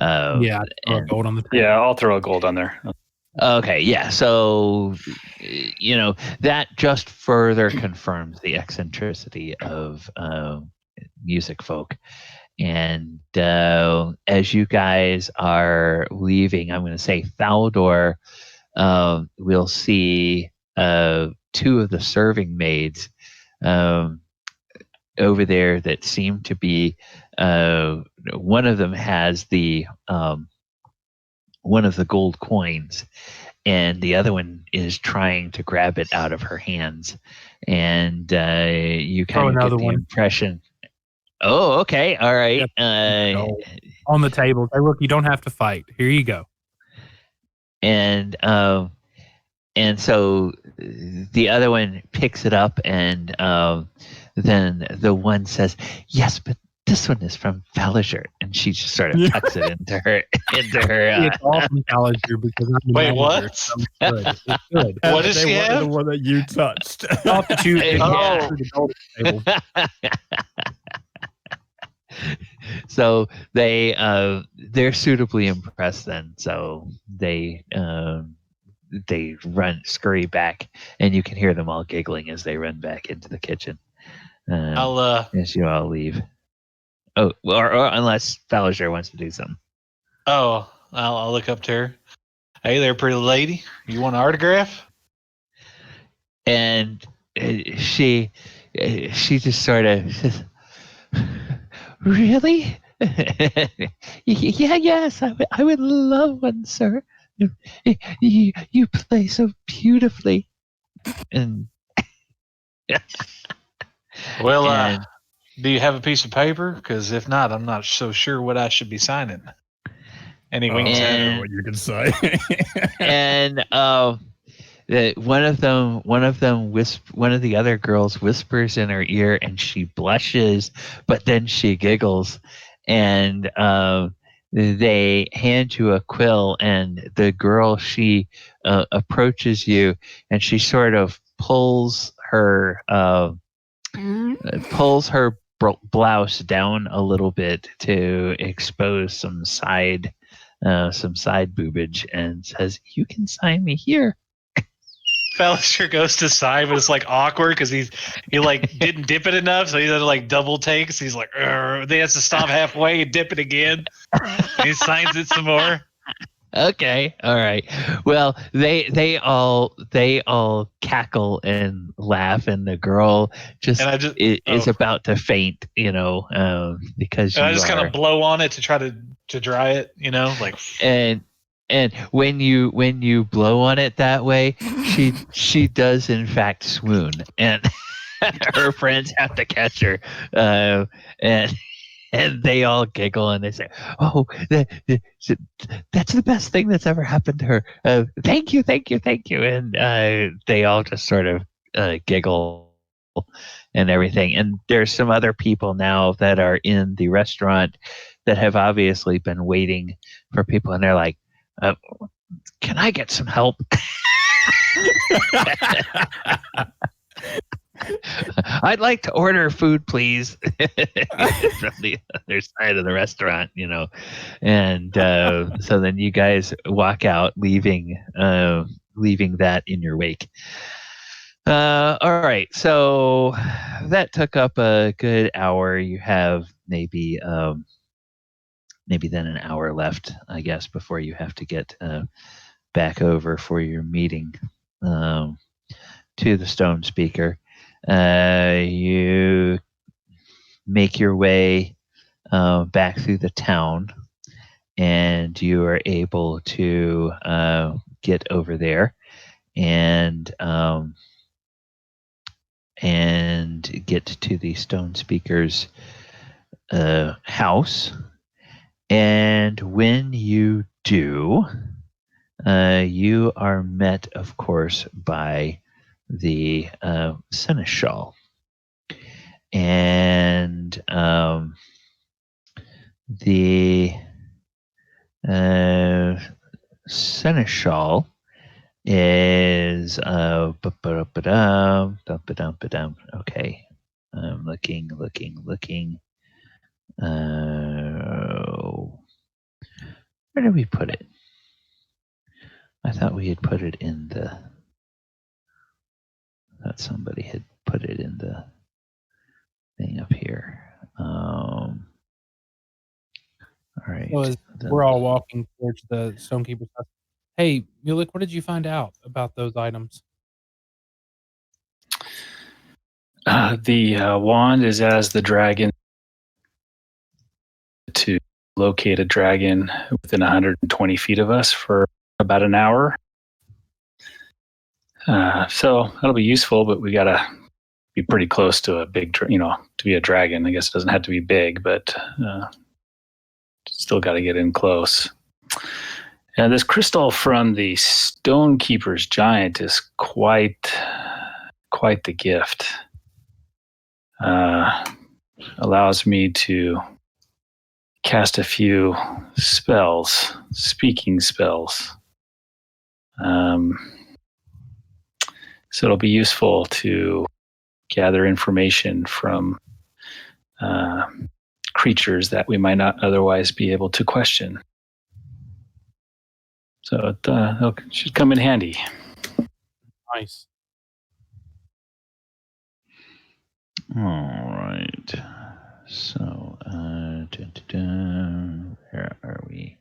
Yeah, and gold on the table. Yeah, I'll throw a gold on there. Okay, yeah. So, that just further confirms the eccentricity of music folk. And as you guys are leaving, I'm going to say Thaldor, we'll see 2 of the serving maids over there that seem to be one of them has the one of the gold coins, and the other one is trying to grab it out of her hands, and you kind of get the impression. Oh, okay, all right. On the table. Hey, look, you don't have to fight. Here you go. And so the other one picks it up, and then the one says, "Yes, but this one is from Valiger," and she just sort of tucks it into her. It's all from Valiger because I'm wait, what? So good. It's good. What does she have? The one that you touched. Off the choose. So they're suitably impressed then. So they scurry back, and you can hear them all giggling as they run back into the kitchen. As you all leave. Oh, or unless Valiger wants to do something. Oh, I'll look up to her. Hey there, pretty lady. You want an autograph? And she just sort of says, "Really? Yes, I would love one, sir. You play so beautifully." And Well, do you have a piece of paper? Because if not, I'm not so sure what I should be signing. And he winks at I know her. what you can say. And one of the other girls whispers in her ear, and she blushes, but then she giggles, and they hand you a quill, and the girl, she approaches you, and she sort of pulls her blouse down a little bit to expose some side boobage, and says, "You can sign me here." Ballister goes to sign, but it's like awkward because he like didn't dip it enough, so he does like double takes. He's like, then he has to stop halfway and dip it again. And he signs it some more. Okay, all right. Well, they all cackle and laugh, and the girl is about to faint, because I just kind of blow on it to try to dry it, like. And when you blow on it that way, she does in fact swoon, and her friends have to catch her, and they all giggle and they say, "Oh, that's the best thing that's ever happened to her. Thank you, thank you, thank you." And they all just sort of giggle and everything. And there's some other people now that are in the restaurant that have obviously been waiting for people, and they're like, "Can I get some help?" "I'd like to order food, please." From the other side of the restaurant, and so then you guys walk out, leaving that in your wake. All right, so that took up a good hour. You have maybe then an hour left, I guess, before you have to get back over for your meeting to the Stone Speaker. You make your way back through the town, and you are able to get over there and get to the Stone Speaker's house. And when you do, you are met, of course, by the Seneshal. And the Seneshal is okay. I'm looking. Where did we put it? I thought we had put it in the. I thought somebody had put it in the thing up here. All right. So we're all walking towards the Stonekeeper's house. Hey, Mulek, what did you find out about those items? The wand is as the dragon to locate a dragon within 120 feet of us for about an hour. So that'll be useful, but we gotta be pretty close to a big, to be a dragon. I guess it doesn't have to be big, but still got to get in close. And this crystal from the Stonekeeper's Giant is quite the gift. Allows me to cast a few spells, speaking spells. So it'll be useful to gather information from creatures that we might not otherwise be able to question. So it should come in handy. Nice. All right. So, where are we?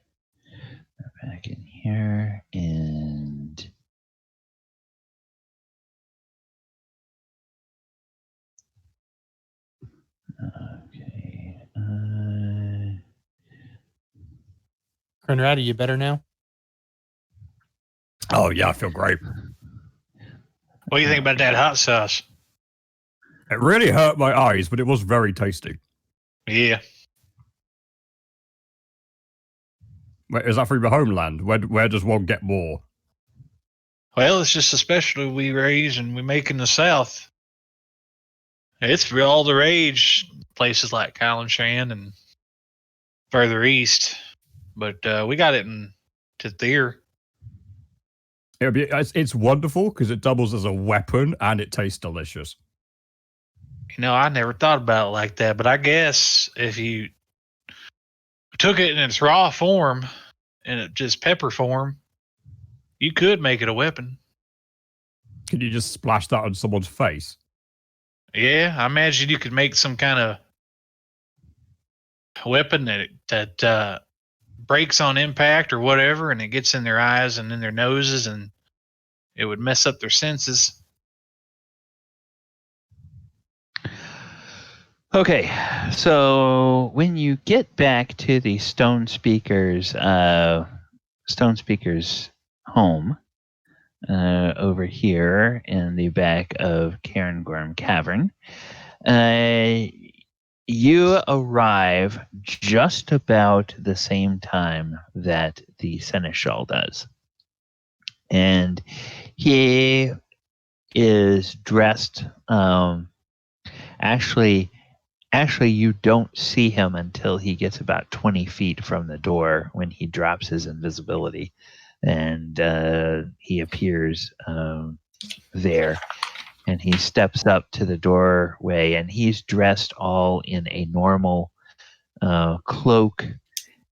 We're back in here, and okay. Conrad, are you better now? Oh yeah, I feel great. What do you think about that hot sauce? It really hurt my eyes, but it was very tasty. Yeah. Wait, is that from your homeland? Where does one get more? Well, it's just a specialty we raise and we make in the South. It's all the rage, places like Kylan and further east. But we got it in to Thyr. It's wonderful because it doubles as a weapon and it tastes delicious. You know, I never thought about it like that, but I guess if you took it in its raw form and it just pepper form, you could make it a weapon. Can you just splash that on someone's face? Yeah, I imagine you could make some kind of weapon that breaks on impact or whatever, and it gets in their eyes and in their noses, and it would mess up their senses. Okay, so when you get back to the Stone Speaker's home over here in the back of Cairngorm Cavern, you arrive just about the same time that the Seneshal does. And he is dressed, actually, you don't see him until he gets about 20 feet from the door when he drops his invisibility. And he appears there. And he steps up to the doorway, and he's dressed all in a normal cloak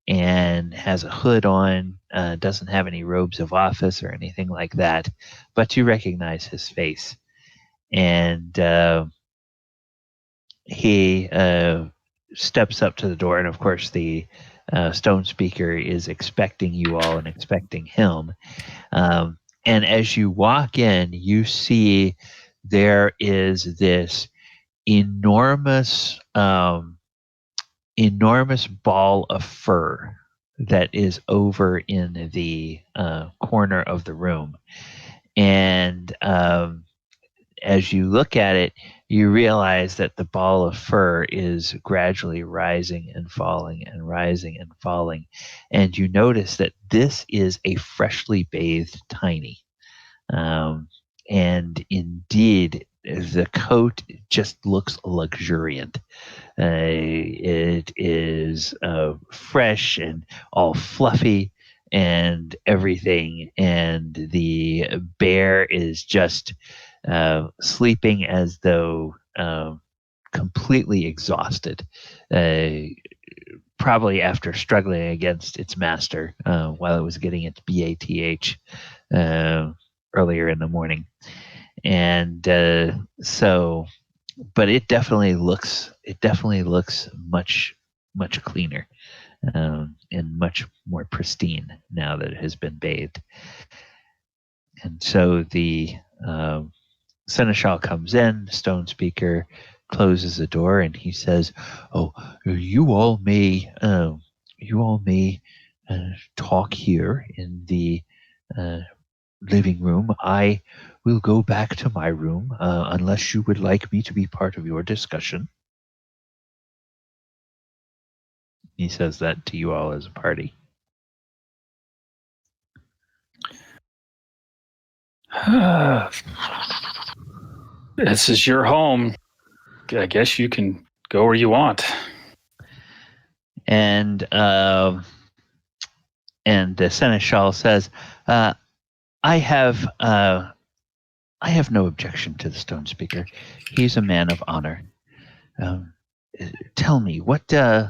and has a hood on, doesn't have any robes of office or anything like that, but you recognize his face. And he steps up to the door, and of course the Stone Speaker is expecting you all and expecting him. And as you walk in, you see there is this enormous ball of fur that is over in the corner of the room. And as you look at it, you realize that the ball of fur is gradually rising and falling and rising and falling. And you notice that this is a freshly bathed Tiny. And indeed, the coat just looks luxuriant. It is fresh and all fluffy and everything. And the bear is just sleeping as though completely exhausted, probably after struggling against its master while it was getting its BATH earlier in the morning. And but it definitely looks much cleaner and much more pristine now that it has been bathed. And so the Seneshal comes in, Stone Speaker closes the door, and he says, "Oh, you all may talk here in the living room. I will go back to my room unless you would like me to be part of your discussion." He says that to you all as a party. This is your home. I guess you can go where you want. And the Seneshal says, I have no objection to the Stone Speaker. He's a man of honor. Tell me, what did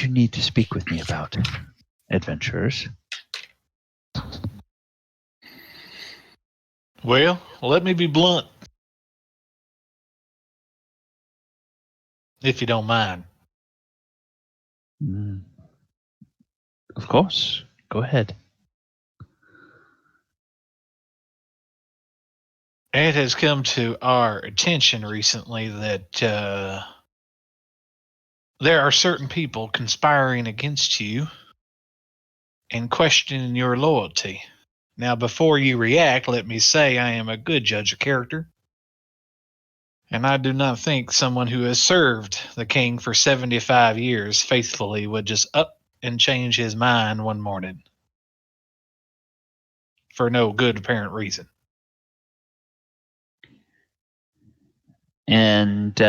you need to speak with me about, adventurers? Well, let me be blunt, if you don't mind. Of course. Go ahead. It has come to our attention recently that there are certain people conspiring against you and questioning your loyalty. Now, before you react, let me say I am a good judge of character. And I do not think someone who has served the king for 75 years faithfully would just up and change his mind one morning for no good apparent reason. And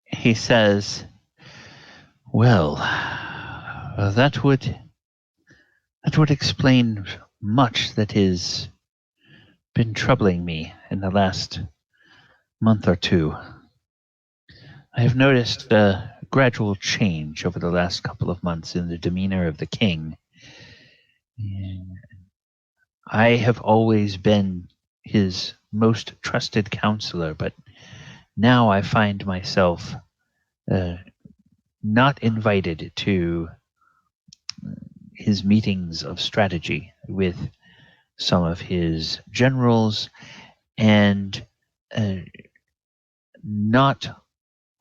he says, well, that would explain much that has been troubling me in the last month or two. I have noticed a gradual change over the last couple of months in the demeanor of the king. I have always been his most trusted counselor, but now I find myself not invited to his meetings of strategy with some of his generals, and not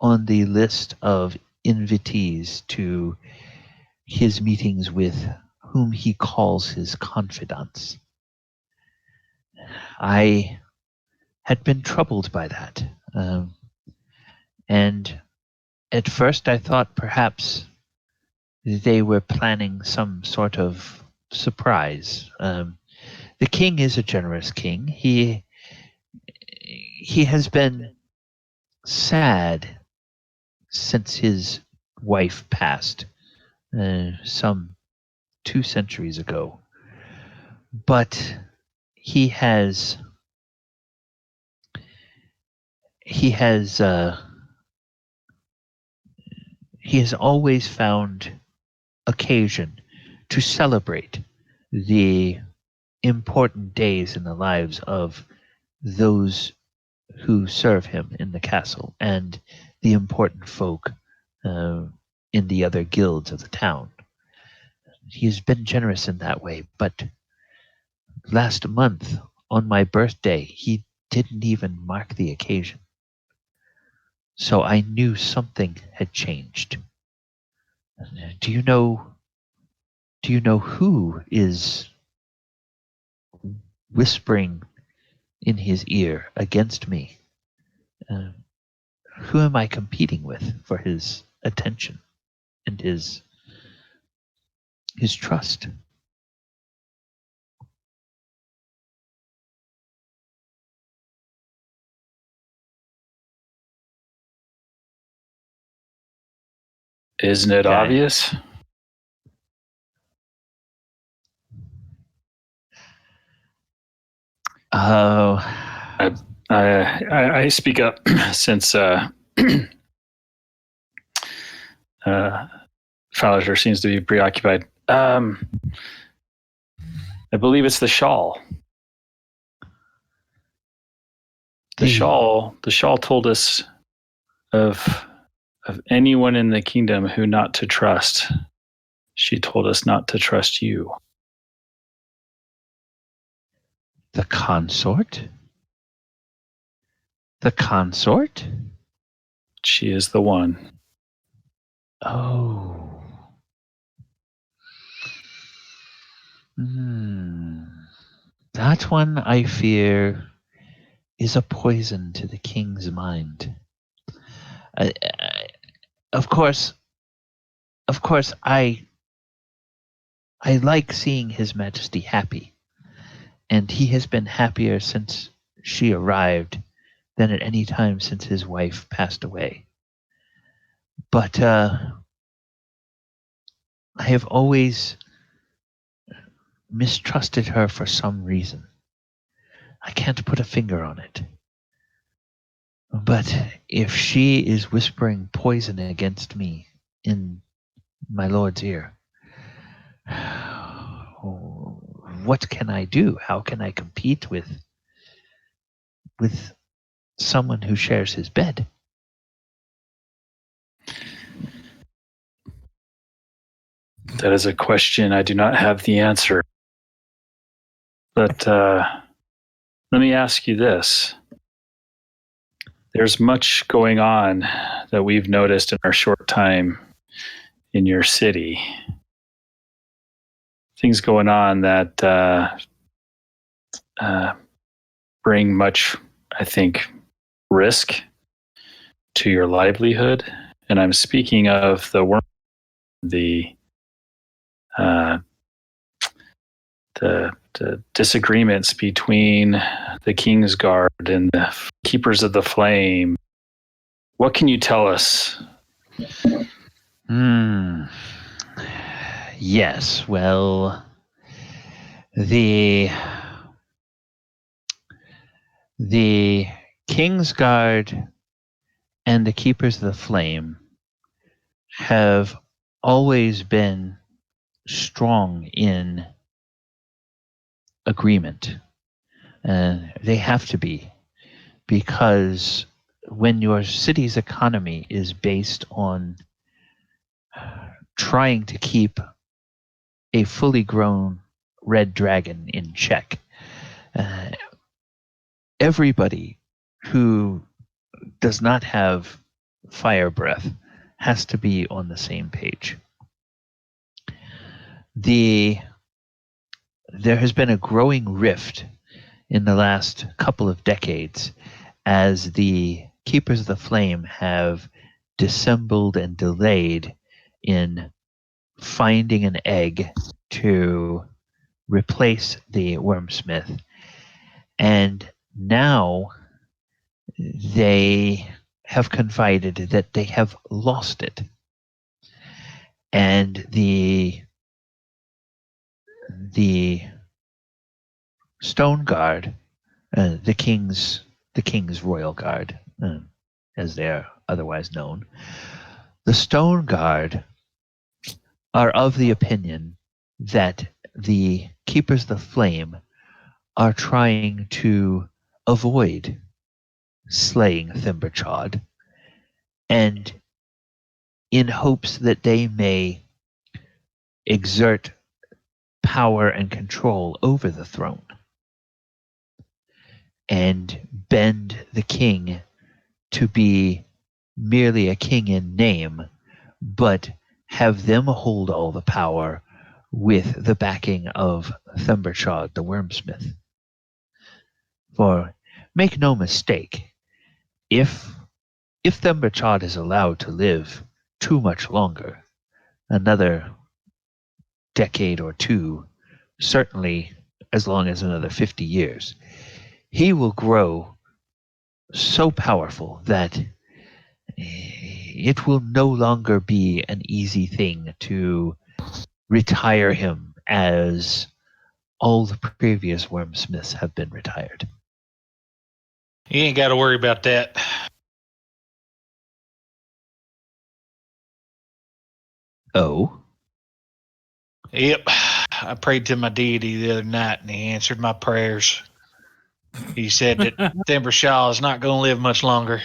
on the list of invitees to his meetings with whom he calls his confidants. I had been troubled by that. And at first I thought perhaps they were planning some sort of surprise. The king is a generous king. He has been sad since his wife passed some 2 centuries ago. But he has always found occasion to celebrate the important days in the lives of those who serve him in the castle and the important folk in the other guilds of the town. He has been generous in that way, but last month, on my birthday, he didn't even mark the occasion. So I knew something had changed. Do you know who is whispering in his ear against me? Who am I competing with for his attention and his trust? Isn't it obvious? Oh, I speak up since Falliger seems to be preoccupied. I believe it's the shawl. The shawl told us of anyone in the kingdom who not to trust. She told us not to trust you. The consort? The consort? She is the one. Oh. That one, I fear, is a poison to the king's mind. Of course, I like seeing His Majesty happy, and he has been happier since she arrived than at any time since his wife passed away. But I have always mistrusted her for some reason. I can't put a finger on it. But if she is whispering poison against me in my lord's ear, what can I do? How can I compete with someone who shares his bed? That is a question I do not have the answer. But let me ask you this. There's much going on that we've noticed in our short time in your city. Things going on that bring much, I think, risk to your livelihood. And I'm speaking of the worm, the disagreements between the Kingsguard and the Keepers of the Flame. What can you tell us? Yes, well, the Kingsguard and the Keepers of the Flame have always been strong in agreement. They have to be, because when your city's economy is based on trying to keep a fully grown red dragon in check, everybody who does not have fire breath has to be on the same page. There has been a growing rift in the last couple of decades as the Keepers of the Flame have dissembled and delayed in finding an egg to replace the Wormsmith. And now they have confided that they have lost it. And the Stone Guard, the King's Royal Guard, as they are otherwise known, the Stone Guard are of the opinion that the Keepers of the Flame are trying to avoid slaying Thimberchod, and in hopes that they may exert power and control over the throne and bend the king to be merely a king in name, but have them hold all the power with the backing of Thimberchod the Wormsmith. For make no mistake, if Thimberchod is allowed to live too much longer, another decade or two, certainly as long as another 50 years, he will grow so powerful that it will no longer be an easy thing to retire him as all the previous Wormsmiths have been retired. You ain't got to worry about that. Oh? Yep. I prayed to my deity the other night, and he answered my prayers. He said that Thimberchod is not going to live much longer.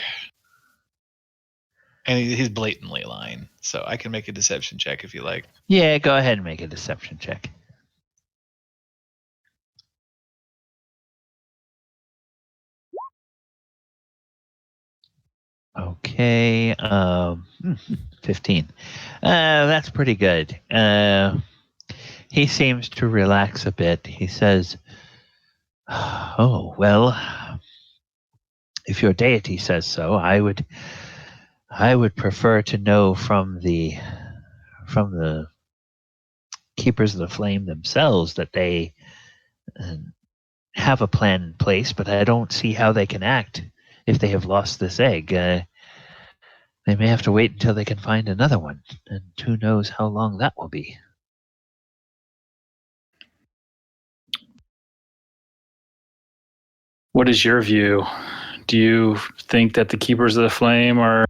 And he's blatantly lying. So I can make a deception check if you like. Yeah, go ahead and make a deception check. Okay, 15. That's pretty good. He seems to relax a bit. He says, "Oh, well, if your deity says so, I would prefer to know from the Keepers of the Flame themselves that they have a plan in place, but I don't see how they can act if they have lost this egg. They may have to wait until they can find another one, and who knows how long that will be." What is your view? Do you think that the Keepers of the Flame are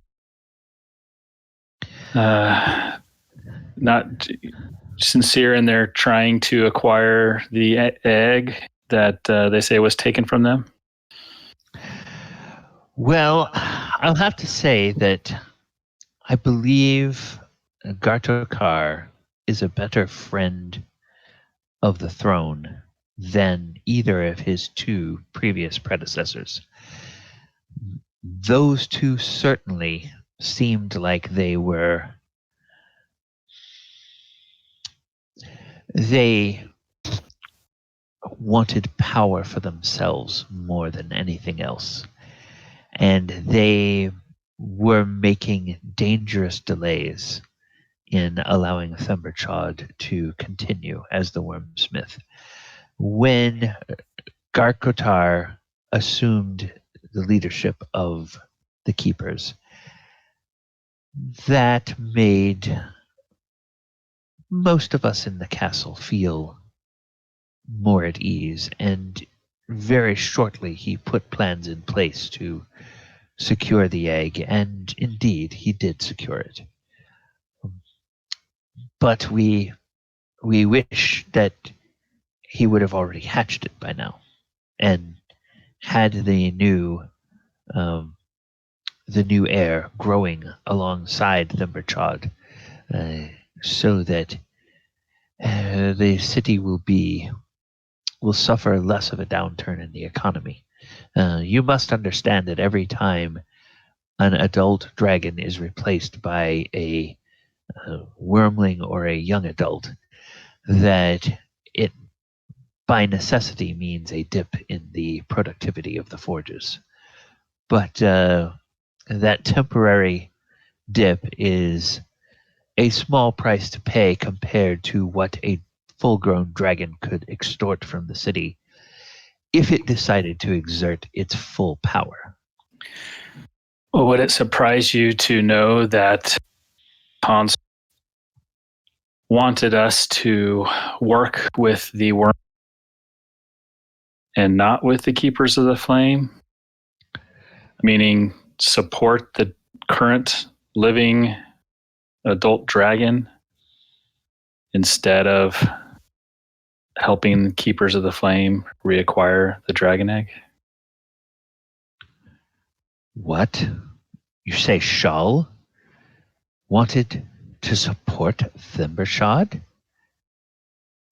not sincere in their trying to acquire the egg that they say was taken from them? Well, I'll have to say that I believe Gartokar is a better friend of the throne than either of his two previous predecessors. Those two certainly seemed like they wanted power for themselves more than anything else. and they were making dangerous delays in allowing Thumberchod to continue as the Wormsmith. When Garkotar assumed the leadership of the Keepers, that made most of us in the castle feel more at ease, and very shortly he put plans in place to secure the egg, and indeed he did secure it. But we wish that he would have already hatched it by now, and had the new heir growing alongside Thumberchod, so that the city will suffer less of a downturn in the economy. You must understand that every time an adult dragon is replaced by a wormling or a young adult, that it by necessity means a dip in the productivity of the forges. But that temporary dip is a small price to pay compared to what a full-grown dragon could extort from the city if it decided to exert its full power. Well, would it surprise you to know that Hans wanted us to work with the worm and not with the Keepers of the Flame? Meaning support the current living adult dragon instead of helping Keepers of the Flame reacquire the dragon egg? What? You say Shal wanted to support Thumberchod?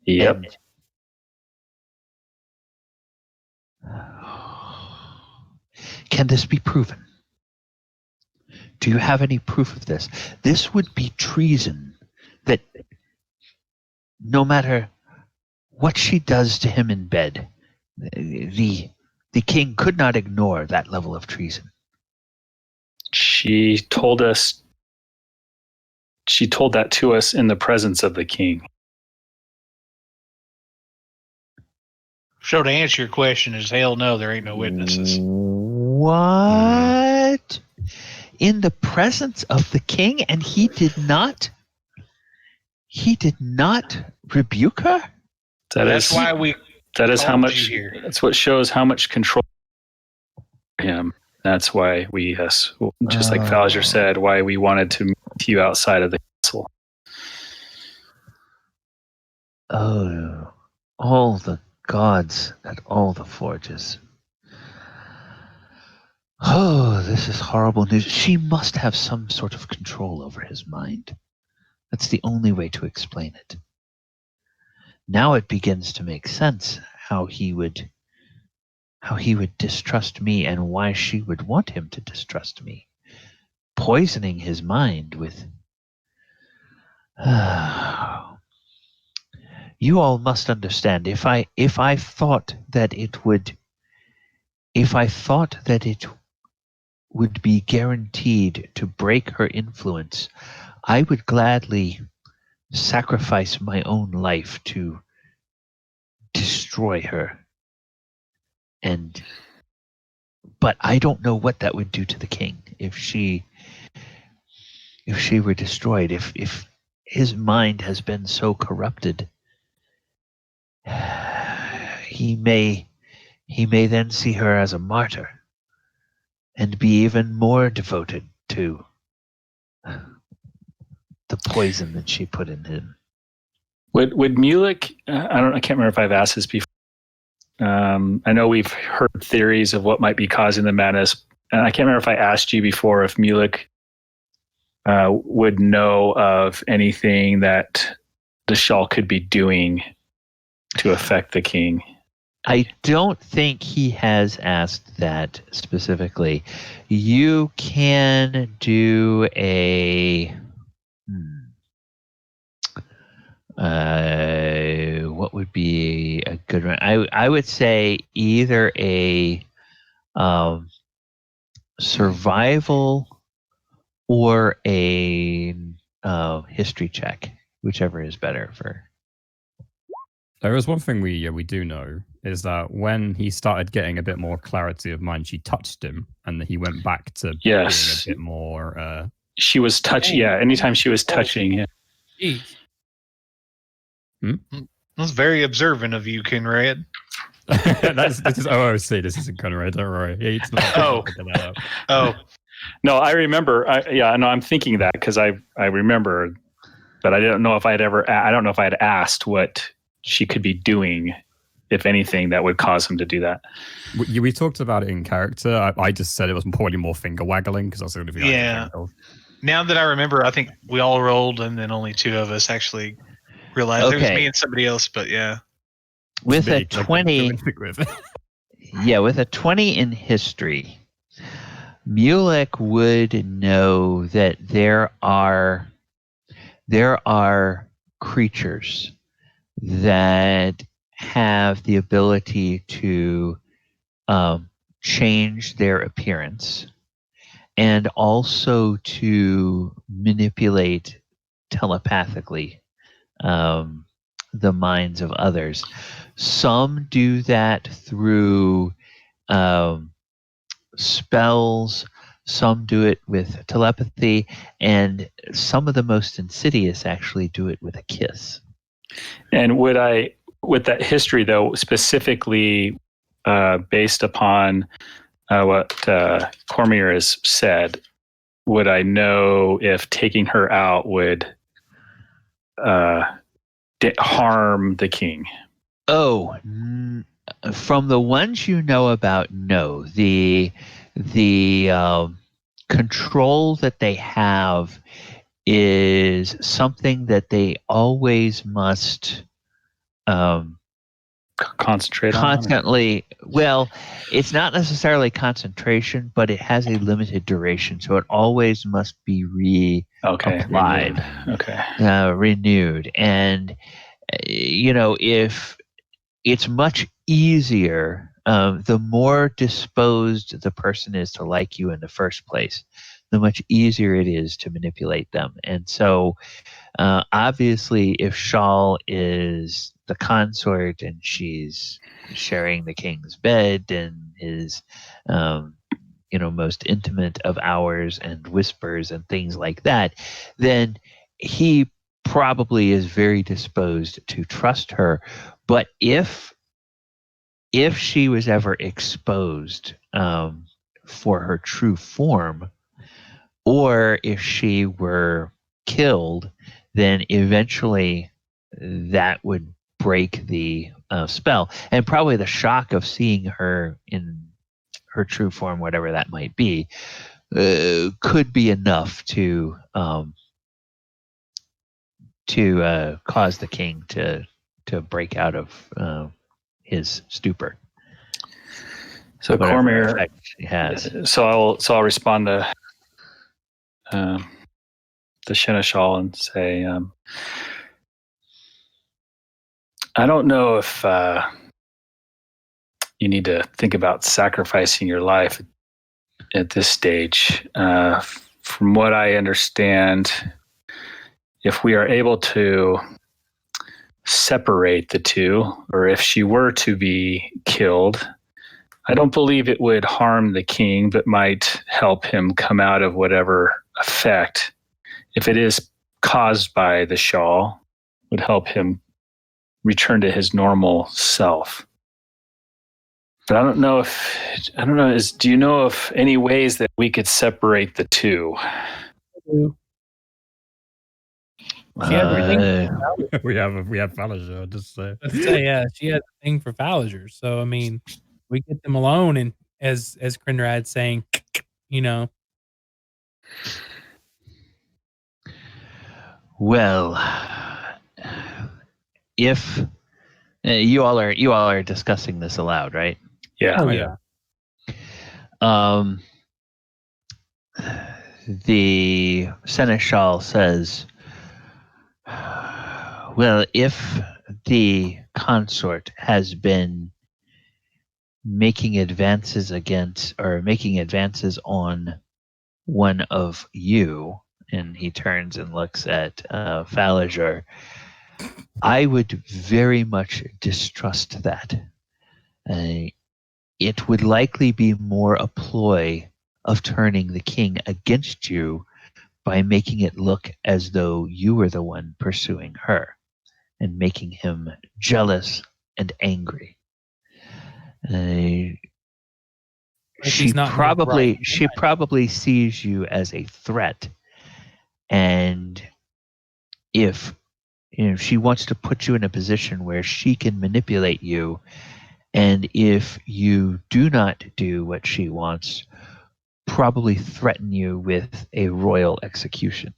Yep. Can this be proven? Do you have any proof of this? This would be treason, that no matter what she does to him in bed, the king could not ignore that level of treason. She told that to us in the presence of the king. So to answer your question is hell no, there ain't no witnesses. What? In the presence of the king, and he did not rebuke her? That's why we that's what shows how much control him. That's why we, just like Falger said, why we wanted to meet you outside of the castle. Oh, all the gods at all the forges. Oh, this is horrible news. She must have some sort of control over his mind. That's the only way to explain it. Now it begins to make sense how he would distrust me and why she would want him to distrust me. Poisoning his mind with... You all must understand, if I thought that it would be guaranteed to break her influence, I would gladly sacrifice my own life to destroy her. But I don't know what that would do to the king if she were destroyed, if his mind has been so corrupted. He may then see her as a martyr and be even more devoted to the poison that she put in him. Would Mulek? I can't remember if I've asked this before. I know we've heard theories of what might be causing the madness, and I can't remember if I asked you before if Mulek would know of anything that the Shal could be doing to affect the king. I don't think he has asked that specifically. You can do a... what would be a good one? I would say either a survival or a history check, whichever is better for. There is one thing we do know is that when he started getting a bit more clarity of mind, she touched him, and he went back to being a bit more. She was touching. Yeah, anytime she was touching. Yeah. Jeez. That's very observant of you, Conrad. This is OOC. This isn't Conrad. Don't worry. It's not. No, I remember. I'm thinking that because I remember, but I don't know if I had asked what she could be doing, if anything, that would cause him to do that. We talked about it in character. I just said it was probably more finger waggling because that's the only thing. Yeah. Now that I remember, I think we all rolled, and then only two of us actually realized it was me and somebody else. But yeah, with a 20, with a 20 in history, Mulek would know that there are creatures that have the ability to change their appearance and also to manipulate telepathically the minds of others. Some do that through spells, some do it with telepathy, and some of the most insidious actually do it with a kiss. And with that history, though, specifically based upon what Cormier has said, would I know if taking her out would harm the king? Oh, from the ones you know about, no. The control that they have is something that they always must concentrate constantly on. Well, it's not necessarily concentration, but it has a limited duration, so it always must be reapplied, renewed. And if it's much easier, the more disposed the person is to like you in the first place, the much easier it is to manipulate them. And so obviously if Shal is the consort and she's sharing the king's bed and his most intimate of hours and whispers and things like that, then he probably is very disposed to trust her. But if she was ever exposed for her true form, or if she were killed, then eventually that would break the spell. And probably the shock of seeing her in her true form, whatever that might be, could be enough to cause the king to break out of his stupor. So Cormier has. So I'll respond to the Seneshal and say, I don't know if you need to think about sacrificing your life at this stage. From what I understand, if we are able to separate the two, or if she were to be killed, I don't believe it would harm the king, but might help him come out of whatever effect. If it is caused by the shawl, would help him return to his normal self. But I don't know. Do you know of any ways that we could separate the two? She has a thing we have Fallager, just say. Let's say, yeah, she has a thing for Fallager. So I mean, we get them alone, and as Conrad saying, Well, if you all are discussing this aloud, right? Yeah. Oh yeah. The Seneshal says, well, if the consort has been making advances on one of you, and he turns and looks at Falager, I would very much distrust that. It would likely be more a ploy of turning the king against you by making it look as though you were the one pursuing her and making him jealous and angry. She probably sees you as a threat, and if she wants to put you in a position where she can manipulate you, and if you do not do what she wants, probably threaten you with a royal execution.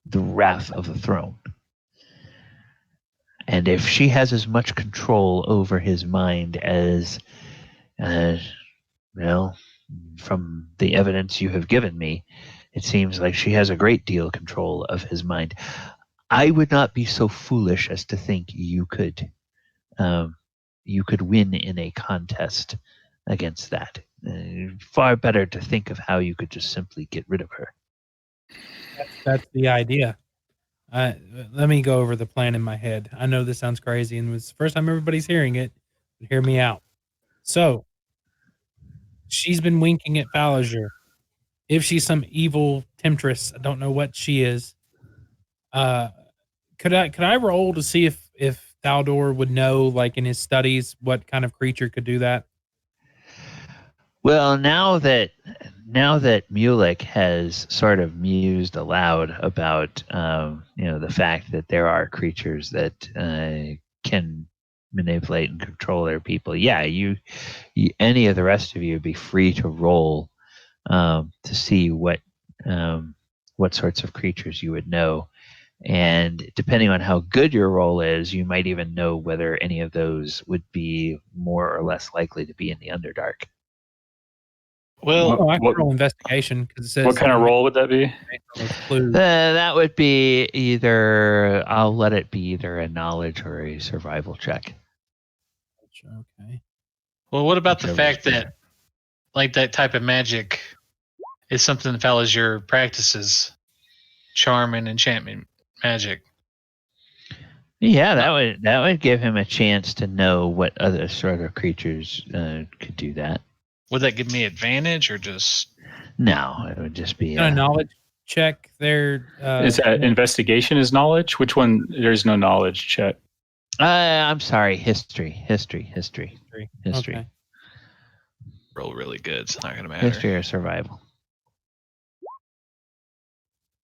The wrath of the throne. And if she has as much control over his mind as, from the evidence you have given me, it seems like she has a great deal of control of his mind. I would not be so foolish as to think you could win in a contest against that. Far better to think of how you could just simply get rid of her. That's the idea. Let me go over the plan in my head. I know this sounds crazy, and it's the first time everybody's hearing it, but hear me out. So, she's been winking at Falager. If she's some evil temptress, I don't know what she is. Could I roll to see if Thaldor would know, like in his studies, what kind of creature could do that? Well, now that Mulek has sort of mused aloud about the fact that there are creatures that can manipulate and control their people, you any of the rest of you would be free to roll to see what sorts of creatures you would know, and depending on how good your roll is, you might even know whether any of those would be more or less likely to be in the Underdark. Well, I can roll investigation because it says. What kind of roll would that be? That would be either. I'll let it be either a knowledge or a survival check. Okay. Well, what about the fact that, like, that type of magic is something Falager practices, charm and enchantment magic? Yeah, that would give him a chance to know what other sort of creatures could do that. Would that give me advantage or just? No, it would just be a knowledge check there. Is that investigation is knowledge? Which one? There's no knowledge check. I'm sorry, history. Okay. Roll really good. It's not going to matter. History or survival.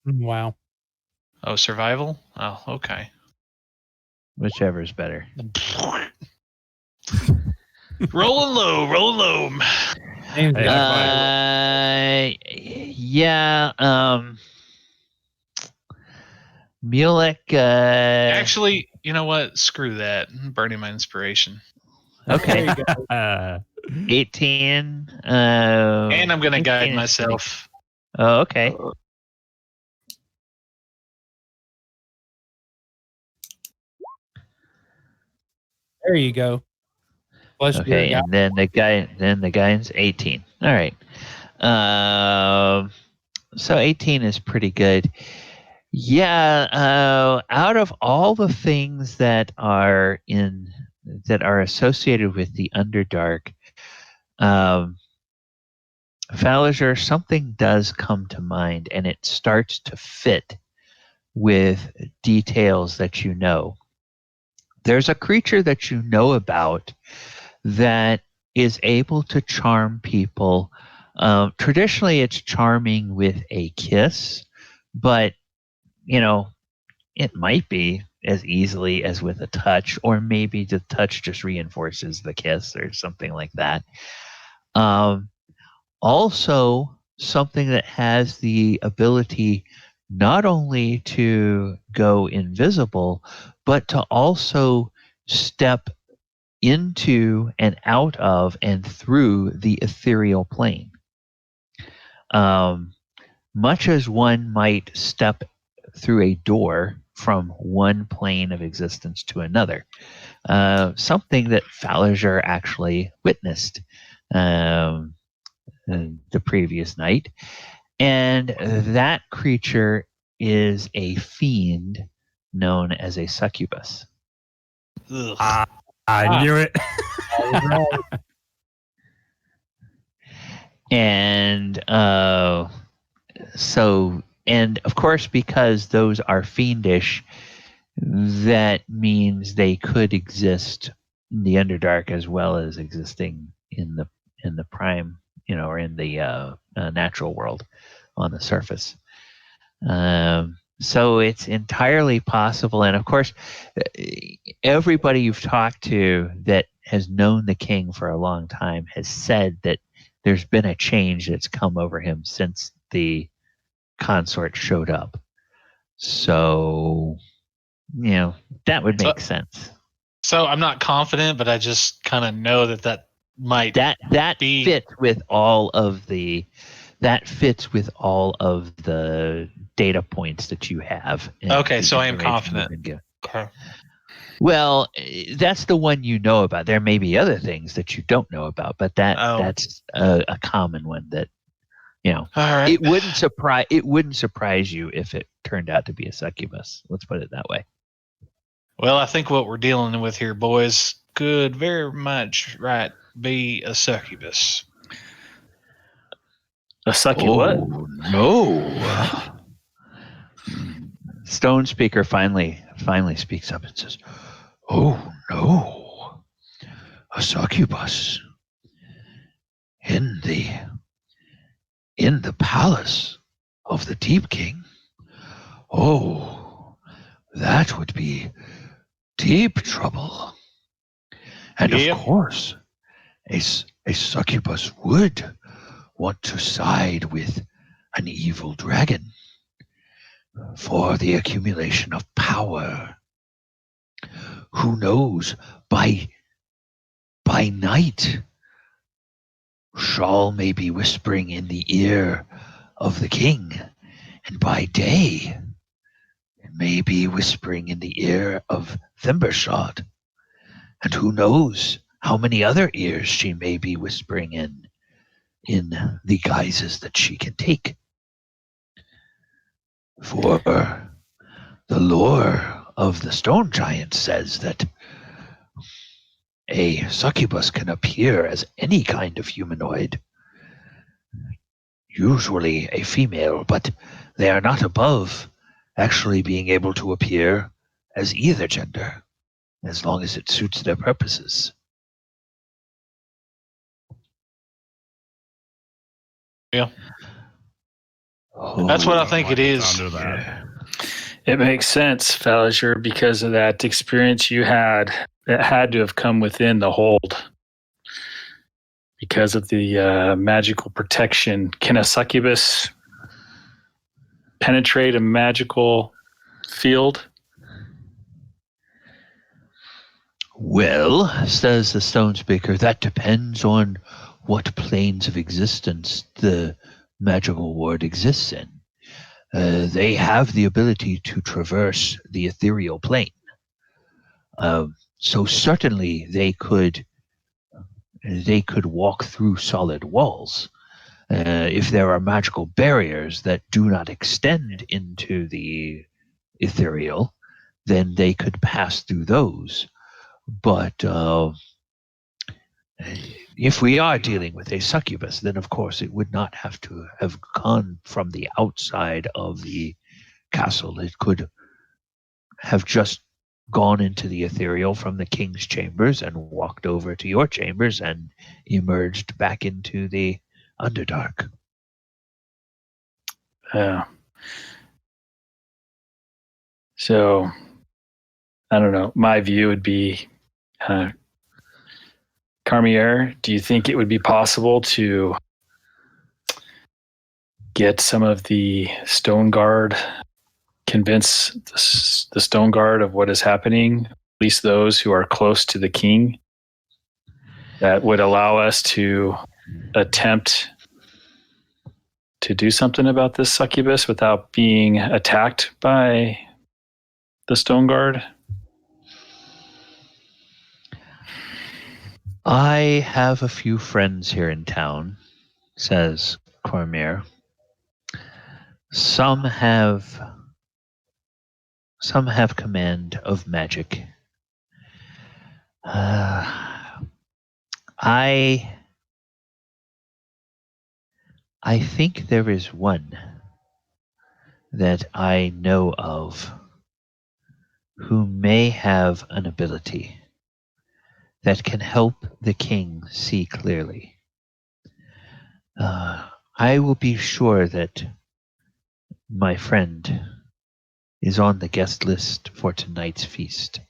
Wow. Oh, survival? Oh, okay. Whichever is better. Rolling low. Mulek. Actually, you know what? Screw that. I'm burning my inspiration. Okay. 18. And I'm going to guide myself. Oh, okay. There you go. Plus okay, and then the guy's 18. All right. So 18 is pretty good. Yeah. Out of all the things that are associated with the Underdark, Falager, something does come to mind, and it starts to fit with details that you know. There's a creature that you know about that is able to charm people. Traditionally, it's charming with a kiss, but it might be as easily as with a touch, or maybe the touch just reinforces the kiss or something like that. Also, something that has the ability not only to go invisible, but to also step into and out of and through the ethereal plane. Much as one might step through a door from one plane of existence to another. Something that Faerun actually witnessed the previous night. And that creature is a fiend known as a succubus. I knew it. And and of course, because those are fiendish, that means they could exist in the Underdark as well as existing in the prime, or in the natural world on the surface. So it's entirely possible. And of course, everybody you've talked to that has known the king for a long time has said that there's been a change that's come over him since the consort showed up. So, that would make sense. So I'm not confident, but I just kind of know that might be... fits with all of the data points that you have. Okay, so I am confident. Okay. Well, that's the one you know about. There may be other things that you don't know about, but that's a common one that, All right. It wouldn't surprise you if it turned out to be a succubus. Let's put it that way. Well, I think what we're dealing with here, boys, could very much be a succubus. A succubus? Oh, no. Stone Speaker finally speaks up and says, "Oh no, a succubus in the palace of the Deepking. Oh, that would be deep trouble. And of course, a succubus would want to side with an evil dragon for the accumulation of power. Who knows, by night, Shawl may be whispering in the ear of the king, and by day, it may be whispering in the ear of Thimbershot. And who knows how many other ears she may be whispering in the guises that she can take. For the lore of the stone giant says that a succubus can appear as any kind of humanoid, usually a female, but they are not above actually being able to appear as either gender, as long as it suits their purposes." Yeah. That's what I think it is. It makes sense, Faerun, because of that experience you had that had to have come within the hold. Because of the magical protection. Can a succubus penetrate a magical field? Well, says the Stone Speaker, that depends on what planes of existence the magical ward exists in. They have the ability to traverse the ethereal plane. So certainly they could walk through solid walls. If there are magical barriers that do not extend into the ethereal, then they could pass through those. But if we are dealing with a succubus, then of course it would not have to have gone from the outside of the castle. It could have just gone into the ethereal from the king's chambers and walked over to your chambers and emerged back into the Underdark. So, I don't know. My view would be, Carmier, do you think it would be possible to get some of the Stone Guard, convince the Stone Guard of what is happening, at least those who are close to the king, that would allow us to attempt to do something about this succubus without being attacked by the Stone Guard? I have a few friends here in town, says Cormier. Some have command of magic. I think there is one that I know of who may have an ability that can help the king see clearly. I will be sure that my friend is on the guest list for tonight's feast.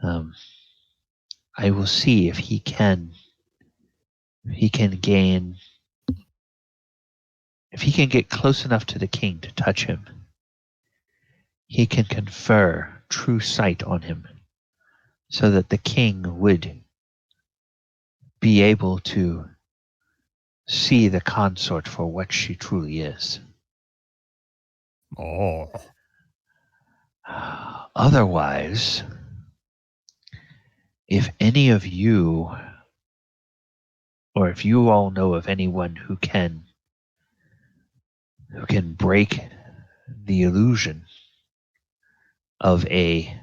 I will see if he can gain, if he can get close enough to the king to touch him. He can confer true sight on him so that the king would be able to see the consort for what she truly is. Oh. Otherwise, if any of you, or if you all know of anyone who can break the illusion of a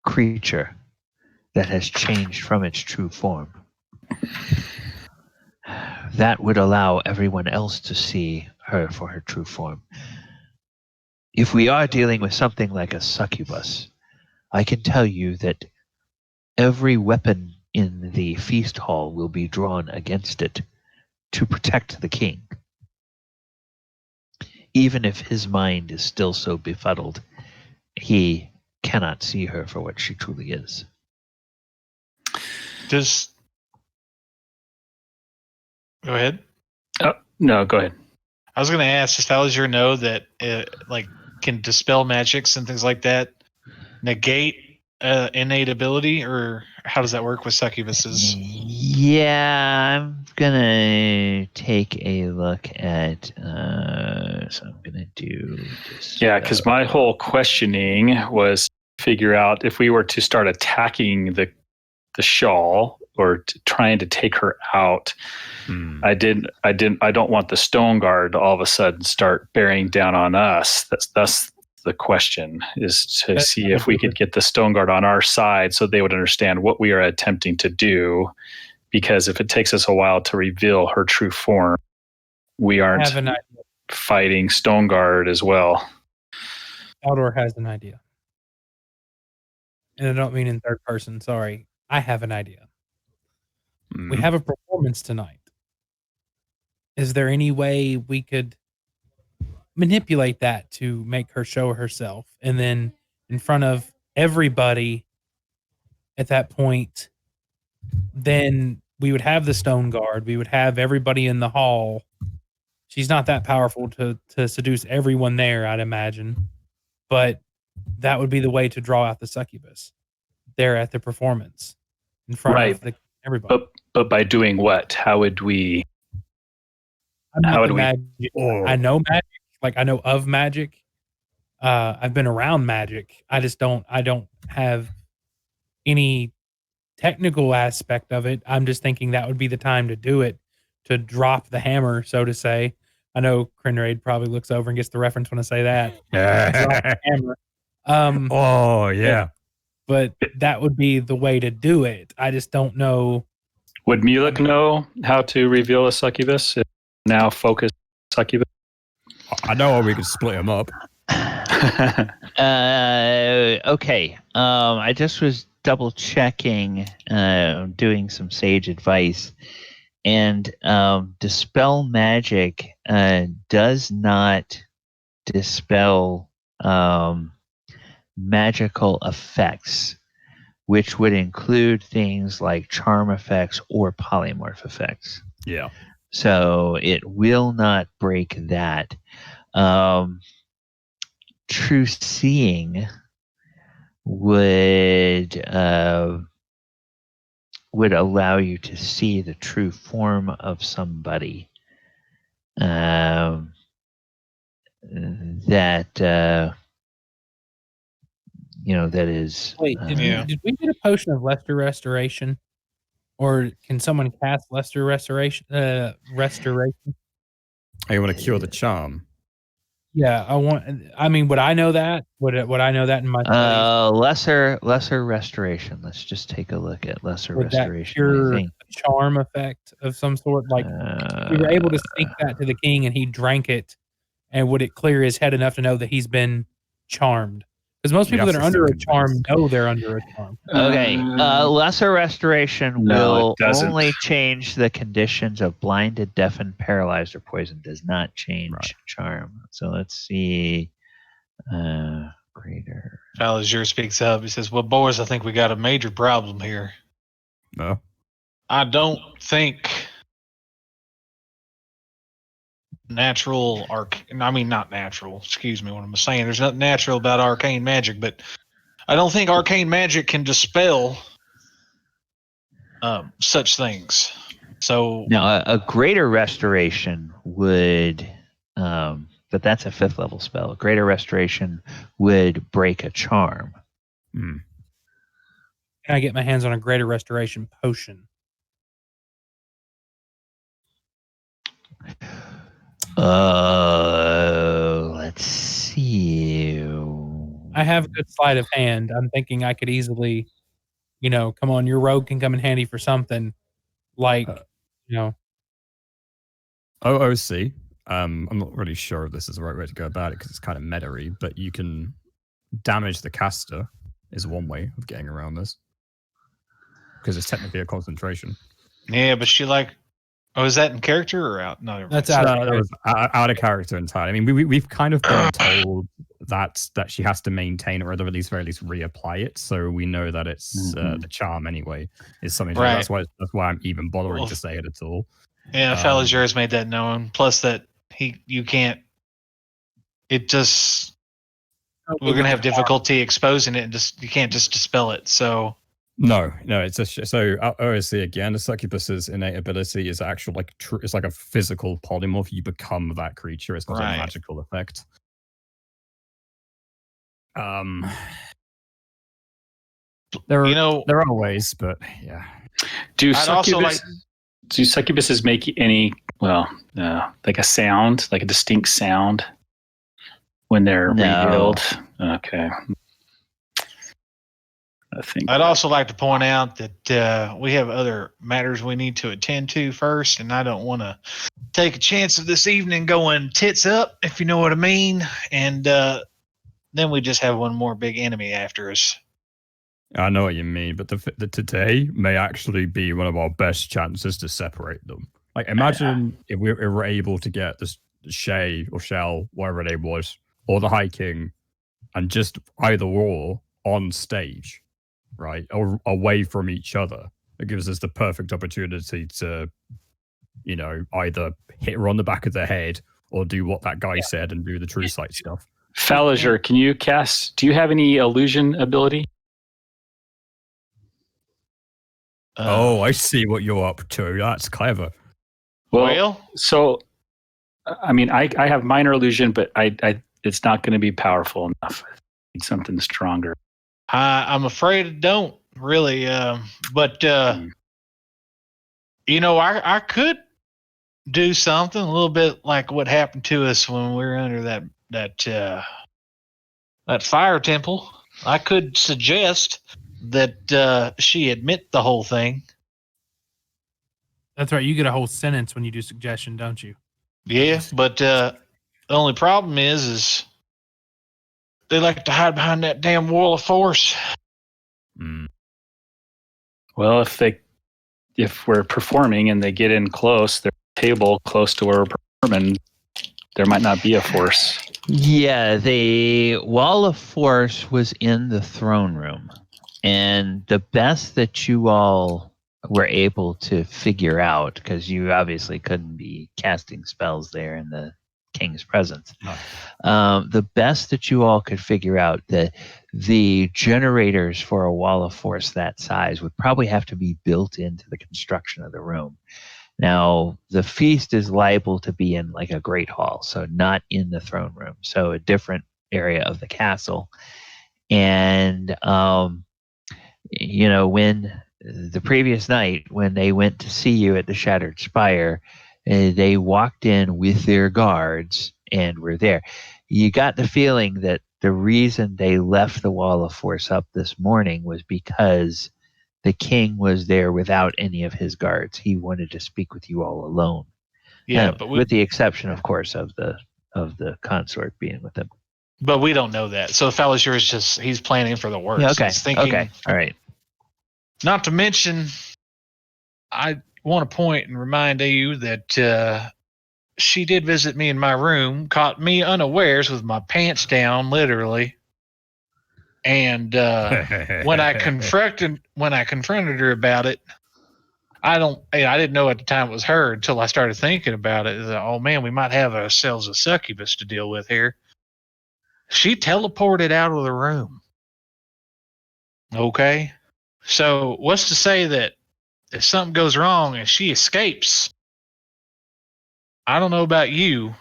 creature that has changed from its true form, that would allow everyone else to see her for her true form. If we are dealing with something like a succubus, I can tell you that every weapon in the feast hall will be drawn against it to protect the king. Even if his mind is still so befuddled, he cannot see her for what she truly is. Go ahead. Oh, no, go ahead. I was going to ask, just how does your know that like can dispel magics and things like that negate innate ability, or how does that work with succubuses? Yeah, I'm gonna take a look at. So I'm gonna do. Yeah, because my whole questioning was figure out if we were to start attacking the shawl or trying to take her out. I don't want the Stone Guard to all of a sudden start bearing down on us. That's the question, is to see if we could get the Stone Guard on our side so they would understand what we are attempting to do. Because if it takes us a while to reveal her true form, we aren't fighting Stone Guard as well. Aldor has an idea. And I don't mean in third person, sorry. I have an idea. We have a performance tonight. Is there any way we could manipulate that to make her show herself? And then in front of everybody at that point, then we would have the Stone Guard. We would have everybody in the hall. She's not that powerful to seduce everyone there, I'd imagine. But that would be the way to draw out the succubus there at the performance in front of everybody. But by doing what? How would we? I know magic. Like, I know of magic. I've been around magic. I don't have any technical aspect of it. I'm just thinking that would be the time to do it, to drop the hammer, so to say. I know Crinraid probably looks over and gets the reference when I say that. Drop the hammer. Oh, yeah. But that would be the way to do it. I just don't know. Would Mulek know how to reveal a succubus? Now focus succubus? I know we could split them up. Okay. I just was double checking, doing some sage advice, and dispel magic does not dispel magical effects, which would include things like charm effects or polymorph effects. Yeah. So it will not break that. True seeing would allow you to see the true form of somebody that that is. Wait, did we get a potion of lesser restoration, or can someone cast lesser restoration? Restoration. Oh, you want to cure the charm? Yeah, I mean, would I know that? Would I know that in my studies? Lesser restoration. Let's just take a look at lesser Would that restoration. cure I a think charm effect of some sort? Like, we were able to speak that to the king, and he drank it, and would it clear his head enough to know that he's been charmed? Because most people that are under a charm know they're under a charm. Okay, lesser restoration will doesn't. only change the conditions of blinded, deafened, paralyzed, or poisoned. Does not change charm. So let's see. Greater. Falazure speaks up. He says, "Well, boys, I think we got a major problem here. No. I don't think not natural. Excuse me, what I'm saying. There's nothing natural about arcane magic, but I don't think arcane magic can dispel such things. So now, a greater restoration would, but that's a 5th level spell. A greater restoration would break a charm. Hmm. Can I get my hands on a greater restoration potion? Let's see. I have a good sleight of hand. I'm thinking I could easily, come on, your rogue can come in handy for something like, OOC. I'm not really sure if this is the right way to go about it because it's kind of meta-y, but you can damage the caster is one way of getting around this because it's technically a concentration. yeah, but she is that in character or out? No, that's that was out of character entirely. I mean, we've kind of been told that she has to maintain or at the very least reapply it, so we know that it's the charm anyway is something. Right. That's why I'm even bothering to say it at all. Yeah, Falazure has made that known. Plus that you can't. It just we're gonna have difficulty exposing it, and you can't just dispel it. So. No, it's OSC again. The succubus's innate ability is actual it's like a physical polymorph. You become that creature. It's not a magical effect. There are ways, but yeah. Do succubuses make any like a sound, like a distinct sound when they're revealed? Okay. I'd also like to point out that we have other matters we need to attend to first, and I don't want to take a chance of this evening going tits up, if you know what I mean, and then we just have one more big enemy after us. I know what you mean, but the today may actually be one of our best chances to separate them. Like, imagine if we were able to get this Shay or Shell, whatever it was, or the High King, and just either or on stage. Right, or away from each other. It gives us the perfect opportunity to, either hit her on the back of the head or do what that guy said and do the true sight stuff. Falazure, can you cast? Do you have any illusion ability? I see what you're up to. That's clever. Well, so I mean, I have minor illusion, but I it's not going to be powerful enough. I need something stronger. I'm afraid it don't really, but I could do something a little bit like what happened to us when we were under that fire temple. I could suggest that she admit the whole thing. That's right. You get a whole sentence when you do suggestion, don't you? Yeah, but the only problem is they like to hide behind that damn wall of force. Well, if we're performing and they get in close, their table close to where we're performing, there might not be a force. Yeah, the wall of force was in the throne room, and the best that you all were able to figure out, because you obviously couldn't be casting spells there in the king's presence. The best that you all could figure out that the generators for a wall of force that size would probably have to be built into the construction of the room. Now, the feast is liable to be in like a great hall, so not in the throne room, so a different area of the castle. And when the previous night when they went to see you at the Shattered Spire, they walked in with their guards and were there. You got the feeling that the reason they left the Wall of Force up this morning was because the king was there without any of his guards. He wanted to speak with you all alone. Yeah, but with the exception, of course, of the consort being with him. But we don't know that. So Falasure is just, he's planning for the worst. Yeah, okay. He's thinking, okay. All right. Not to mention, I want to point and remind you that she did visit me in my room, caught me unawares with my pants down, literally. And when I confronted her about it, I didn't know at the time it was her until I started thinking about it. Oh man, we might have ourselves a succubus to deal with here. She teleported out of the room. Okay. So what's to say that if something goes wrong and she escapes, I don't know about you,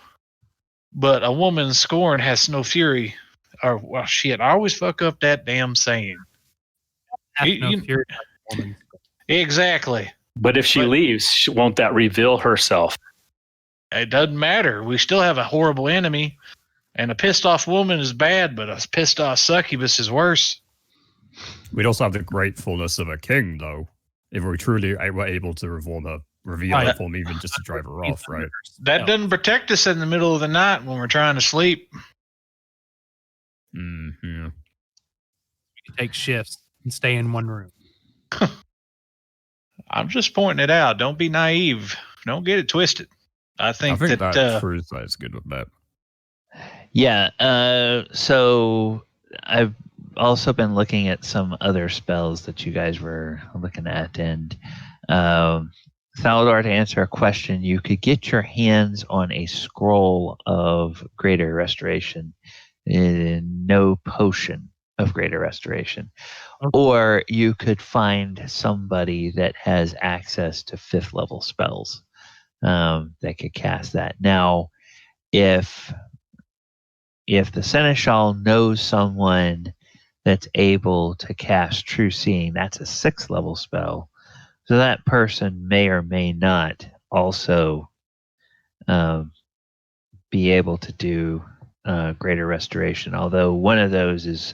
but a woman scorned has no fury. Or, well, shit, I always fuck up that damn saying. Fury woman. Exactly. But if she leaves, won't that reveal herself? It doesn't matter. We still have a horrible enemy, and a pissed off woman is bad, but a pissed off succubus is worse. We'd also have the gratefulness of a king, though, if we truly were able to reveal her form, even just to drive her off, right? That doesn't protect us in the middle of the night when we're trying to sleep. Yeah. You can take shifts and stay in one room. I'm just pointing it out. Don't be naive. Don't get it twisted. I think that True Sight's good with that. Yeah. So I've also been looking at some other spells that you guys were looking at, and Thalador, to answer a question, you could get your hands on a scroll of Greater Restoration, no potion of Greater Restoration. Okay. Or you could find somebody that has access to 5th level spells that could cast that. Now, if the Seneshal knows someone that's able to cast True Seeing, that's a 6th level spell. So that person may or may not also be able to do Greater Restoration, although one of those is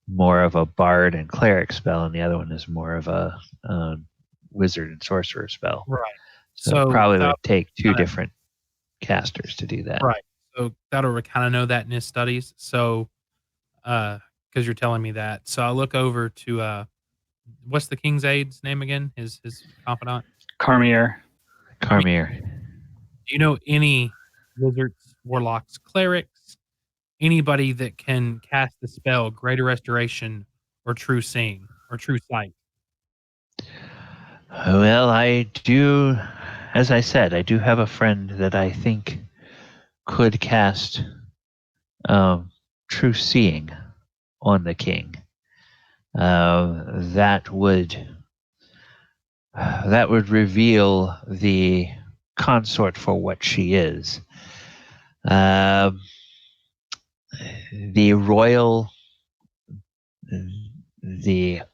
more of a bard and cleric spell, and the other one is more of a wizard and sorcerer spell. Right. So it probably would take 2 different casters to do that. Right. So that'll kind of know that in his studies. So, because you're telling me that, so I look over to what's the King's Aide's name again? His confidant. Carmier. Do you know any wizards, warlocks, clerics, anybody that can cast the spell Greater Restoration or True Seeing or True Sight? Well, I do. As I said, I do have a friend that I think could cast True Seeing on the king. That would reveal the consort for what she is. The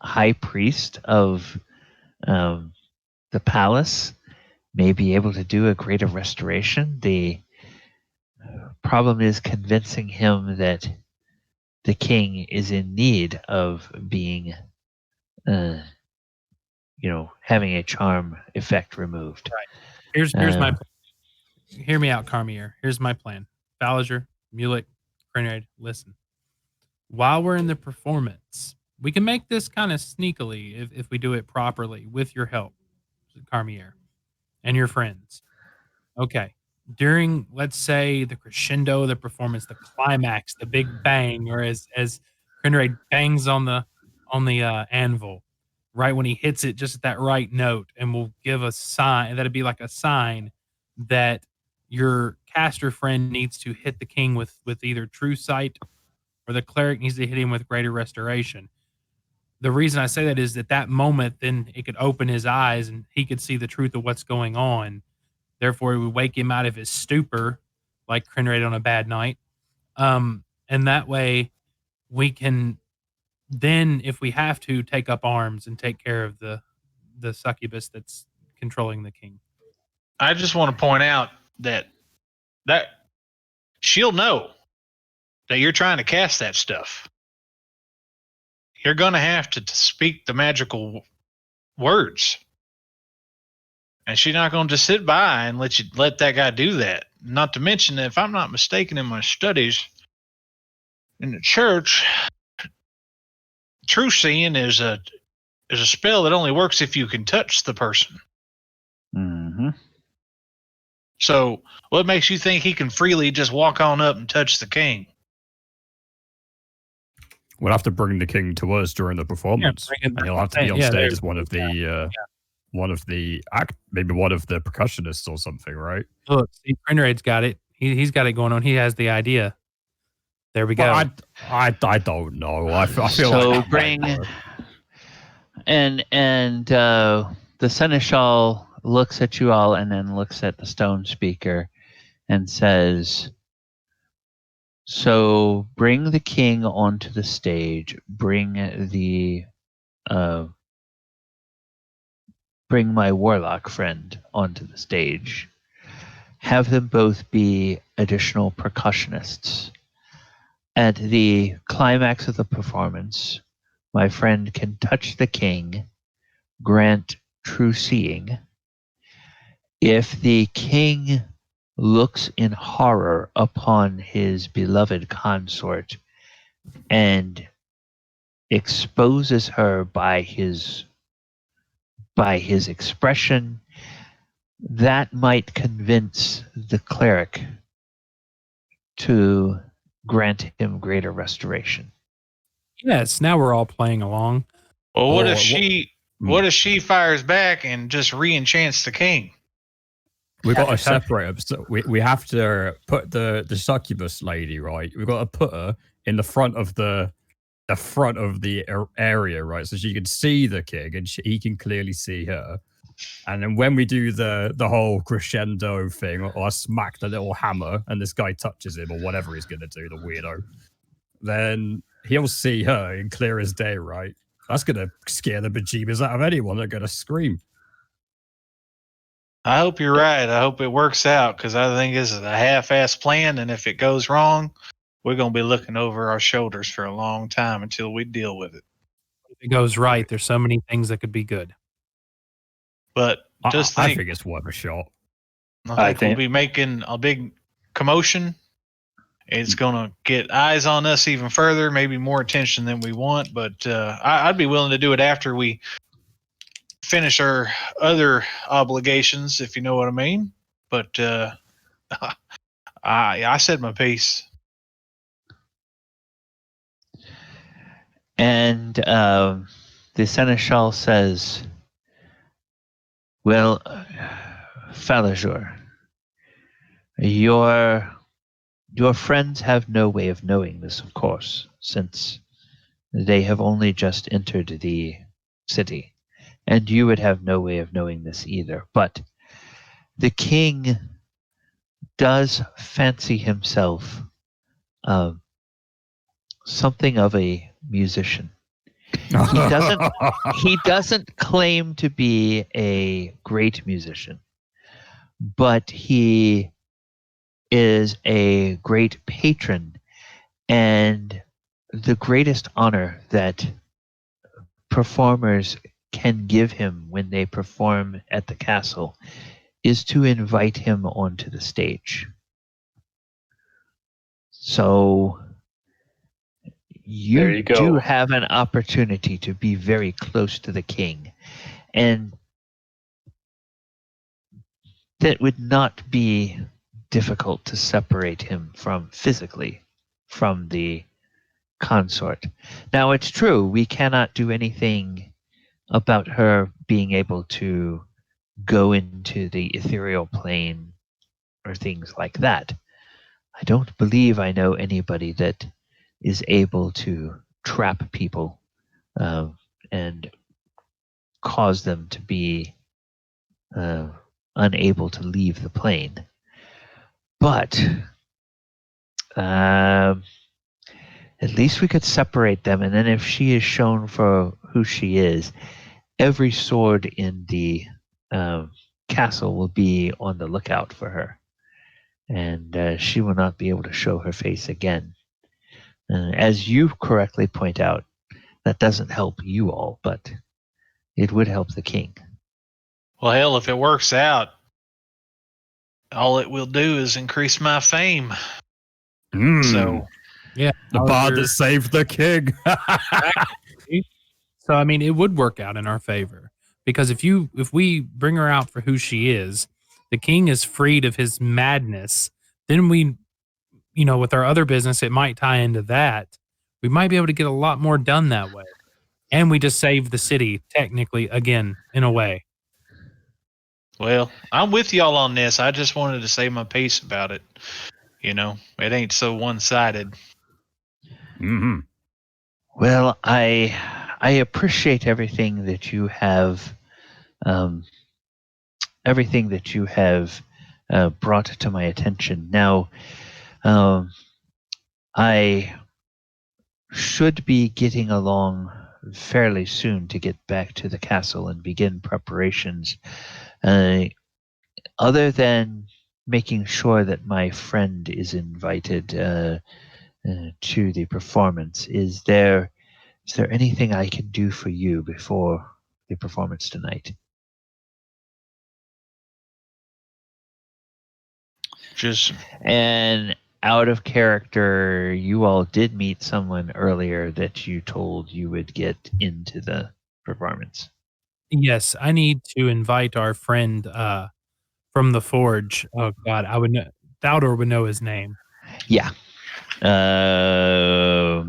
high priest of the palace may be able to do a Greater Restoration. The problem is convincing him that the king is in need of being, having a charm effect removed. Right. Here's my plan. Hear me out, Carmier. Here's my plan. Falasure, Mulek, Crenard, listen. While we're in the performance, we can make this kind of sneakily if we do it properly with your help, Carmier, and your friends. Okay. During, let's say, the crescendo of the performance, the climax, the big bang, or as Crenard bangs on the anvil, right when he hits it just at that right note, and we'll give a sign, that'd be like a sign that your caster friend needs to hit the king with either True Sight, or the cleric needs to hit him with Greater Restoration. The reason I say that is that moment, then it could open his eyes and he could see the truth of what's going on. Therefore, it would wake him out of his stupor, like Crenard on a bad night. And that way we can then if we have to, take up arms and take care of the succubus that's controlling the king. I just want to point out that she'll know that you're trying to cast that stuff. You're going to have to speak the magical words. And she's not going to just sit by and let that guy do that. Not to mention that if I'm not mistaken in my studies in the church, true seeing is a spell that only works if you can touch the person. Mm-hmm. So what makes you think he can freely just walk on up and touch the king? We'll have to bring the king to us during the performance, and he'll have to be on stage as one of the maybe one of the percussionists or something, right? Look, Steve Prinraid's got it. He's got it going on. He has the idea. There we go. I don't know. I feel so like bring and the Seneshal looks at you all and then looks at the stone speaker and says, so bring the king onto the stage, bring my warlock friend onto the stage, have them both be additional percussionists. At the climax of the performance, my friend can touch the king, grant true seeing. If the king looks in horror upon his beloved consort and exposes her by his expression, that might convince the cleric to grant him greater restoration. Yes, now we're all playing along. Well, what if she fires back and just re-enchants the king? We've got to separate them. So we have to put the succubus lady, right? We've got to put her in the front of the area, right? So she can see the king and he can clearly see her. And then when we do the whole crescendo thing, or I smack the little hammer and this guy touches him or whatever he's going to do, the weirdo, then he'll see her in clear as day, right? That's going to scare the bejeebers out of anyone. They're going to scream. I hope you're right. I hope it works out because I think this is a half-assed plan, and if it goes wrong, we're going to be looking over our shoulders for a long time until we deal with it. If it goes right, there's so many things that could be good. But I think it's worth a shot. I think we'll be making a big commotion. It's going to get eyes on us even further, maybe more attention than we want. But I'd be willing to do it after we finish our other obligations, if you know what I mean. But I said my piece. And the Seneshal says, well, Falajor, your friends have no way of knowing this, of course, since they have only just entered the city. And you would have no way of knowing this either. But the king does fancy himself something of a musician. He doesn't claim to be a great musician, but he is a great patron, and the greatest honor that performers can give him when they perform at the castle is to invite him onto the stage. So you do have an opportunity to be very close to the king, and that would not be difficult to separate him physically from the consort. Now, it's true, we cannot do anything about her being able to go into the ethereal plane or things like that. I don't believe I know anybody that is able to trap people and cause them to be unable to leave the plane. But At least we could separate them, and then if she is shown for who she is, every sword in the castle will be on the lookout for her, and she will not be able to show her face again. As you correctly point out, that doesn't help you all, but it would help the king. Well, hell, if it works out, all it will do is increase my fame. So, yeah, the bard that saved the king. So I mean, it would work out in our favor, because if we bring her out for who she is, the king is freed of his madness. Then we, with our other business, it might tie into that. We might be able to get a lot more done that way, and we just save the city technically again in a way. Well, I'm with y'all on this. I just wanted to say my piece about it. It ain't so one-sided. Mm-hmm. Well, I appreciate everything that you have, brought to my attention. Now, I should be getting along fairly soon to get back to the castle and begin preparations. Other than making sure that my friend is invited to the performance, is there anything I can do for you before the performance tonight? And out of character, you all did meet someone earlier that you told you would get into the performance. Yes, I need to invite our friend from the Forge. Oh God, I would know. Thaldor would know his name. Yeah. Meldron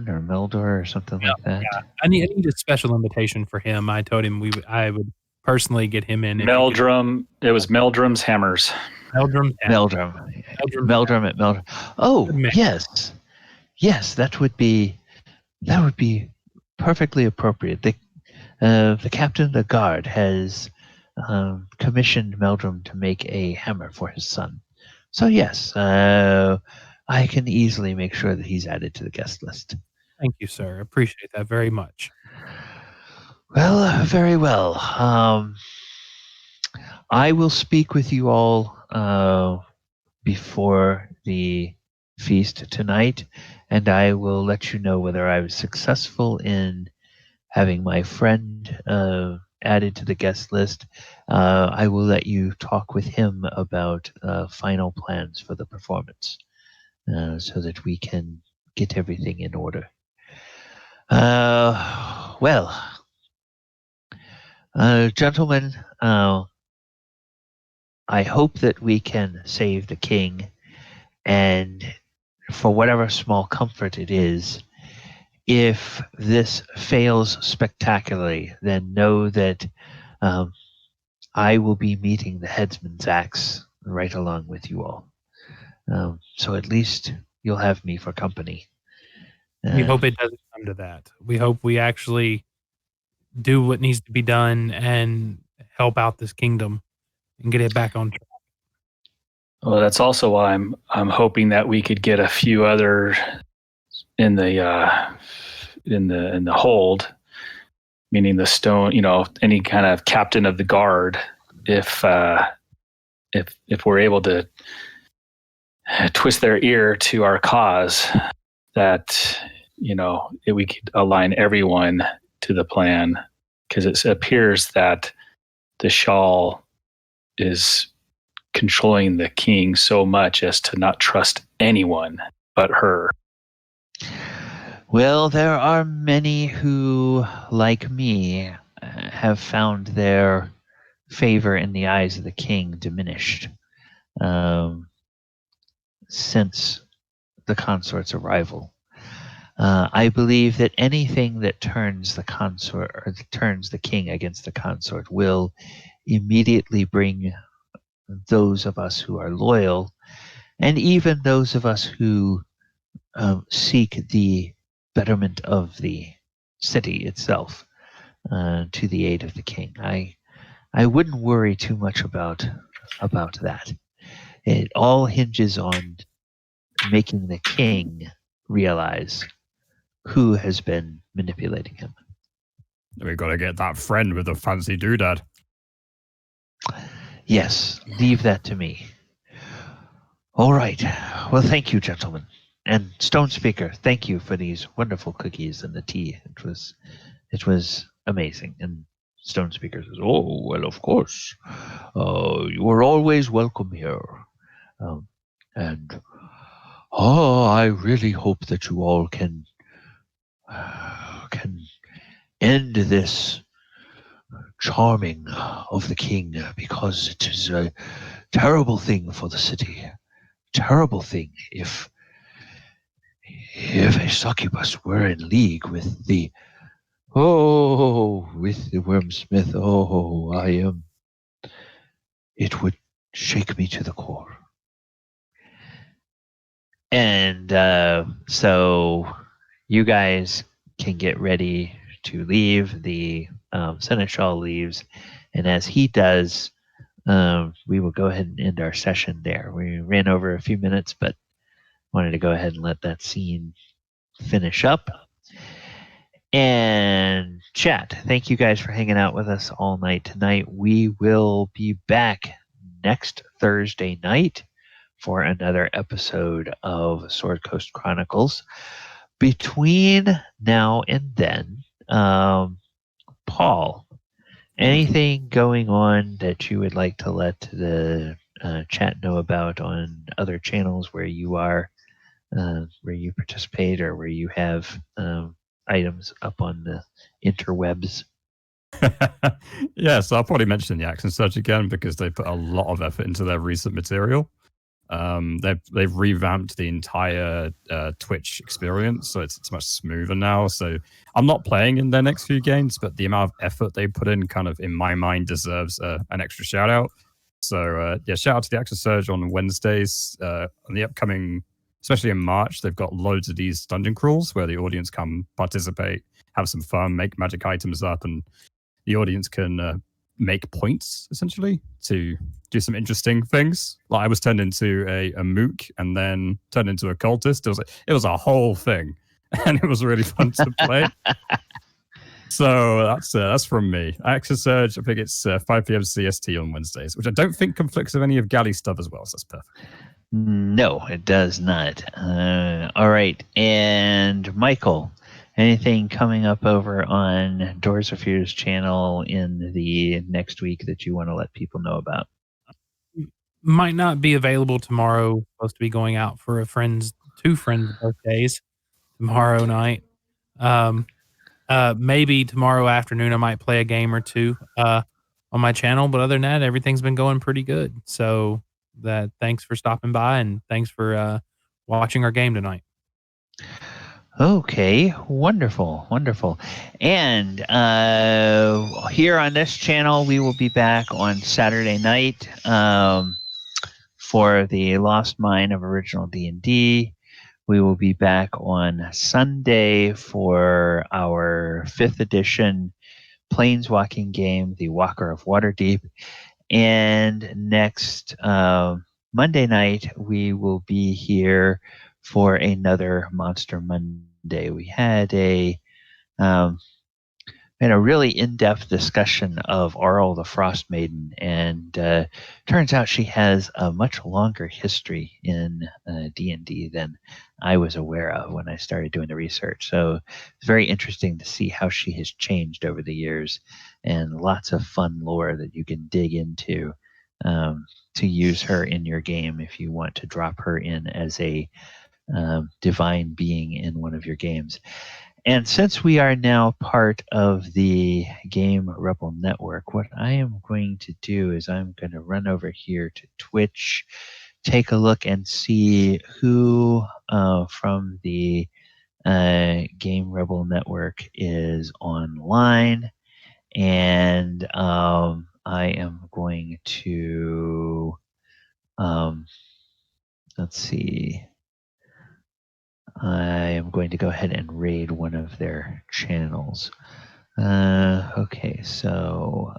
or Meldor or something like that. Yeah. I need a special invitation for him. I told him I would personally get him in. Meldrum. It was Meldrum's Hammers. Meldrum at Meldrum. Oh, yes. Yes, that would be perfectly appropriate. The captain of the guard has commissioned Meldrum to make a hammer for his son. So yes, I can easily make sure that he's added to the guest list. Thank you, sir. Appreciate that very much. Well, very well. I will speak with you all before the feast tonight, and I will let you know whether I was successful in having my friend added to the guest list. I will let you talk with him about final plans for the performance so that we can get everything in order. Gentlemen, I hope that we can save the king, and for whatever small comfort it is, if this fails spectacularly, then know that I will be meeting the headsman's axe right along with you all. So at least you'll have me for company. We hope it doesn't come to that. We hope we actually do what needs to be done and help out this kingdom and get it back on track. Well, that's also why I'm hoping that we could get a few other in the hold, meaning the stone. Any kind of captain of the guard, if we're able to twist their ear to our cause, that we could align everyone to the plan, because it appears that the Shawl is controlling the king so much as to not trust anyone but her. Well, there are many who, like me, have found their favor in the eyes of the king diminished since the consort's arrival. I believe that anything that turns the consort or turns the king against the consort will immediately bring those of us who are loyal, and even those of us who seek the betterment of the city itself, to the aid of the king. I wouldn't worry too much about that. It all hinges on making the king realize who has been manipulating him. We got to get that friend with the fancy doodad. Yes, leave that to me. All right. Well, thank you, gentlemen. And Stone Speaker, thank you for these wonderful cookies and the tea. It was amazing. And Stone Speaker says, "Oh, well, of course. You are always welcome here. And I really hope that you all can end this charming of the king, because it is a terrible thing for the city. Terrible thing if a succubus were in league with the wormsmith. It would shake me to the core." And so you guys can get ready to leave. The Seneshal leaves, and as he does, we will go ahead and end our session there. We ran over a few minutes, but wanted to go ahead and let that scene finish up. And chat, thank you guys for hanging out with us all night tonight. We will be back next Thursday night for another episode of Sword Coast Chronicles. Between now and then, Paul, anything going on that you would like to let the chat know about on other channels where you are, where you participate, or where you have items up on the interwebs? Yeah, so I'll probably mention the Action Surge again because they put a lot of effort into their recent material. They've revamped the entire Twitch experience, so it's much smoother now. So I'm not playing in their next few games, but the amount of effort they put in, kind of in my mind, deserves an extra shout out. So yeah, shout out to the Action Surge on Wednesdays. On the upcoming, especially in March, they've got loads of these dungeon crawls where the audience come participate, have some fun, make magic items up, and the audience can make points essentially to do some interesting things. Like I was turned into a mook and then turned into a cultist. It was a whole thing, and it was really fun to play. So that's from me. Action Surge, I think it's 5 p.m. CST on Wednesdays, which I don't think conflicts with any of Galley's stuff as well. So that's perfect. No, it does not. All right, and Michael, anything coming up over on Doors of Fear's channel in the next week that you want to let people know about? Might not be available tomorrow. Supposed to be going out for two friends' birthdays tomorrow night. Maybe tomorrow afternoon I might play a game or two on my channel, but other than that, everything's been going pretty good. So thanks for stopping by, and thanks for watching our game tonight. Okay, wonderful. And here on this channel, we will be back on Saturday night for the Lost Mine of Original D&D. We will be back on Sunday for our 5th edition Planeswalking game, The Walker of Waterdeep. And next Monday night, we will be here for another Monster Monday. We had a really in-depth discussion of Auril the Frost Maiden, and turns out she has a much longer history in D&D than I was aware of when I started doing the research. So it's very interesting to see how she has changed over the years, and lots of fun lore that you can dig into to use her in your game if you want to drop her in as a divine being in one of your games. And since we are now part of the Game Rebel Network, what I am going to do is I'm going to run over here to Twitch, take a look and see who from the Game Rebel Network is online. And I am going to, let's see. I am going to go ahead and raid one of their channels. Okay, so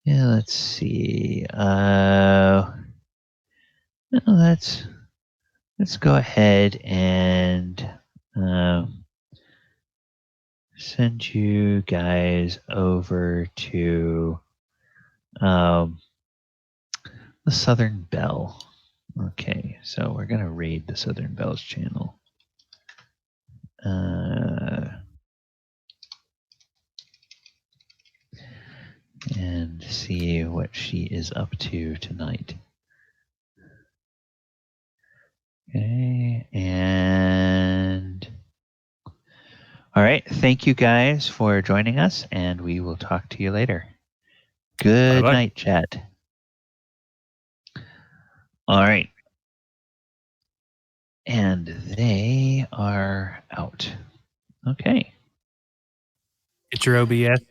yeah, let's see. Let's let's go ahead and send you guys over to the Southern Bell. Okay, so we're going to raid the Southern Bell's channel. And see what she is up to tonight. Okay, and all right. Thank you guys for joining us, and we will talk to you later. Good Bye-bye. night, chat. All right. And they are out. Okay. Get your OBS